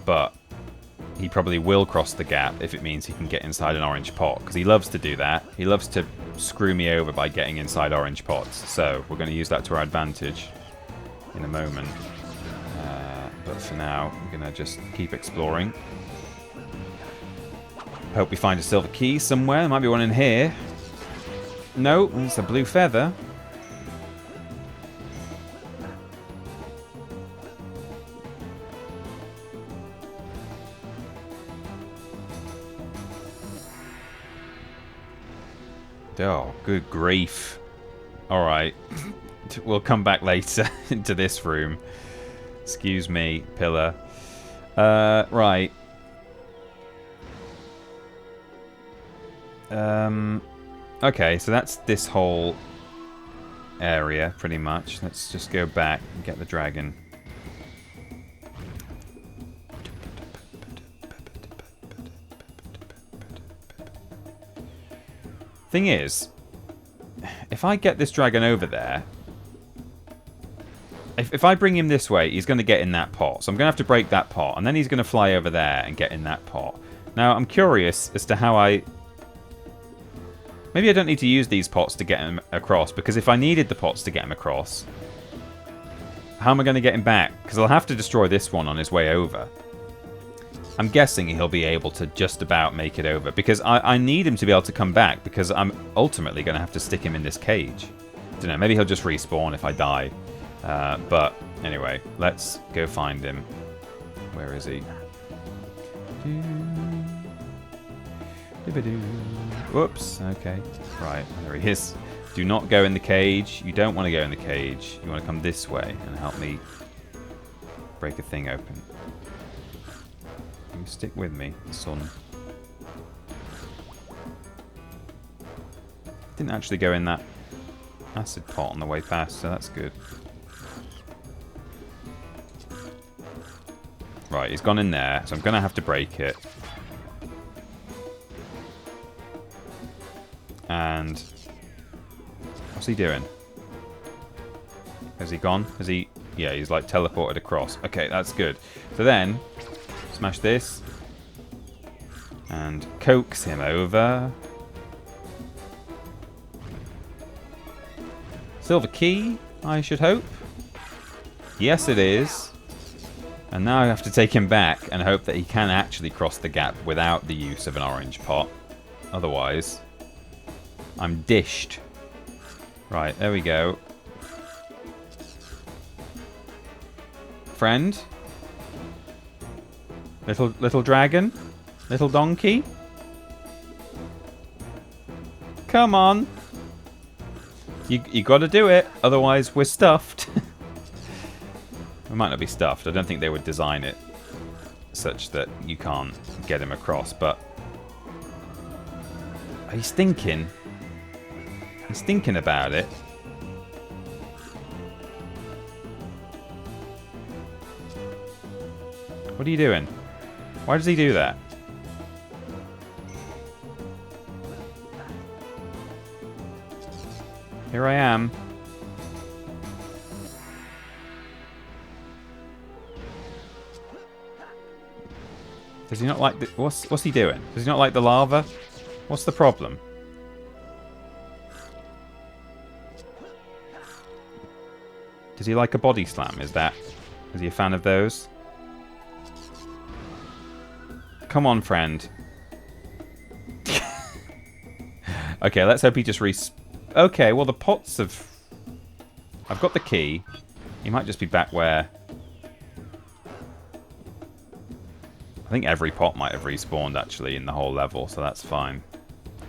But he probably will cross the gap if it means he can get inside an orange pot, because he loves to do that. He loves to screw me over by getting inside orange pots. So we're going to use that to our advantage in a moment. But for now, we're going to just keep exploring. Hope we find a silver key somewhere. There might be one in here. No, it's a blue feather. Oh, good grief. Alright. We'll come back later into this room. Excuse me, pillar. Right. Okay, so that's this whole area, pretty much. Let's just go back and get the dragon. Thing is, if I get this dragon over there... If I bring him this way, he's going to get in that pot. So I'm going to have to break that pot, and then he's going to fly over there and get in that pot. Now, I'm curious as to how I... Maybe I don't need to use these pots to get him across, because if I needed the pots to get him across, how am I going to get him back? Because I'll have to destroy this one on his way over. I'm guessing he'll be able to just about make it over, because I need him to be able to come back, because I'm ultimately going to have to stick him in this cage. Don't know, maybe he'll just respawn if I die. But anyway, let's go find him. Where is he? Whoops, okay. Right, there he is. Do not go in the cage. You don't want to go in the cage. You want to come this way and help me break a thing open. You stick with me, son. Didn't actually go in that acid pot on the way past, so that's good. Right, he's gone in there, so I'm going to have to break it. And... what's he doing? Has he gone? Has he... yeah, he's like teleported across. Okay, that's good. So then, smash this. And coax him over. Silver key, I should hope. Yes, it is. And now I have to take him back and hope that he can actually cross the gap without the use of an orange pot. Otherwise, I'm dished. Right, there we go. Friend? Little dragon? Little donkey? Come on! You gotta do it, otherwise we're stuffed. We might not be stuffed. I don't think they would design it such that you can't get him across, but... he's thinking. He's thinking about it. What are you doing? Why does he do that? Here I am. Does he not like the... what's he doing? Does he not like the lava? What's the problem? Does he like a body slam? Is he a fan of those? Come on, friend. Okay, let's hope he just okay, well the pots have... I've got the key. He might just be back where... I think every pot might have respawned actually in the whole level, so that's fine.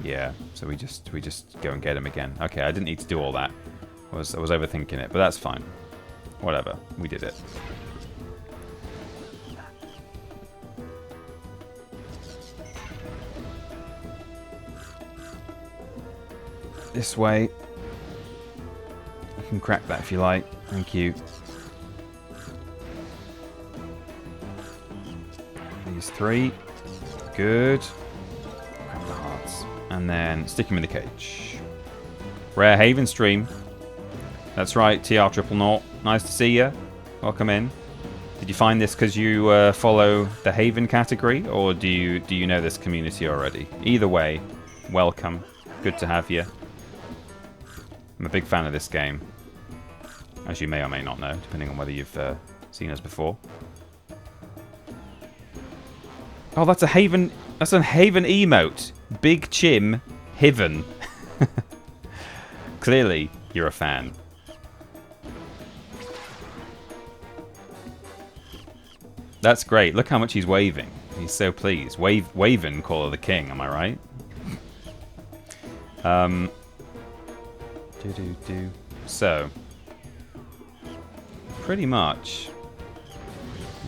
Yeah, so we just go and get him again. Okay, I didn't need to do all that. I was overthinking it, but that's fine. Whatever, we did it. This way. You can crack that if you like. Thank you. These three. Good. Grab the hearts. And then stick him in the cage. Rare Haven stream. That's right, TR000. Nice to see you. Welcome in. Did you find this because you follow the Haven category, or do you know this community already? Either way, welcome. Good to have you. I'm a big fan of this game, as you may or may not know, depending on whether you've seen us before. Oh, that's a Haven. That's a Haven emote. Big Chim, Haven. Clearly, you're a fan. That's great. Look how much he's waving. He's so pleased. Waving, Call of the King. Am I right? So, pretty much.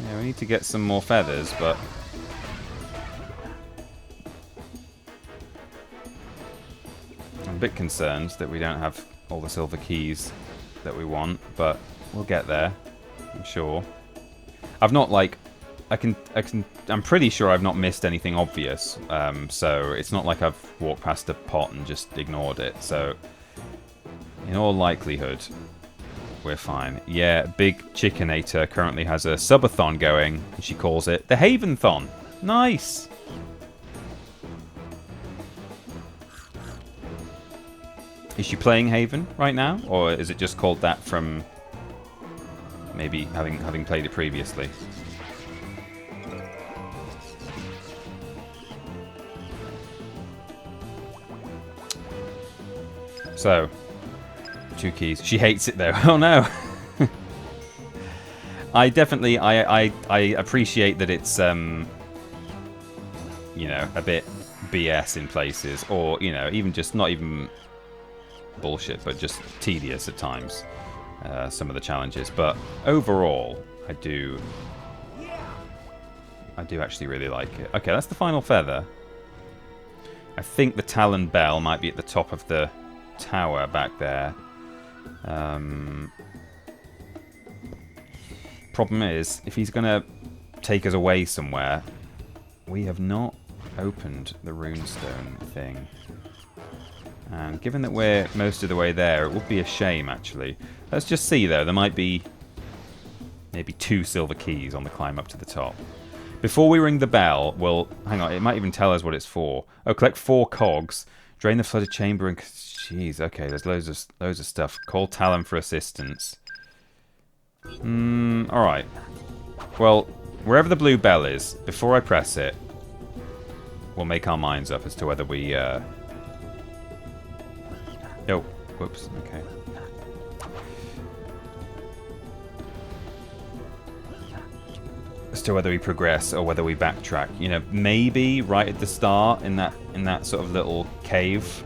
Yeah, we need to get some more feathers, but I'm a bit concerned that we don't have all the silver keys that we want, but we'll get there, I'm sure. I've not I'm pretty sure I've not missed anything obvious, so it's not like I've walked past a pot and just ignored it, so in all likelihood, we're fine. Yeah, Big Chickenator currently has a subathon going, and she calls it the Haventhon. Nice! Is she playing Haven right now, or is it just called that from maybe having played it previously? So, 2 keys. She hates it though. Oh no. I definitely I appreciate that it's you know, a bit BS in places, or you know, even just not even bullshit, but just tedious at times. Some of the challenges, but overall, I do actually really like it. Okay, that's the final feather. I think the Talon Bell might be at the top of the tower back there. Problem is, if he's gonna take us away somewhere. We have not opened the runestone thing. And given that we're most of the way there, it would be a shame, actually. Let's just see, though. There might be maybe 2 silver keys on the climb up to the top. Before we ring the bell, well, hang on, it might even tell us what it's for. Oh, collect 4 cogs. Drain the flooded chamber and... Jeez, okay, there's loads of stuff. Call Talon for assistance. Alright. Well, wherever the blue bell is, before I press it, we'll make our minds up as to whether we... Oh, whoops, okay. As to whether we progress or whether we backtrack. You know, maybe right at the start in that sort of little cave,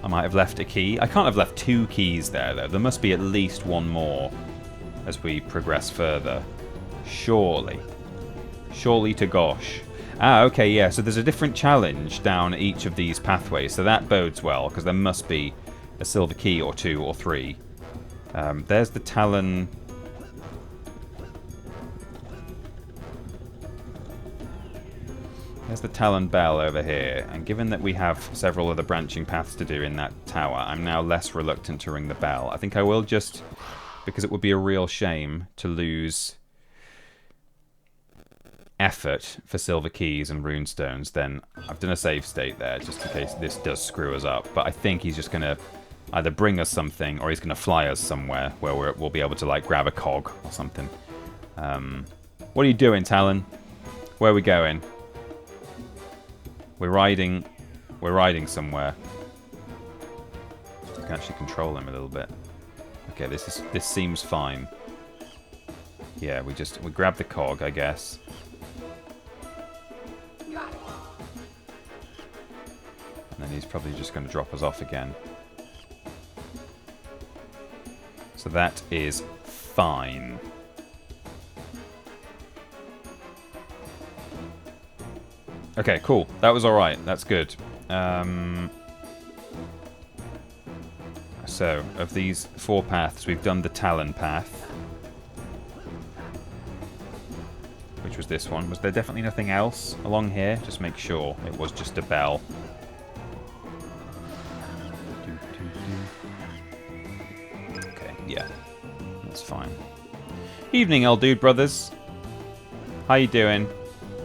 I might have left a key. I can't have left 2 keys there, though. There must be at least 1 more as we progress further. Surely. Surely to gosh. Ah, okay, yeah, so there's a different challenge down each of these pathways, so that bodes well, because there must be a silver key or 2 or 3. There's the Talon... There's the Talon Bell over here, and given that we have several other branching paths to do in that tower, I'm now less reluctant to ring the bell. I think I will just... because it would be a real shame to lose effort for silver keys and runestones. Then I've done a save state there just in case this does screw us up, but I think he's just going to either bring us something or he's going to fly us somewhere where we'll be able to like grab a cog or something. What are you doing, Talon? Where are we going? We're riding somewhere. I can actually control him a little bit. Okay, this seems fine. Yeah, we grab the cog, I guess. And then he's probably just going to drop us off again. So that is fine. Okay, cool. That was alright. That's good. So, of these 4 paths, we've done the Talon path. Which was this one. Was there definitely nothing else along here? Just make sure it was just a bell. Okay, yeah. That's fine. Evening, old dude brothers. How you doing?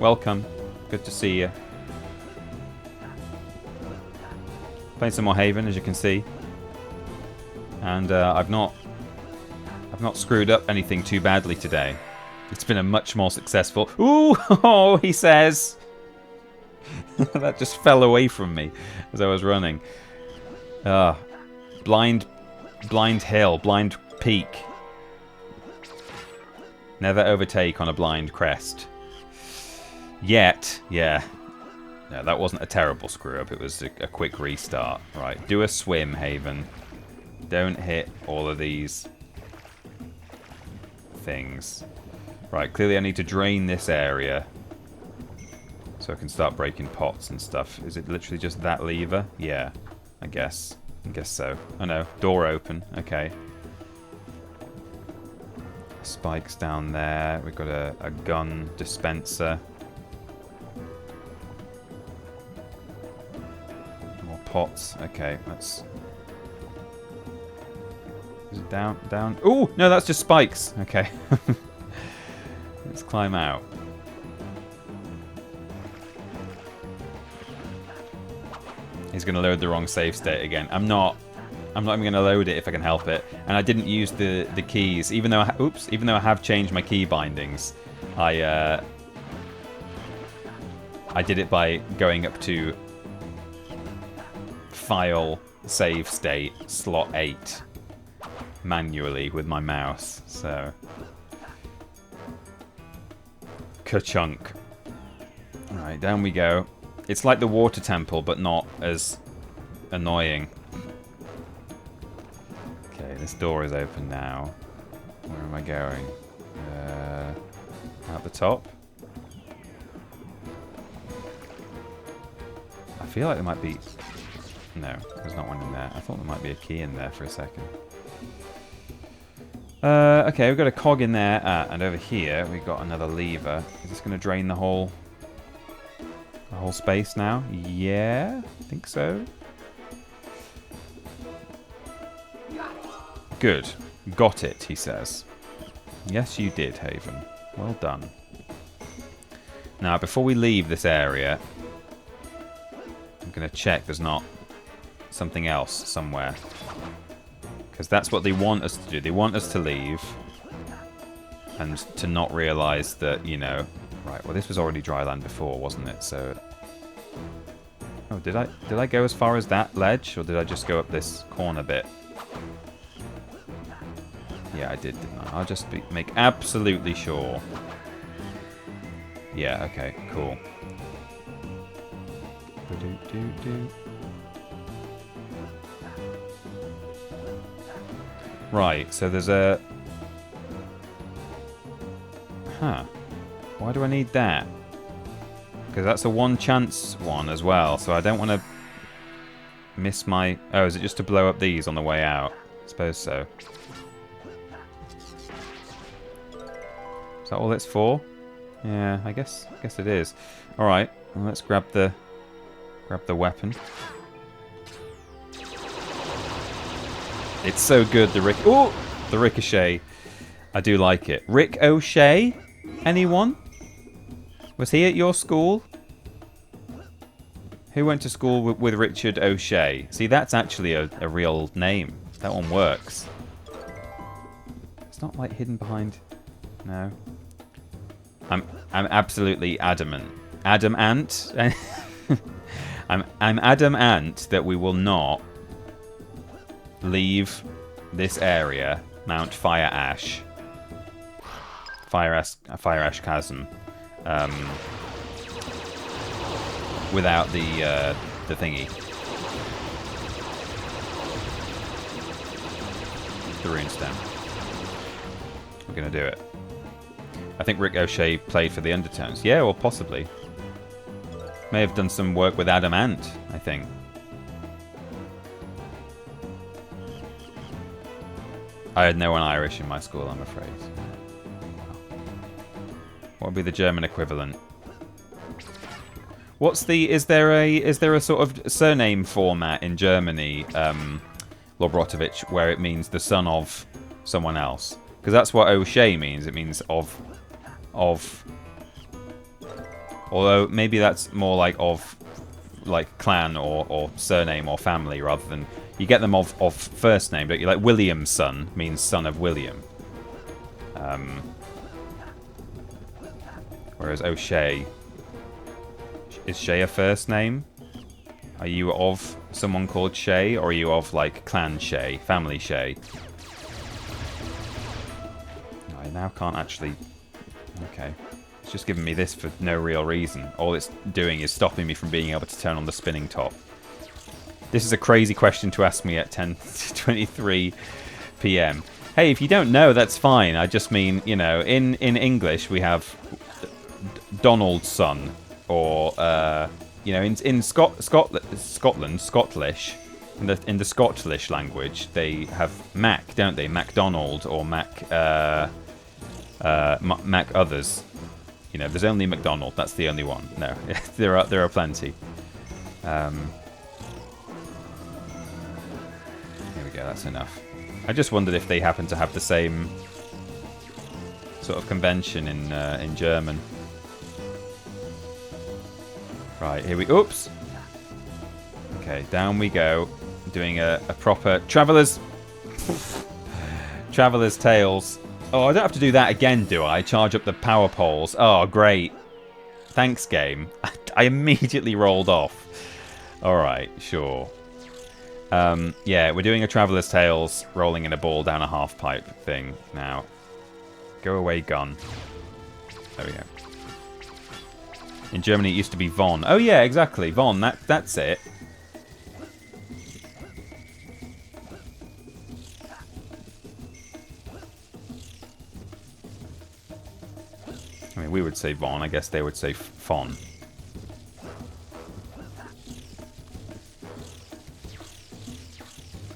Welcome. Good to see you. Playing some more Haven, as you can see. And I've not screwed up anything too badly today. It's been a much more successful... Ooh! Oh, he says! That just fell away from me as I was running. Blind hill, blind peak. Never overtake on a blind crest. Yet, yeah. No, that wasn't a terrible screw-up. It was a quick restart. Right, do a swim, Haven. Don't hit all of these things. Right, clearly I need to drain this area so I can start breaking pots and stuff. Is it literally just that lever? Yeah, I guess. I guess so. Oh no, door open. Okay. Spikes down there. We've got a gun dispenser. More pots. Okay, let's... Is it down? Down? Ooh! No, that's just spikes. Okay. Let's climb out. He's going to load the wrong save state again. I'm not even going to load it if I can help it. And I didn't use the keys, even though even though I have changed my key bindings. I did it by going up to File, Save State, Slot 8 manually with my mouse. So ka-chunk. Alright, down we go. It's like the water temple, but not as annoying. Okay, this door is open now. Where am I going? Out the top? I feel like there might be... No, there's not one in there. I thought there might be a key in there for a second. Okay, we've got a cog in there, and over here we've got another lever. Is this going to drain the whole space now? Yeah, I think so. Good. Got it, he says. Yes, you did, Haven. Well done. Now, before we leave this area, I'm going to check there's not something else somewhere. Because that's what they want us to do. They want us to leave and to not realise that, you know... Right, well, this was already dry land before, wasn't it? So... Oh, did I go as far as that ledge? Or did I just go up this corner bit? Yeah, I did, didn't I? I'll just make absolutely sure. Yeah, okay, cool. Right, so there's a... Huh. Why do I need that? Because that's a one chance one as well, so I don't want to miss my... Oh, is it just to blow up these on the way out? I suppose so. Is that all it's for? Yeah, I guess it is. Alright, well, let's grab the weapon. It's so good, the ricochet. I do like it. Rick O'Shea? Anyone? Was he at your school? Who went to school with Richard O'Shea? See, that's actually a real name. That one works. It's not like hidden behind... No. I'm absolutely adamant. Adamant? I'm adamant that we will not leave this area, Mount Fire Ash Chasm, without the thingy, the runestone. We're gonna do it. I think Rick O'Shea played for the Undertones. Yeah, or possibly. May have done some work with Adamant, I think. I had no one Irish in my school, I'm afraid. What would be the German equivalent? What's the... Is there a sort of surname format in Germany, Lobrotovich, where it means the son of someone else? Because that's what O'Shea means. It means of... Although maybe that's more like of, like clan or surname or family rather than... You get them of first name, don't you? Like William's son means son of William. Whereas O'Shea... Is Shay a first name? Are you of someone called Shay, or are you of like clan Shay, family Shay? I now can't actually... Okay. It's just giving me this for no real reason. All it's doing is stopping me from being able to turn on the spinning top. This is a crazy question to ask me at 10:23 p.m. Hey, if you don't know, that's fine. I just mean, you know, in English we have Donald's son, or you know, in Scotland, Scottish, in the Scottish language, they have Mac, don't they? MacDonald or Mac Mac others. You know, there's only McDonald. That's the only one. No, there are plenty. Here we go. That's enough. I just wondered if they happen to have the same sort of convention in German. Right, here we... Oops! Okay, down we go. Doing a proper... Traveller's Tales. Oh, I don't have to do that again, do I? Charge up the power poles. Oh, great. Thanks, game. I immediately rolled off. Alright, sure. Yeah, we're doing a Traveller's Tales, rolling in a ball down a half-pipe thing now. Go away, gun. There we go. In Germany, it used to be Von. Oh, yeah, exactly. Von, that's it. I mean, we would say Von. I guess they would say Fon.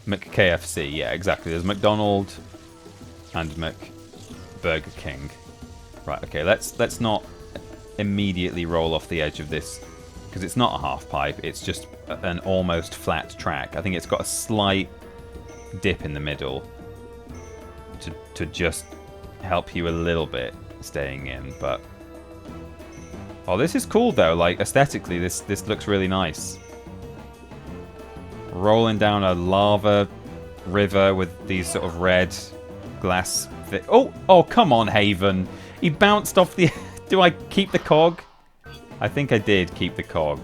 McKFC, yeah, exactly. There's McDonald, and McBurger King. Right, okay, let's not immediately roll off the edge of this, because it's not a half pipe, it's just an almost flat track. I think it's got a slight dip in the middle to just help you a little bit staying in, but oh, this is cool though. Like aesthetically, this looks really nice. Rolling down a lava river with these sort of red glass. Oh, come on, Haven. He bounced off the. Do I keep the cog? I think I did keep the cog.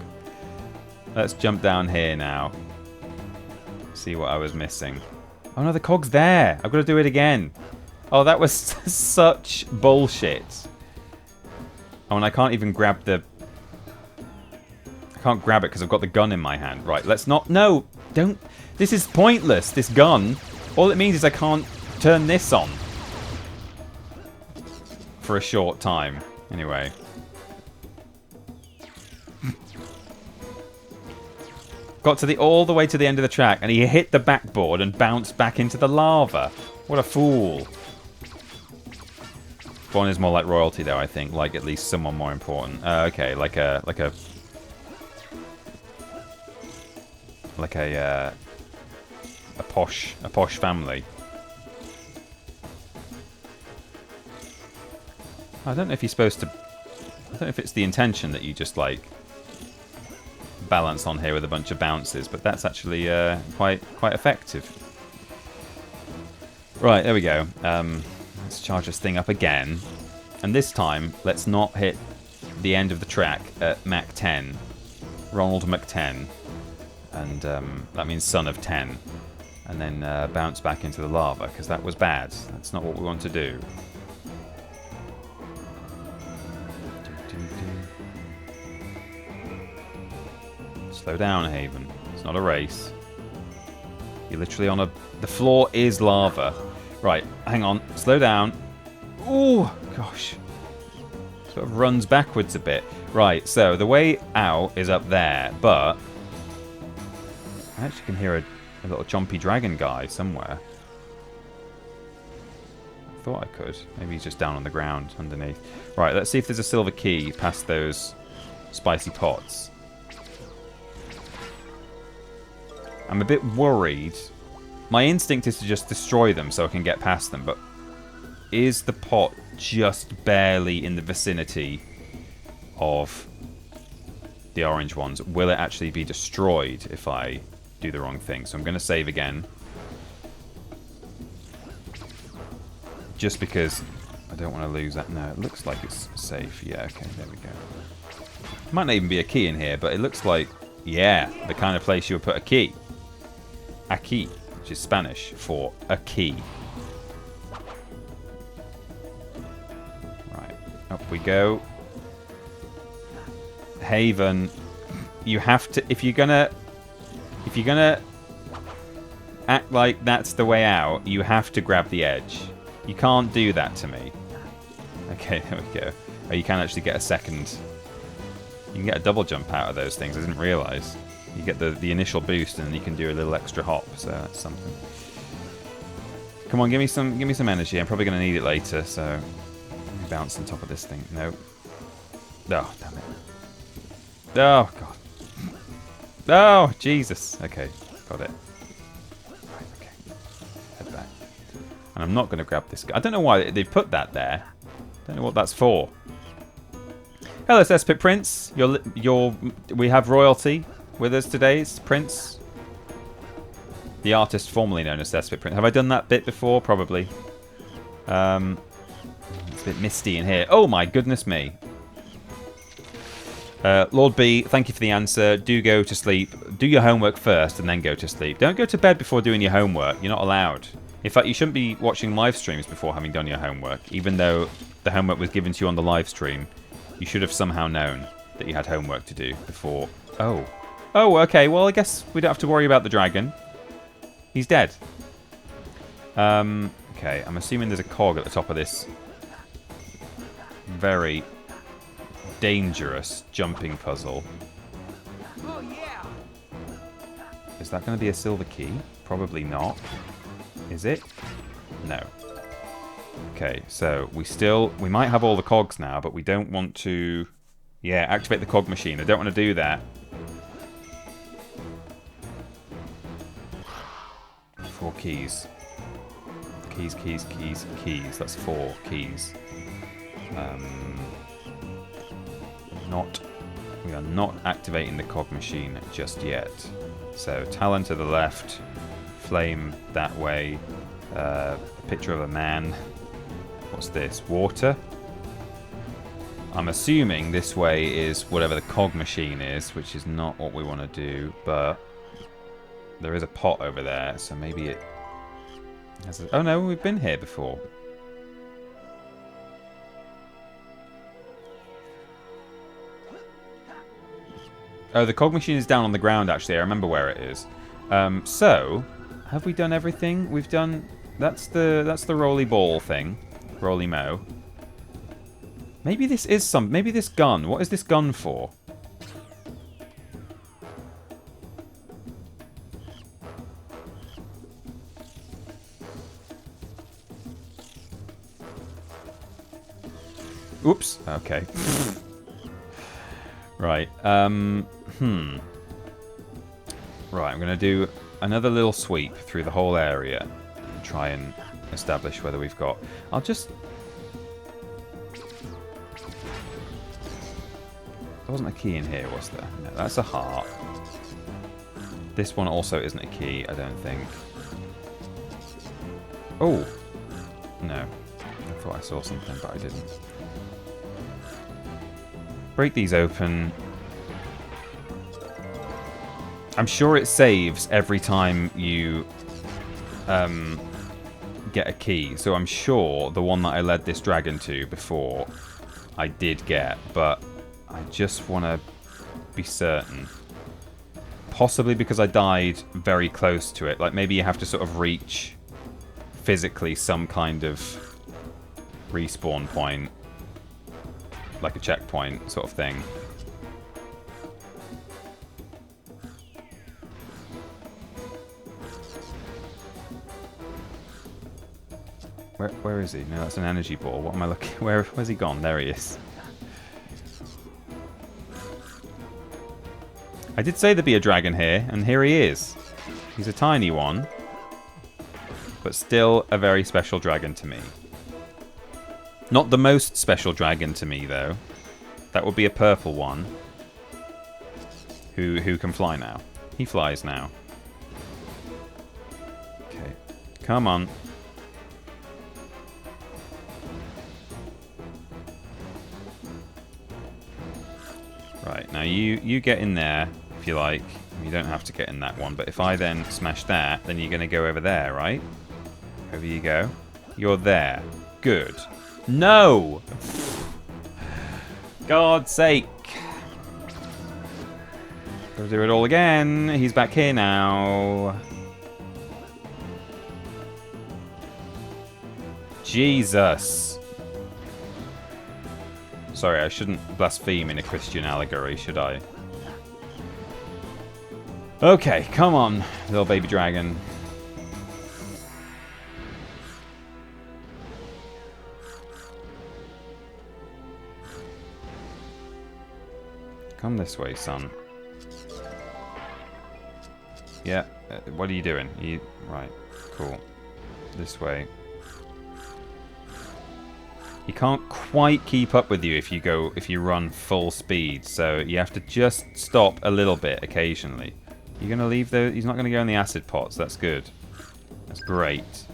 Let's jump down here now. See what I was missing. Oh no, the cog's there. I've got to do it again. Oh, that was such bullshit. Oh, and I can't even grab the... I can't grab it because I've got the gun in my hand. Right, let's not... No, don't... This is pointless, this gun. All it means is I can't turn this on. For a short time. Anyway. Got to all the way to the end of the track, and he hit the backboard and bounced back into the lava. What a fool. One is more like royalty, though. I think, like at least someone more important. Okay, like a posh family. I don't know if you're supposed to. I don't know if it's the intention that you just like balance on here with a bunch of bounces, but that's actually quite effective. Right, there we go. Let's charge this thing up again, and this time let's not hit the end of the track at Mach 10, Ronald Mach 10, and that means son of 10, and then bounce back into the lava because that was bad. That's not what we want to do. Slow down, Haven. It's not a race. You're literally on a... The floor is lava. Right, hang on. Slow down. Ooh, gosh. Sort of runs backwards a bit. Right, so the way out is up there, but... I actually can hear a little chompy dragon guy somewhere. I thought I could. Maybe he's just down on the ground underneath. Right, let's see if there's a silver key past those spicy pots. I'm a bit worried. My instinct is to just destroy them so I can get past them, but is the pot just barely in the vicinity of the orange ones? Will it actually be destroyed if I do the wrong thing? So I'm going to save again. Just because I don't want to lose that. No, it looks like it's safe. Yeah, okay, there we go. Might not even be a key in here, but it looks like, yeah, the kind of place you would put a key. A key, which is Spanish for a key. Right, up we go. Haven, you have to, if you're gonna act like that's the way out, you have to grab the edge. You can't do that to me. Okay, there we go. Oh, you can actually get a second. You can get a double jump out of those things. I didn't realise. You get the initial boost, and then you can do a little extra hop. So that's something. Come on, give me some energy. I'm probably going to need it later. So let me bounce on top of this thing. No. Oh, damn it. Oh god. Oh Jesus. Okay, got it. Right, okay. Head back. And I'm not going to grab this. I don't know why they put that there. Don't know what that's for. Hello, Cesspit Prince. We have royalty with us today. It's Prince, the artist formerly known as Cesspit Prince. Have I done that bit before? Probably. It's a bit misty in here. Oh my goodness me. Lord B, thank you for the answer. Do go to sleep. Do your homework first and then go to sleep. Don't go to bed before doing your homework. You're not allowed. In fact, you shouldn't be watching live streams before having done your homework. Even though the homework was given to you on the live stream, you should have somehow known that you had homework to do before. Oh. Oh, okay. Well, I guess we don't have to worry about the dragon. He's dead. Okay, I'm assuming there's a cog at the top of this very dangerous jumping puzzle. Oh, yeah. Is that going to be a silver key? Probably not. Is it? No. Okay, so we might have all the cogs now, but we don't want to... Yeah, activate the cog machine. I don't want to do that. 4 keys. Keys. That's 4 keys. We are not activating the cog machine just yet. So Talon to the left, flame that way, a picture of a man. What's this? Water? I'm assuming this way is whatever the cog machine is, which is not what we want to do, but there is a pot over there, so maybe it has a... Oh no, we've been here before. Oh, the cog machine is down on the ground, actually. I remember where it is. So, have we done everything? We've done... That's the rolly ball thing. Rolly mo. Maybe this is some... Maybe this gun. What is this gun for? Oops. Okay. Right. Right, I'm going to do another little sweep through the whole area and try and establish whether we've got... I'll just... There wasn't a key in here, was there? No, that's a heart. This one also isn't a key, I don't think. Oh! No. I thought I saw something, but I didn't. Break these open. I'm sure it saves every time you get a key. So I'm sure the one that I led this dragon to before I did get, but I just want to be certain. Possibly because I died very close to it. Like maybe you have to sort of reach physically some kind of respawn point. Like a checkpoint sort of thing. Where is he? No, that's an energy ball. What am I looking? Where's he gone? There he is. I did say there'd be a dragon here, and here he is. He's a tiny one, but still a very special dragon to me. Not the most special dragon to me, though. That would be a purple one. Who can fly now? He flies now. Okay. Come on. Right, now you get in there, if you like. You don't have to get in that one, but if I then smash that, then you're going to go over there, right? Over you go. You're there. Good. No! God's sake. Gotta do it all again. He's back here now. Jesus. Sorry, I shouldn't blaspheme in a Christian allegory, should I? Okay, come on, little baby dragon. Come this way, son. Yeah, what are you doing? Right, cool. This way. He can't quite keep up with you if you run full speed, so you have to just stop a little bit occasionally. You're gonna leave he's not gonna go in the acid pots, that's good. That's great.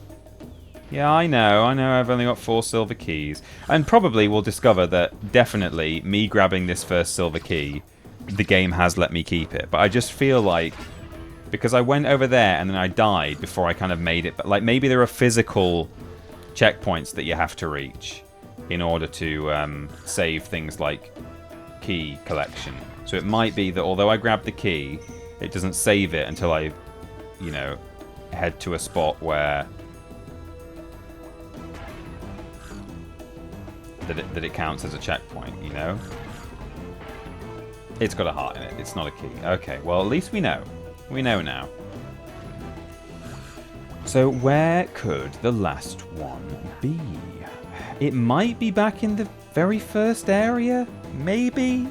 Yeah, I know, I've only got 4 silver keys. And probably we'll discover that definitely me grabbing this first silver key, the game has let me keep it. But I just feel like, because I went over there and then I died before I kind of made it, but like maybe there are physical checkpoints that you have to reach in order to save things like key collection. So it might be that although I grabbed the key, it doesn't save it until I, you know, head to a spot where that it counts as a checkpoint, you know? It's got a heart in it. It's not a key. Okay, well, at least we know. We know now. So where could the last one be? It might be back in the very first area? Maybe?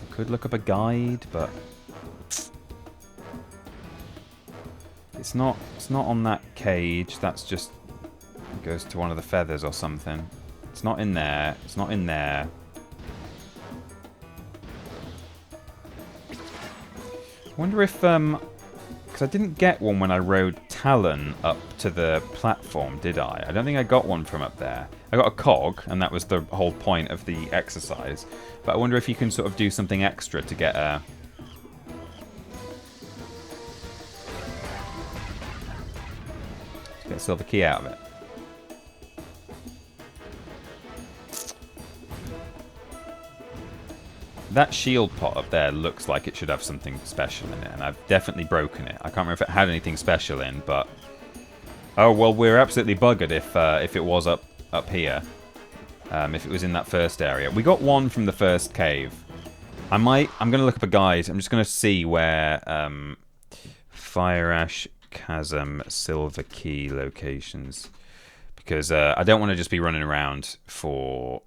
I could look up a guide, but it's not on that cage. That's just it goes to one of the feathers or something. It's not in there. It's not in there. I wonder if because I didn't get one when I rode Talon up to the platform, did I? I don't think I got one from up there. I got a cog, and that was the whole point of the exercise. But I wonder if you can sort of do something extra to get a... get a silver key out of it. That shield pot up there looks like it should have something special in it, and I've definitely broken it. I can't remember if it had anything special in, but... oh, well, we're absolutely buggered if it was up here. If it was in that first area. We got one from the first cave. I'm going to look up a guide. I'm just going to see where Fire Ash Chasm Silver Key locations. Because I don't want to just be running around for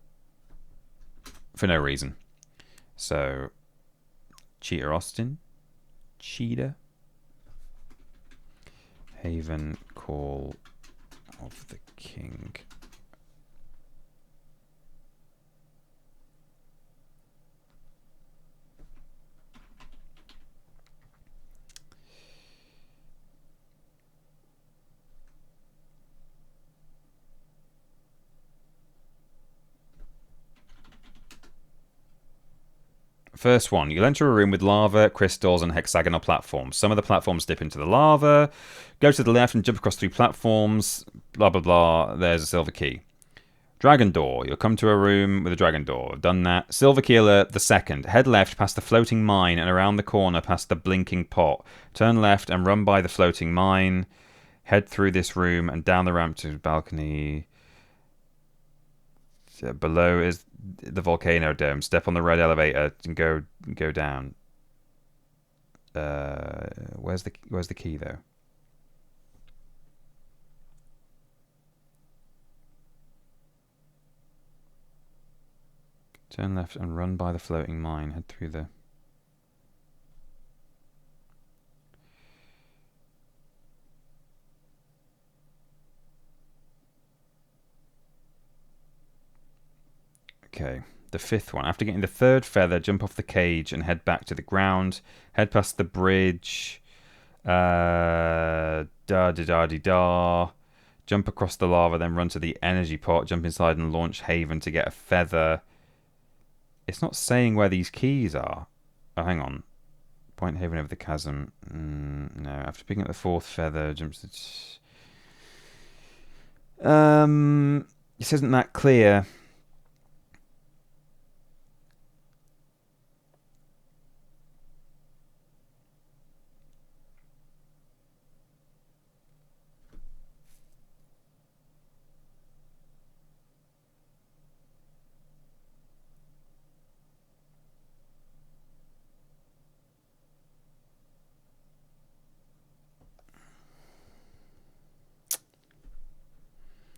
no reason. So, Cheetah Austin. Cheetah. Haven Call of the King. First one, you'll enter a room with lava, crystals, and hexagonal platforms. Some of the platforms dip into the lava. Go to the left and jump across 3 platforms. Blah, blah, blah. There's a silver key. Dragon door. You'll come to a room with a dragon door. Done that. Silver key alert, the second. Head left past the floating mine and around the corner past the blinking pot. Turn left and run by the floating mine. Head through this room and down the ramp to the balcony. Below is the volcano dome. Step on the red elevator and go down. Where's the key though? Turn left and run by the floating mine. Head through the... Okay, the 5th one. After getting the 3rd feather, jump off the cage and head back to the ground. Head past the bridge. Da-da-da-dee-da. Jump across the lava, then run to the energy pot. Jump inside and launch Haven to get a feather. It's not saying where these keys are. Oh, hang on. Point Haven over the chasm. No, after picking up the 4th feather, jumps to... This isn't that clear.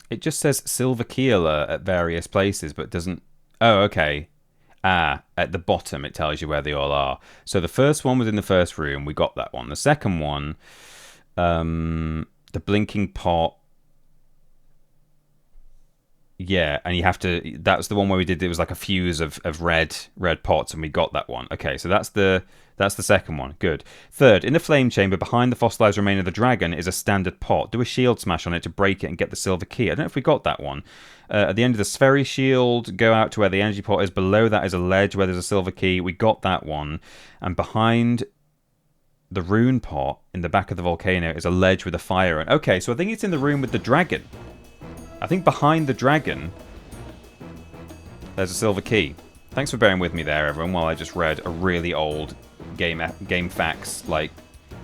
It just says silver key alert at various places, but doesn't... oh, okay. At the bottom it tells you where they all are. So the first one was in the first room. We got that one. The second one, the blinking pot. Yeah, and you have to... that's the one where we did... it was like a fuse of red pots, and we got that one. Okay, so that's the second one. Good. Third, in the flame chamber behind the fossilized remain of the dragon is a standard pot. Do a shield smash on it to break it and get the silver key. I don't know if we got that one. At the end of the sphery shield, go out to where the energy pot is. Below that is a ledge where there's a silver key. We got that one. And behind the rune pot in the back of the volcano is a ledge with a fire on. Okay, so I think it's in the room with the dragon. I think behind the dragon there's a silver key. Thanks for bearing with me there, everyone, while I just read a really old game facts, like,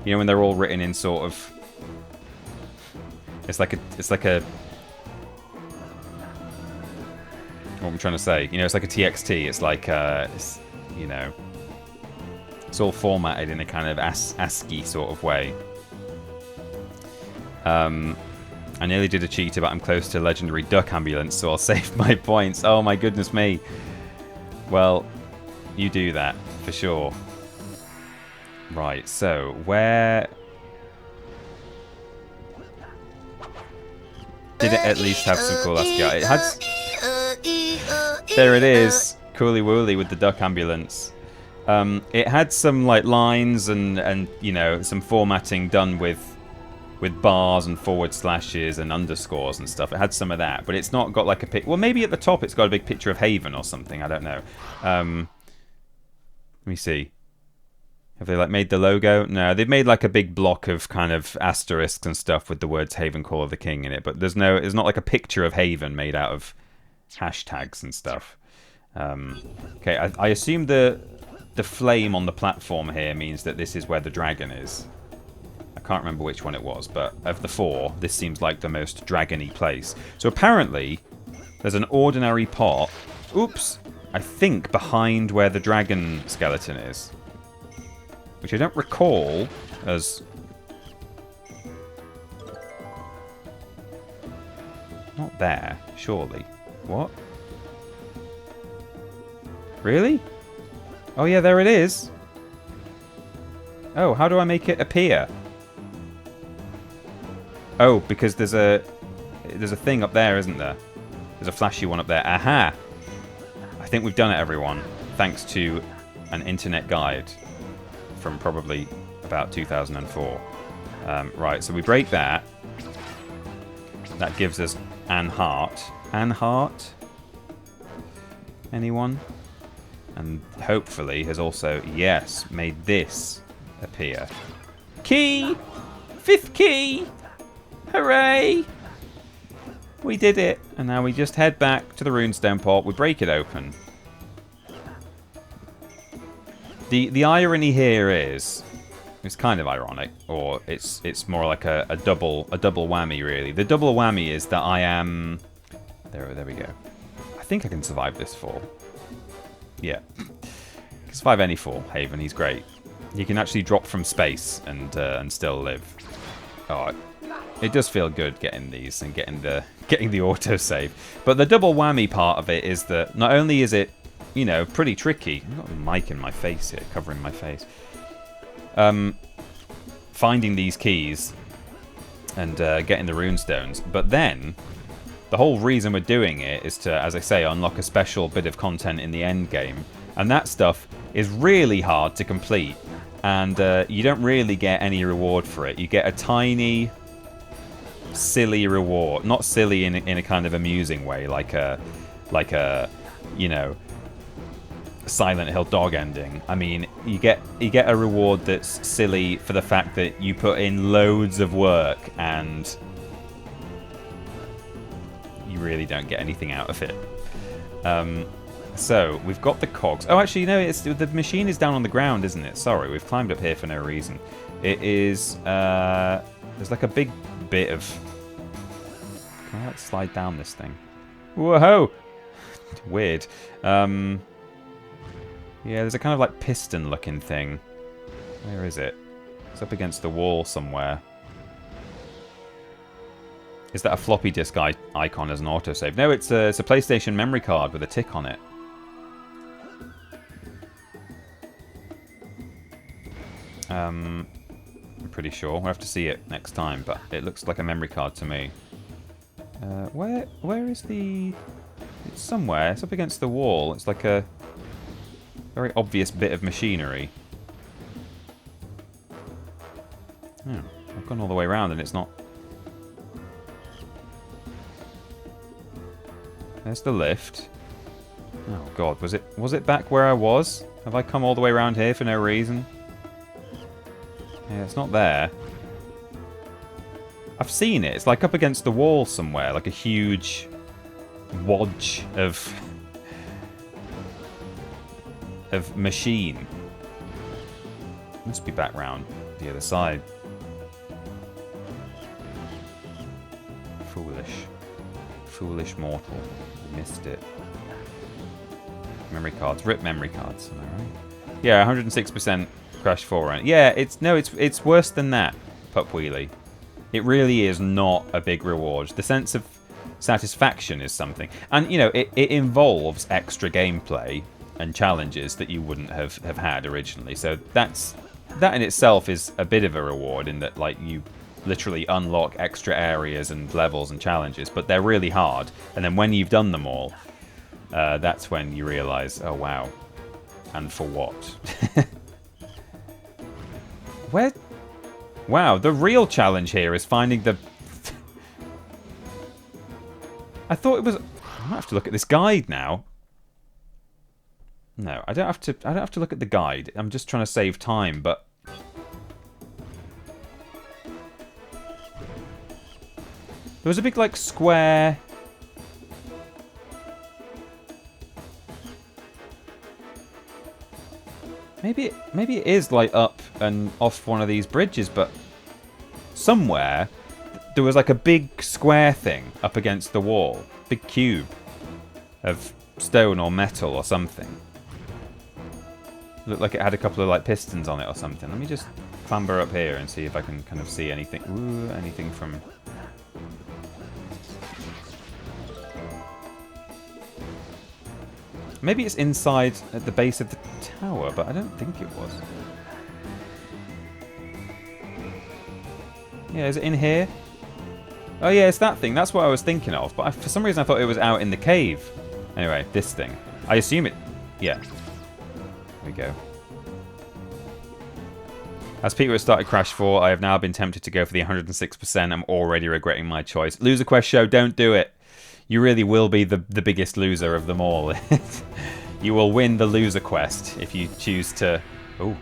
you know, when they're all written in sort of... It's like a... what am I trying to say? You know, it's like a TXT. It's like, you know... It's all formatted in a kind of ASCII sort of way. I nearly did a cheater, but I'm close to legendary duck ambulance, so I'll save my points. Oh my goodness me. Well, you do that, for sure. Right, so, where... Did it at least have some cool ASCII? It had... There it is. Cooly Wooly with the duck ambulance. It had some like lines and you know, some formatting done with bars and forward slashes and underscores and stuff. It had some of that, but it's not got like a pic. Well, maybe at the top it's got a big picture of Haven or something. I don't know. Let me see. Have they like made the logo? No, they've made like a big block of kind of asterisks and stuff with the words Haven Call of the King in it, but there's not like a picture of Haven made out of hashtags and stuff. Okay, I assume the flame on the platform here means that this is where the dragon is. I can't remember which one it was, but of the four, this seems like the most dragony place. So apparently, there's an ordinary pot, oops, I think behind where the dragon skeleton is. Which I don't recall as... Not there, surely. What? Really? Oh yeah, there it is. Oh, how do I make it appear? Oh, because there's a thing up there, isn't there? There's a flashy one up there. Aha! I think we've done it, everyone. Thanks to an internet guide from probably about 2004. Right, so we break that. That gives us an heart. An heart? Anyone? And hopefully has also, yes, made this appear. Key! 5th key! Hooray! We did it! And now we just head back to the runestone pot. We break it open. The irony here is, it's kind of ironic, or it's more like a double whammy really. The double whammy is that I am... There we go. I think I can survive this fall. Yeah. Can survive any fall, Haven. He's great. He can actually drop from space and still live. Oh, it does feel good getting these and getting the autosave. But the double whammy part of it is that not only is it, you know, pretty tricky. I've got the mic in my face here, covering my face. Finding these keys and getting the runestones, but then the whole reason we're doing it is to, as I say, unlock a special bit of content in the end game, and that stuff is really hard to complete, and you don't really get any reward for it. You get a tiny, silly reward, not silly in a kind of amusing way, like a, you know, Silent Hill dog ending. I mean, you get a reward that's silly for the fact that you put in loads of work and you really don't get anything out of it. So we've got the cogs. Oh, actually, no, the machine is down on the ground, isn't it? Sorry, we've climbed up here for no reason. It is. There's like a big bit of. Can I like slide down this thing? Whoa! Weird. Yeah, there's a kind of like piston-looking thing. Where is it? It's up against the wall somewhere. Is that a floppy disk icon as an autosave? No, it's a PlayStation memory card with a tick on it. I'm pretty sure. We'll have to see it next time, but it looks like a memory card to me. Where is the... It's somewhere. It's up against the wall. It's like a very obvious bit of machinery. Oh, I've gone all the way around and it's not... There's the lift. Oh god, was it back where I was? Have I come all the way around here for no reason? Yeah, it's not there. I've seen it. It's like up against the wall somewhere, like a huge wodge of machine. Must be back round the other side. Foolish mortal. Missed it. Memory cards. Rip memory cards, am I right? Yeah, 106% Crash 4 on it. Yeah, it's worse than that, Pup Wheelie. It really is not a big reward. The sense of satisfaction is something. And, you know, it involves extra gameplay and challenges that you wouldn't have had originally. So that in itself is a bit of a reward in that, like, you literally unlock extra areas and levels and challenges, but they're really hard. And then when you've done them all, that's when you realise, oh, wow. And for what? Where? Wow, the real challenge here is finding the... I thought it was... I might have to look at this guide now. No, I don't have to look at the guide. I'm just trying to save time, but... There was a big, like, square... Maybe it is, like, up and off one of these bridges, but... Somewhere, there was, like, a big square thing up against the wall. Big cube of stone or metal or something. Looked like it had a couple of, like, pistons on it or something. Let me just clamber up here and see if I can kind of see anything. Ooh, anything from... Maybe it's inside at the base of the tower, but I don't think it was. Yeah, is it in here? Oh yeah, it's that thing. That's what I was thinking of. But for some reason I thought it was out in the cave. Anyway, this thing. I assume it... Yeah. There we go. As people have started Crash 4, I have now been tempted to go for the 106%. I'm already regretting my choice. Loser Quest show, don't do it. You really will be the biggest loser of them all. You will win the loser quest if you choose to... Ooh.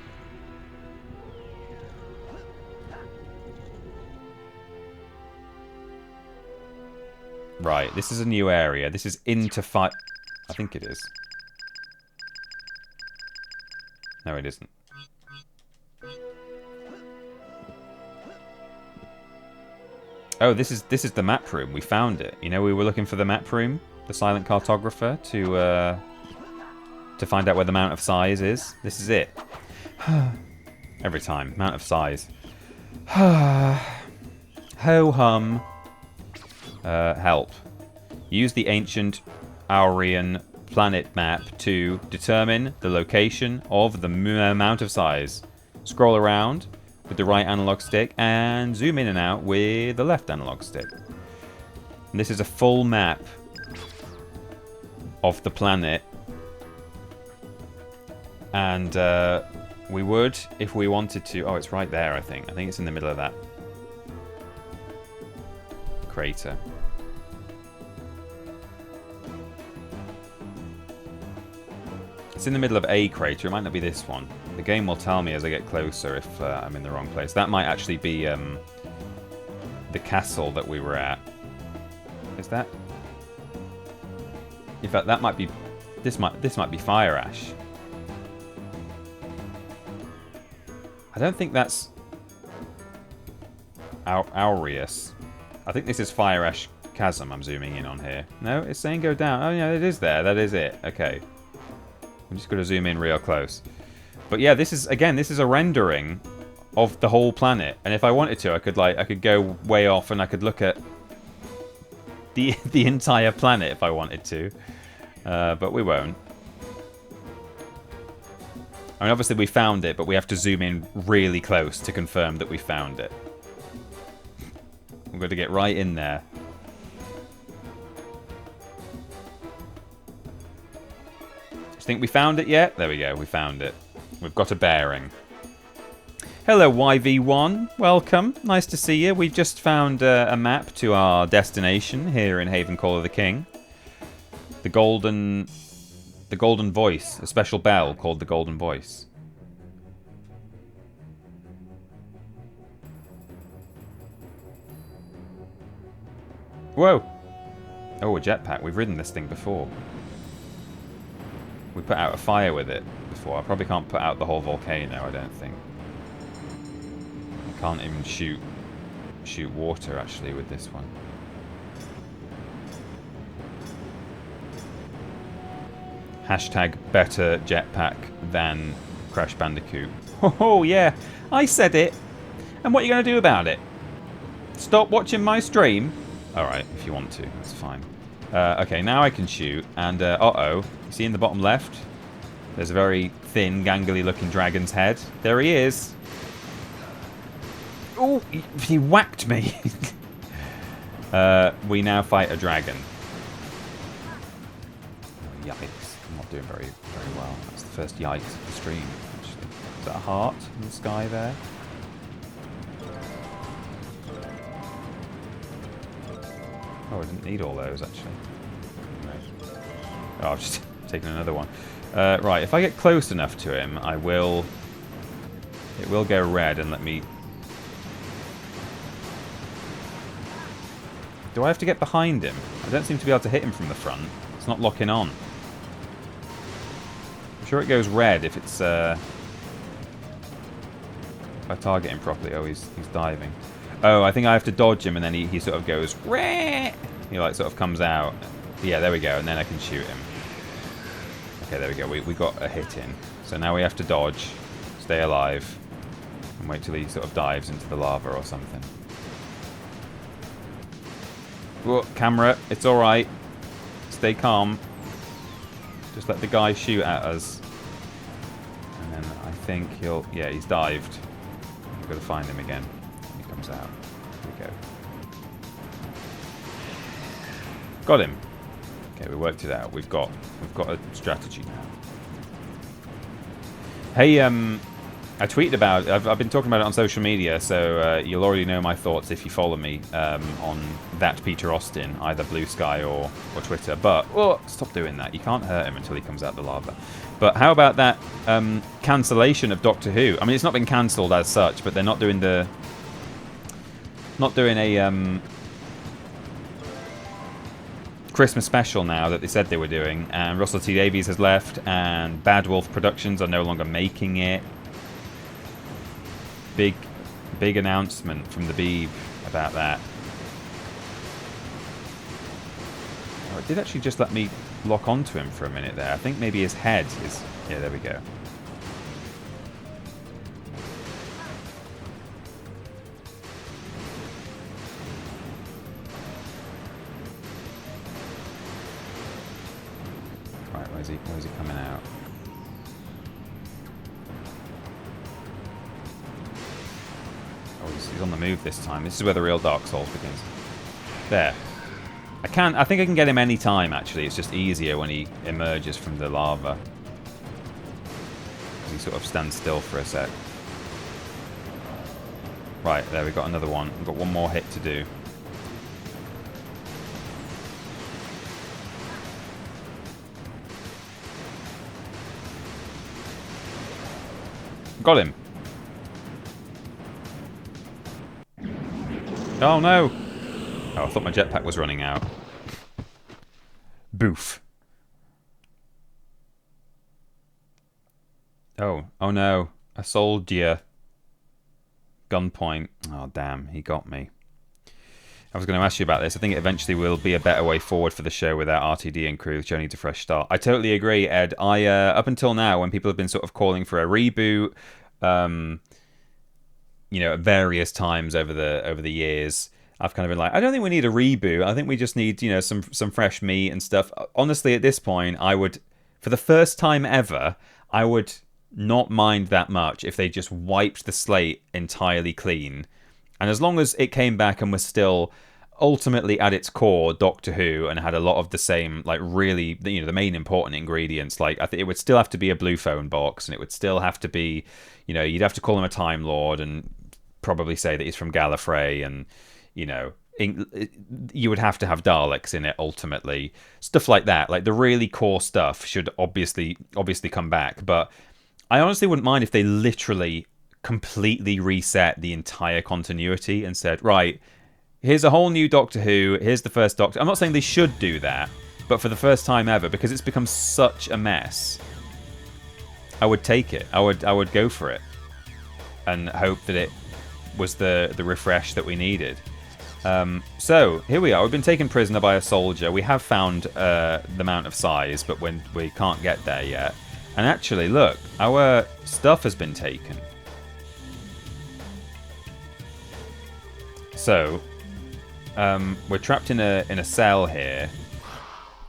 Right, this is a new area. This is into fight... I think it is. No, it isn't. Oh, this is the map room. We found it. You know, we were looking for the map room, the silent cartographer, to find out where the Mount of Sighs is. This is it. Every time, Mount of Sighs. Ho hum. Help. Use the ancient Aurian planet map to determine the location of the Mount of Sighs. Scroll around with the right analog stick and zoom in and out with the left analog stick. And this is a full map of the planet, and we would, if we wanted to... Oh, it's right there, I think. I think it's in the middle of that crater. It's in the middle of a crater. It might not be this one. The game will tell me as I get closer if I'm in the wrong place. That might actually be the castle that we were at. Is that? In fact, that might be... This might be Fire Ash. I don't think that's Aureus. I think this is Fire Ash Chasm I'm zooming in on here. No, it's saying go down. Oh, yeah, it is there. That is it. Okay. I'm just going to zoom in real close. But yeah, this is a rendering of the whole planet. And if I wanted to, I could go way off and I could look at the entire planet if I wanted to. But we won't. I mean, obviously we found it, but we have to zoom in really close to confirm that we found it. I'm going to get right in there. Do you think we found it yet? There we go, we found it. We've got a bearing. Hello, YV1. Welcome. Nice to see you. We've just found a map to our destination here in Haven Call of the King. The Golden Voice. A special bell called the Golden Voice. Whoa! Oh, a jetpack. We've ridden this thing before. We put out a fire with it before. I probably can't put out the whole volcano, I don't think. I can't even shoot water, actually, with this one. Hashtag better jetpack than Crash Bandicoot. Oh, yeah. I said it. And what are you going to do about it? Stop watching my stream? Alright, if you want to. That's fine. Okay, now I can shoot. And, uh-oh. You see in the bottom left? There's a very thin, gangly-looking dragon's head. There he is. Oh, he whacked me. We now fight a dragon. Oh, yikes. I'm not doing very well. That's the first yikes of the stream, actually. Is that a heart in the sky there? Oh, I didn't need all those, actually. Oh, I've just taken another one. Right, if I get close enough to him, I will... It will go red and let me... Do I have to get behind him? I don't seem to be able to hit him from the front. It's not locking on. I'm sure it goes red if it's... If I target him properly. Oh, he's diving. Oh, I think I have to dodge him and then he sort of goes... Rah! He like sort of comes out. Yeah, there we go. And then I can shoot him. Okay, there we go. We got a hit in. So now we have to dodge, stay alive, and wait till he sort of dives into the lava or something. Whoa, camera, it's alright. Stay calm. Just let the guy shoot at us. And then I think he'll... Yeah, he's dived. We've got to find him again when he comes out. Here we go. Got him. Okay, we worked it out. We've got a strategy now. Hey, I tweeted about it. I've been talking about it on social media, so you'll already know my thoughts if you follow me on that Peter Austin, either Blue Sky or Twitter. But stop doing that. You can't hurt him until he comes out the lava. But how about that cancellation of Doctor Who? I mean, it's not been cancelled as such, but they're not doing a Christmas special now that they said they were doing, and Russell T Davies has left, and Bad Wolf Productions are no longer making it. Big announcement from the Beeb about that. Oh, it did actually just let me lock onto him for a minute there. I think maybe his head is... Yeah, there we go. Where's he coming out? Oh, he's on the move this time. This is where the real Dark Souls begins. There. I think I can get him any time, actually. It's just easier when he emerges from the lava. He sort of stands still for a sec. Right, there, we got another one. We've got one more hit to do. Got him. Oh no! Oh, I thought my jetpack was running out. Boof. Oh no. A soldier. Gunpoint. Oh damn, he got me. I was going to ask you about this. I think it eventually will be a better way forward for the show without RTD and crew. The show needs a fresh start. I totally agree, Ed. Up until now, when people have been sort of calling for a reboot, at various times over the years, I've kind of been like, I don't think we need a reboot. I think we just need, some fresh meat and stuff. Honestly, at this point, I would, for the first time ever, I would not mind that much if they just wiped the slate entirely clean. And as long as it came back and was still ultimately at its core Doctor Who and had a lot of the same, like, really, the main important ingredients, like, I think it would still have to be a blue phone box, and it would still have to be, you'd have to call him a Time Lord and probably say that he's from Gallifrey, and, you would have to have Daleks in it ultimately. Stuff like that. Like, the really core stuff should obviously come back. But I honestly wouldn't mind if they literally completely reset the entire continuity and said, right, here's a whole new Doctor Who, here's the first Doctor. I'm not saying they should do that, but for the first time ever, because it's become such a mess, I would take it. I would go for it and hope that it was the refresh that we needed. So here we are. We've been taken prisoner by a soldier. We have found the Mount of Sighs, but we can't get there yet. And actually, look, our stuff has been taken. So, we're trapped in a cell here.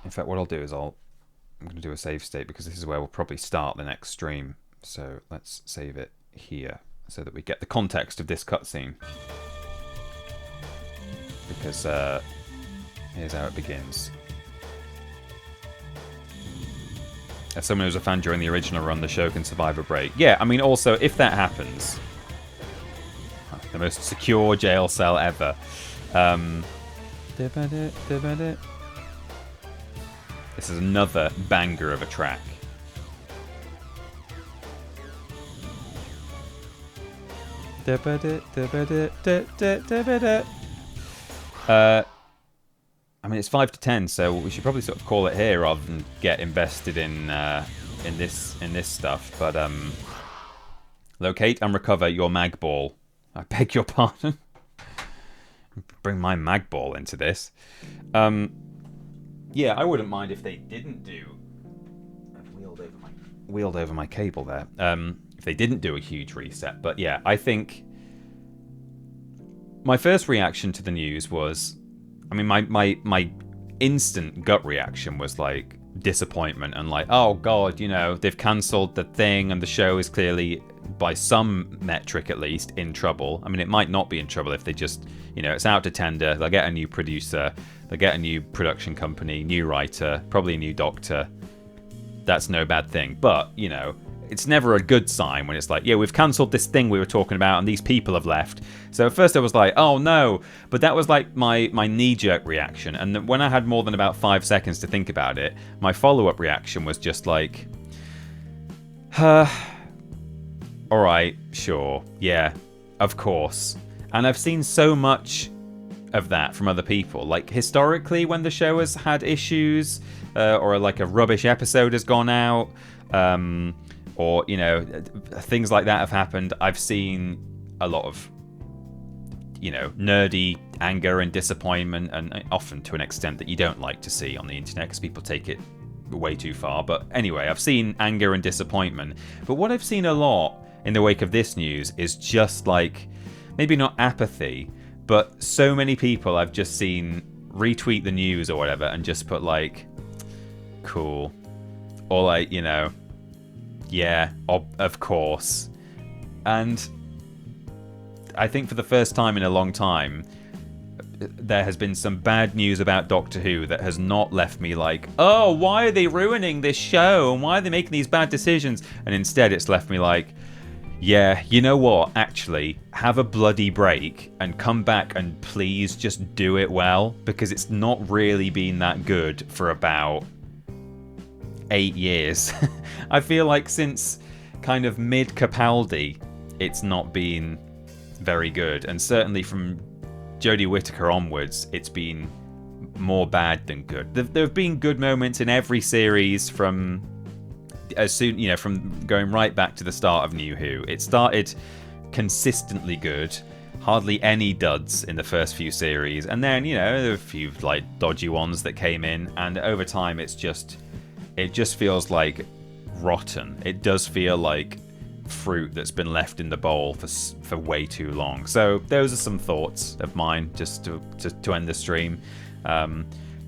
In fact, what I'll do is I'm going to do a save state because this is where we'll probably start the next stream. So let's save it here so that we get the context of this cutscene. Because here's how it begins. As someone who was a fan during the original run, the show can survive a break. Yeah, I mean, also, if that happens, the most secure jail cell ever. This is another banger of a track. I mean, it's 5 to 10, so we should probably sort of call it here rather than get invested in this stuff. But locate and recover your mag ball. I beg your pardon. Bring my mag ball into this. Yeah, I wouldn't mind if they didn't do. I've wheeled over my cable there. If they didn't do a huge reset, but yeah, I think my first reaction to the news was, I mean, my instant gut reaction was like disappointment and like, oh god, you know, they've cancelled the thing and the show is clearly, by some metric at least, in trouble. I mean, it might not be in trouble if they just, you know, it's out to tender, they'll get a new producer, they'll get a new production company, new writer, probably a new doctor. That's no bad thing. But, you know, it's never a good sign when it's like, yeah, we've cancelled this thing we were talking about and these people have left. So at first I was like, oh no. But that was like my knee-jerk reaction. And then when I had more than about 5 seconds to think about it, my follow-up reaction was just like, alright, sure, yeah, of course. And I've seen so much of that from other people. Like, historically, when the show has had issues, or like a rubbish episode has gone out, or, you know, things like that have happened, I've seen a lot of, you know, nerdy anger and disappointment, and often to an extent that you don't like to see on the internet because people take it way too far. But anyway, I've seen anger and disappointment. But what I've seen a lot in the wake of this news is just like, maybe not apathy, but so many people I've just seen retweet the news or whatever and just put like, cool, or like, you know, yeah, of course. And I think for the first time in a long time, there has been some bad news about Doctor Who that has not left me like, oh, why are they ruining this show and why are they making these bad decisions? And instead it's left me like, yeah, you know what, actually, have a bloody break and come back and please just do it well, because it's not really been that good for about 8 years. I feel like since kind of mid-Capaldi, it's not been very good. And certainly from Jodie Whittaker onwards, it's been more bad than good. There have been good moments in every series from going right back to the start of New Who. It started consistently good, hardly any duds in the first few series, and then, you know, there were a few like dodgy ones that came in, and over time it just feels like rotten. It does feel like fruit that's been left in the bowl for way too long. So those are some thoughts of mine just to end the stream.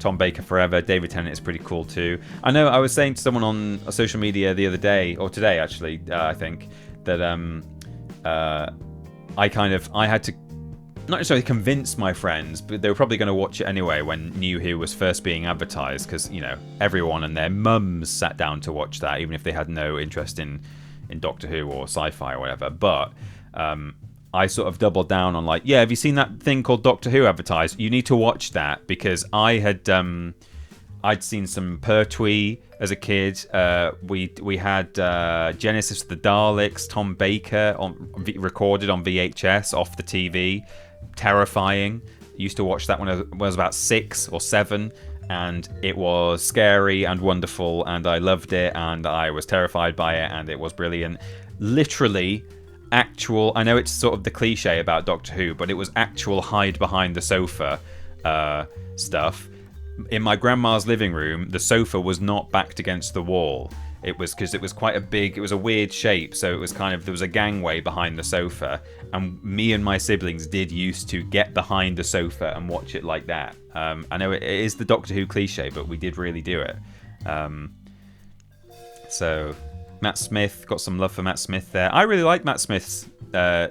Tom Baker forever. David Tennant is pretty cool too. I know I was saying to someone on social media the other day, or today actually, I think, that I had to not necessarily convince my friends, but they were probably going to watch it anyway when New Who was first being advertised, because, you know, everyone and their mums sat down to watch that, even if they had no interest in Doctor Who or sci-fi or whatever. But I sort of doubled down on like, yeah, have you seen that thing called Doctor Who advertised? You need to watch that, because I'd seen some Pertwee as a kid. We had Genesis of the Daleks, Tom Baker recorded on VHS off the TV. Terrifying. Used to watch that when I was about 6 or 7, and it was scary and wonderful, and I loved it, and I was terrified by it, and it was brilliant. Literally actual, I know it's sort of the cliche about Doctor Who, but it was actual hide behind the sofa stuff. In my grandma's living room, the sofa was not backed against the wall. It was because it was quite a big, it was a weird shape, so it was kind of, there was a gangway behind the sofa, and me and my siblings did used to get behind the sofa and watch it like that. I know it is the Doctor Who cliche, but we did really do it. So Matt Smith, got some love for Matt Smith there. I really like Matt Smith's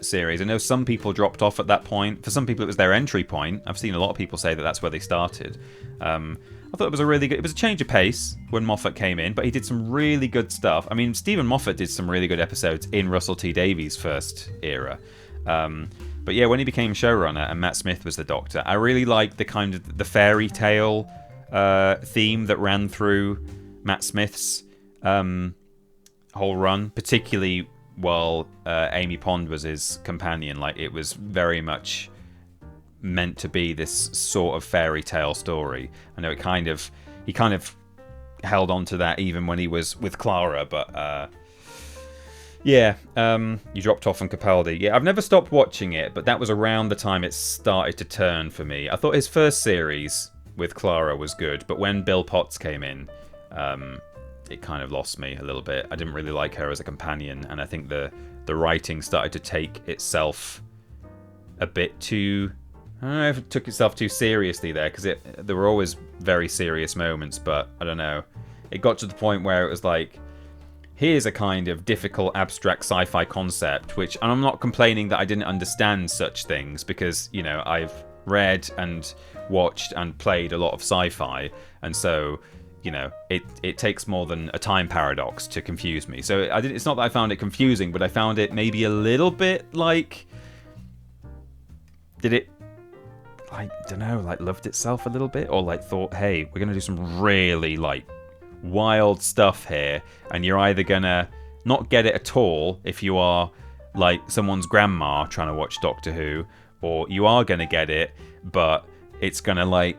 series. I know some people dropped off at that point. For some people it was their entry point. I've seen a lot of people say that that's where they started. I thought it was a really good, it was a change of pace when Moffat came in, but he did some really good stuff. I mean, Stephen Moffat did some really good episodes in Russell T Davies' first era. But yeah, when he became showrunner and Matt Smith was the Doctor, I really liked the kind of the fairy tale theme that ran through Matt Smith's whole run, particularly while Amy Pond was his companion. Like, it was very much meant to be this sort of fairy tale story. I know he kind of held on to that even when he was with Clara, but you dropped off on Capaldi. Yeah, I've never stopped watching it, but that was around the time it started to turn for me. I thought his first series with Clara was good, but when Bill Potts came in, it kind of lost me a little bit. I didn't really like her as a companion, and I think the writing started to take itself a bit too, I don't know if it took itself too seriously there, because there were always very serious moments, but I don't know. It got to the point where it was like, here's a kind of difficult, abstract sci-fi concept, which, and I'm not complaining that I didn't understand such things, because, you know, I've read and watched and played a lot of sci-fi, and so, you know, it takes more than a time paradox to confuse me. So it's not that I found it confusing, but I found it maybe a little bit like, did it, like, don't know, like loved itself a little bit, or like thought, hey, we're gonna do some really like wild stuff here, and you're either gonna not get it at all if you are like someone's grandma trying to watch Doctor Who, or you are gonna get it, but it's gonna like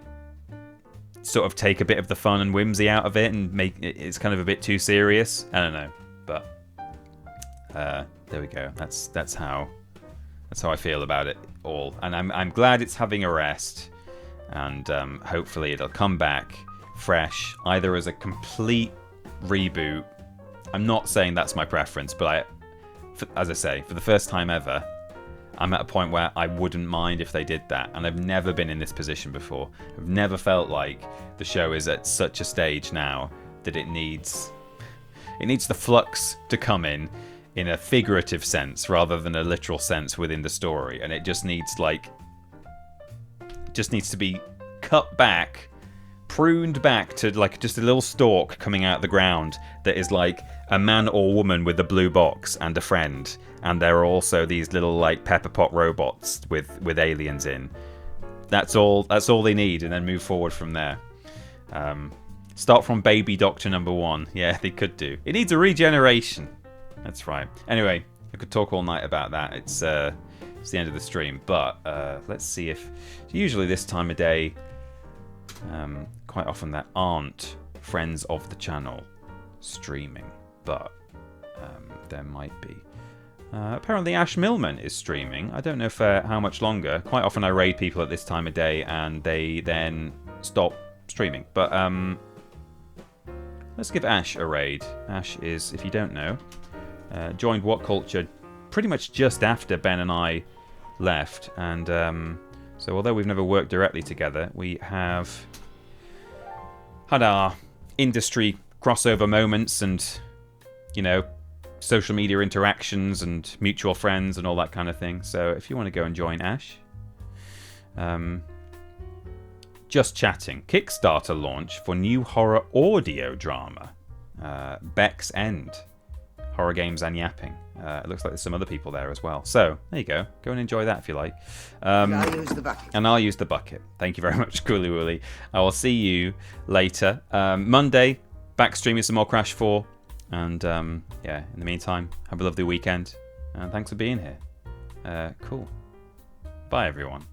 sort of take a bit of the fun and whimsy out of it and make it's kind of a bit too serious. I don't know, but there we go. That's how I feel about it all, and I'm glad it's having a rest, and hopefully it'll come back fresh, either as a complete reboot. I'm not saying that's my preference, but as I say, for the first time ever, I'm at a point where I wouldn't mind if they did that, and I've never been in this position before. I've never felt like the show is at such a stage now that it needs the flux to come in a figurative sense rather than a literal sense within the story, and it just needs to be cut back, pruned back to like just a little stalk coming out of the ground that is like a man or woman with a blue box and a friend, and there are also these little like pepper pot robots with aliens in. That's all they need, and then move forward from there. Start from baby Doctor number 1. Yeah, they could do. It needs a regeneration. That's right. Anyway, I could talk all night about that. It's the end of the stream, but let's see if usually this time of day, quite often there aren't friends of the channel streaming, but there might be. Apparently Ash Millman is streaming. I don't know for how much longer. Quite often I raid people at this time of day and they then stop streaming. But let's give Ash a raid. Ash is, if you don't know, joined What Culture pretty much just after Ben and I left. And so although we've never worked directly together, we have had our industry crossover moments and, you know, social media interactions and mutual friends and all that kind of thing. So if you want to go and join Ash. Just chatting. Kickstarter launch for new horror audio drama. Beck's End. Horror games and yapping. It looks like there's some other people there as well. So there you go. Go and enjoy that if you like. I'll use the bucket. And I'll use the bucket. Thank you very much, Cooley Wooly. I will see you later. Monday, back streaming some more Crash 4. And yeah, in the meantime, have a lovely weekend. And thanks for being here. Cool. Bye, everyone.